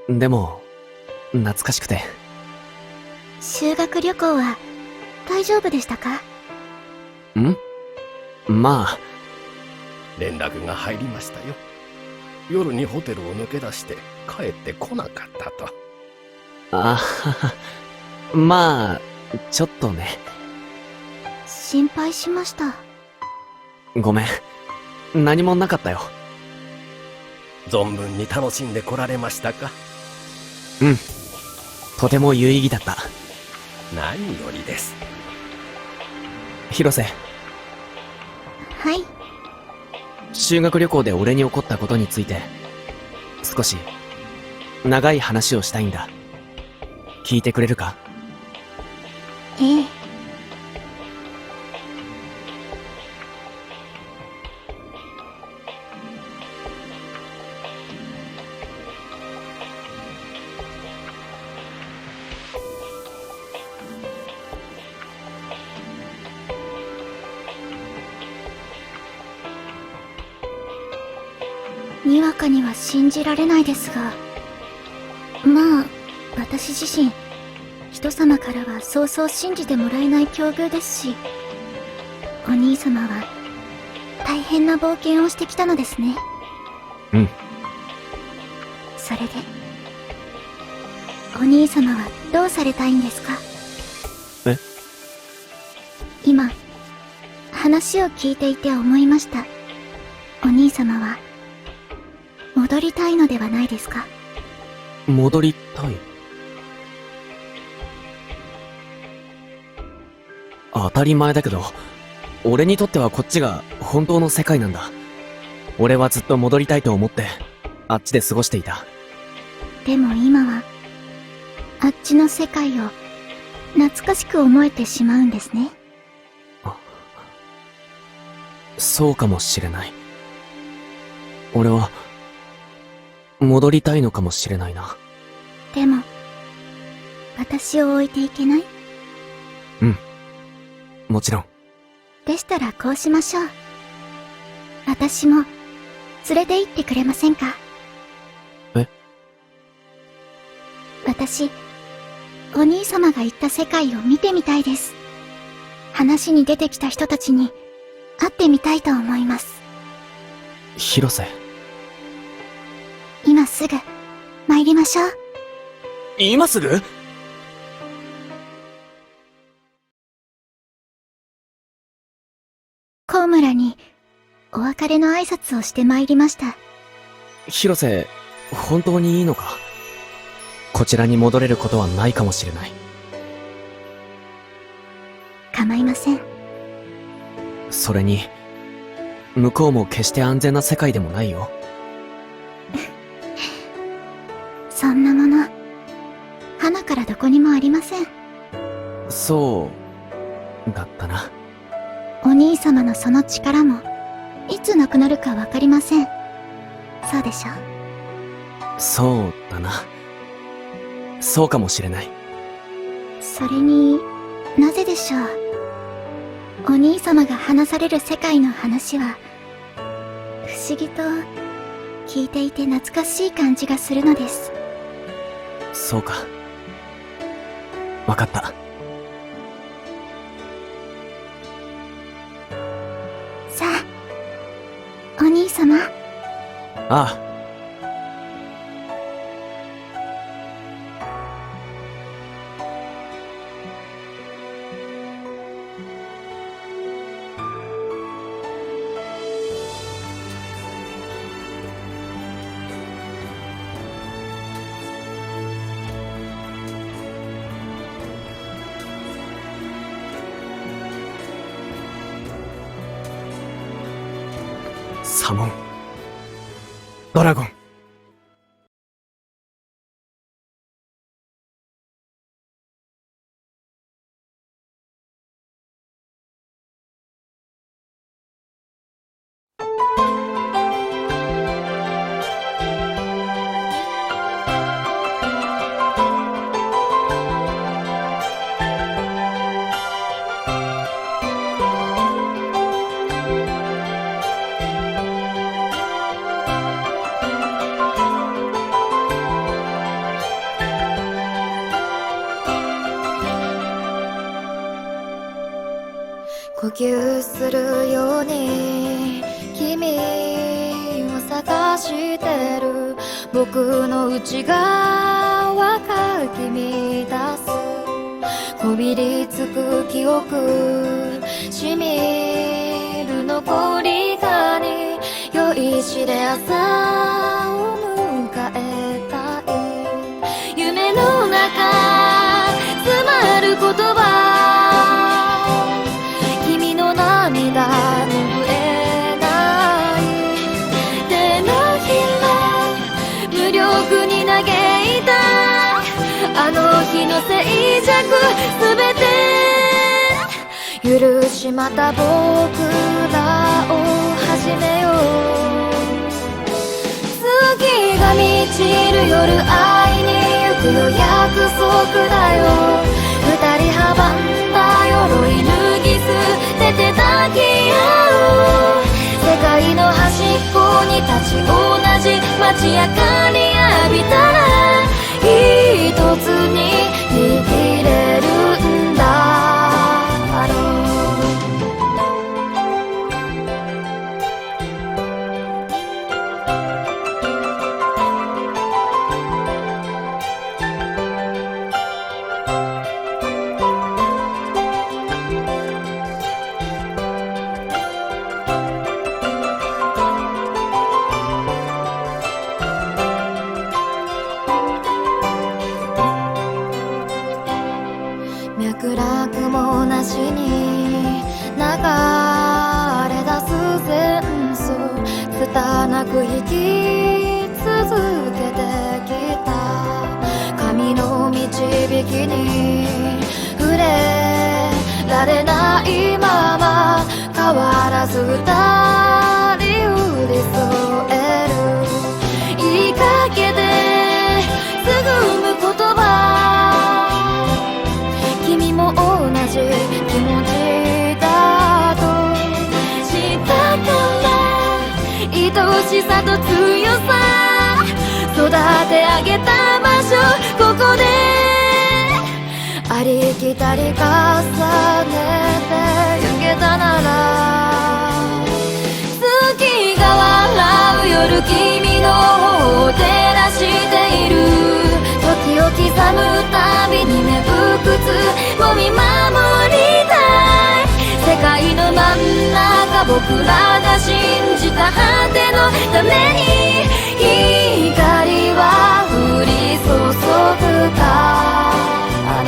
でも、懐かしくて。修学旅行は大丈夫でしたか？まあ。連絡が入りましたよ。夜にホテルを抜け出して帰ってこなかったと。あはは、まあ、ちょっとね。心配しました。ごめん。何もなかったよ。存分に楽しんでこられましたか？うん。とても有意義だった。何よりです。広瀬。はい。修学旅行で俺に起こったことについて、少し、長い話をしたいんだ。聞いてくれるか？ええ。にわかには信じられないですが、まあ私自身人様からはそうそう信じてもらえない境遇ですし、お兄様は大変な冒険をしてきたのですね。うん。それでお兄様はどうされたいんですか？え？今話を聞いていて思いました。お兄様は戻りたいのではないですか？戻りたい？当たり前だけど、俺にとってはこっちが本当の世界なんだ。俺はずっと戻りたいと思って、あっちで過ごしていた。でも今は、あっちの世界を懐かしく思えてしまうんですね。そうかもしれない。俺は、戻りたいのかもしれないな。でも、私を置いていけない？うん。もちろん。でしたらこうしましょう。私も、連れて行ってくれませんか？え？私、お兄様が行った世界を見てみたいです。話に出てきた人たちに、会ってみたいと思います。広瀬。今すぐ、参りましょう。今すぐ？れの挨拶をしてまいりました。広瀬、本当にいいのか？こちらに戻れることはないかもしれない。構いません。それに、向こうも決して安全な世界でもないよ。そんなもの、花からどこにもありません。そうだったな。お兄様のその力もいつなくなるかわかりません。そうでしょ？そうだな。そうかもしれない。それになぜでしょう。お兄様が話される世界の話は不思議と聞いていて懐かしい感じがするのです。そうか。わかった。さあ、お兄様。ああ。サモンドラゴン。呼吸するように君を探してる。僕の内側かき乱すこびりつく記憶、しみる残りがに酔いしで朝を迎えたい。夢の中詰まる言葉、涙拭えない手のひら無力に嘆いたあの日の静寂すべて許し、また僕らを始めよう。月が満ちる夜会いに行くよ、約束だよ。二人阻んだ鎧脱ぎ捨てて抱き合う。世界の端っこに立ち同じ街明かり浴びたら一つに生きれるんだろう。脈絡もなしに流れ出す戦争、拙く生き続けてきた神の導きに触れられないまま、変わらず二人寄り添える。言いかけてすぐむ言葉、君も同じ気持ちだとしたから愛しさと強さ育て上げた場所、ここでありきたり重ねてゆけたなら、月が笑う夜君の方を照らしている。時を刻むたびに芽吹くつを見守りたい。世界の真ん中僕らが信じたた果てのために光は降り注ぐから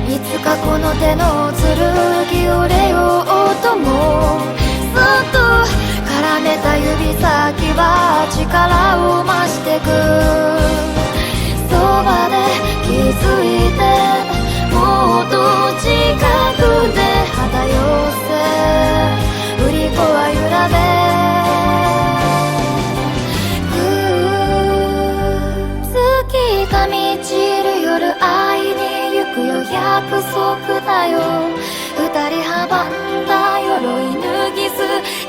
いつかこの手の剣折れようともそっと絡めた指先は力を増してくそばで気づいてもっと近くで肌寄せ振り子は揺らめ月が満ちる夜会いに行くよ約束だよ二人阻んだ鎧脱ぎ捨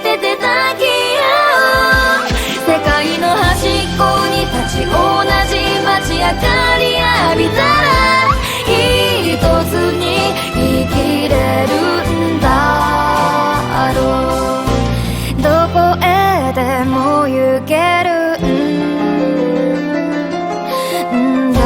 てて抱き合う世界の端っこに立ち同じ街明かり浴びたら一つに生きれるんだろうどこへでも行けるんだ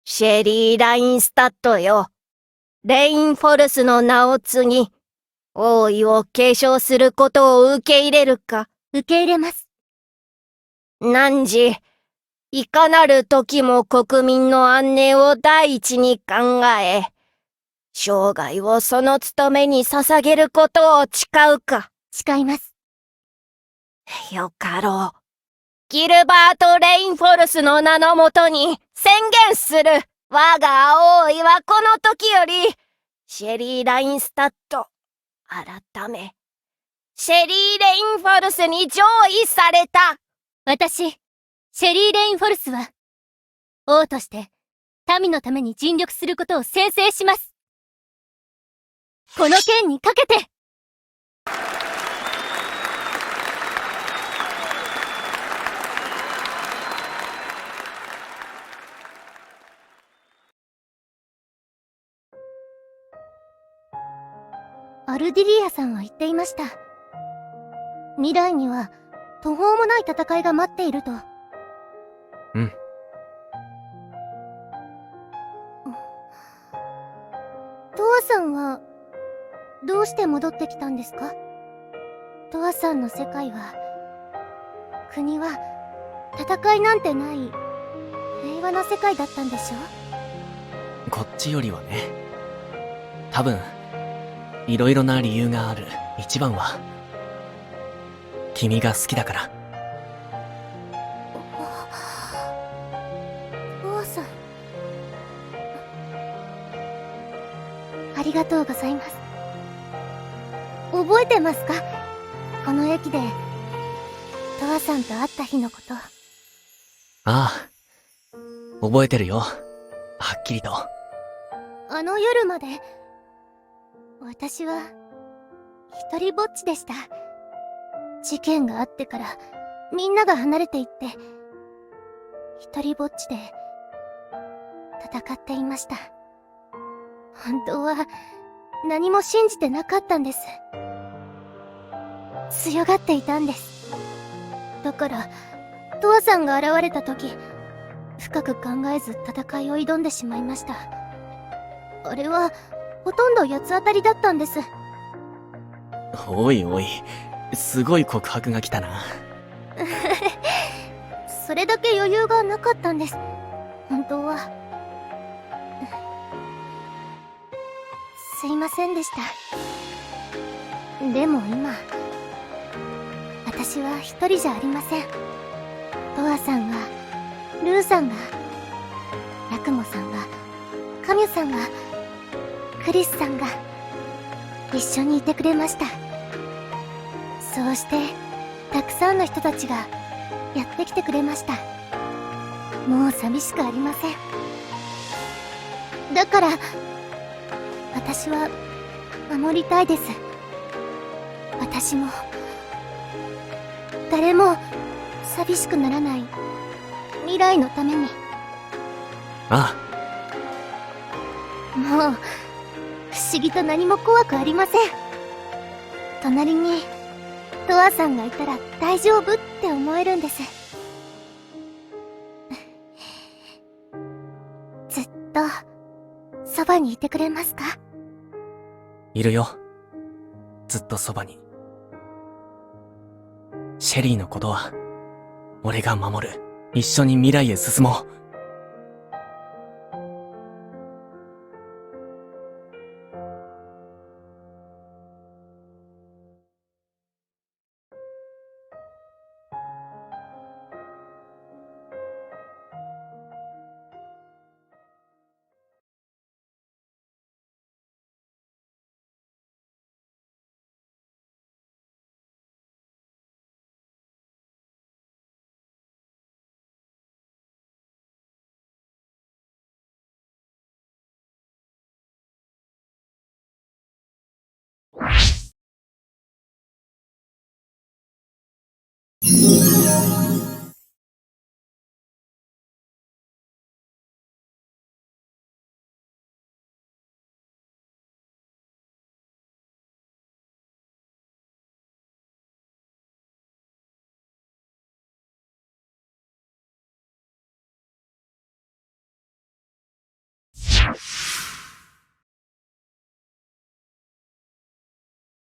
シェリー・ラインスタッドよ。レインフォルスの名を継ぎ、王位を継承することを受け入れるか。受け入れます。汝、いかなる時も国民の安寧を第一に考え、生涯をその務めに捧げることを誓うか。誓います。よかろう。ギルバート・レインフォルスの名のもとに宣言する。我が王位はこの時より、シェリー・ラインスタッド、改め、シェリー・レインフォルスに上位された。私、シェリー・レインフォルスは、王として民のために尽力することを宣誓します。この剣にかけて。アルディリアさんは言っていました。未来には途方もない戦いが待っていると。うん。トワさんはどうして戻ってきたんですか？トワさんの世界は、国は戦いなんてない平和な世界だったんでしょ？こっちよりはね。多分いろいろな理由がある。一番は君が好きだから。トワさん、ありがとうございます。覚えてますか？この駅でトワさんと会った日のこと。ああ、覚えてるよ。はっきりと。あの夜まで私は一人ぼっちでした。事件があってからみんなが離れていって一人ぼっちで戦っていました。本当は何も信じてなかったんです。強がっていたんです。だからトワさんが現れた時、深く考えず戦いを挑んでしまいました。あれはほとんど八つ当たりだったんです。おいおい、すごい告白が来たな。それだけ余裕がなかったんです。本当はすいませんでした。でも今私は一人じゃありません。トアさんが、ルーさんが、ヤクモさんが、カミュさんが、クリスさんが一緒にいてくれました。そうしてたくさんの人たちがやってきてくれました。もう寂しくありません。だから私は守りたいです。私も誰も寂しくならない未来のために。あもう不思議と何も怖くありません。隣にトアさんがいたら大丈夫って思えるんです。ずっとそばにいてくれますか？いるよ。ずっとそばに。シェリーのことは俺が守る。一緒に未来へ進もう。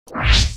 you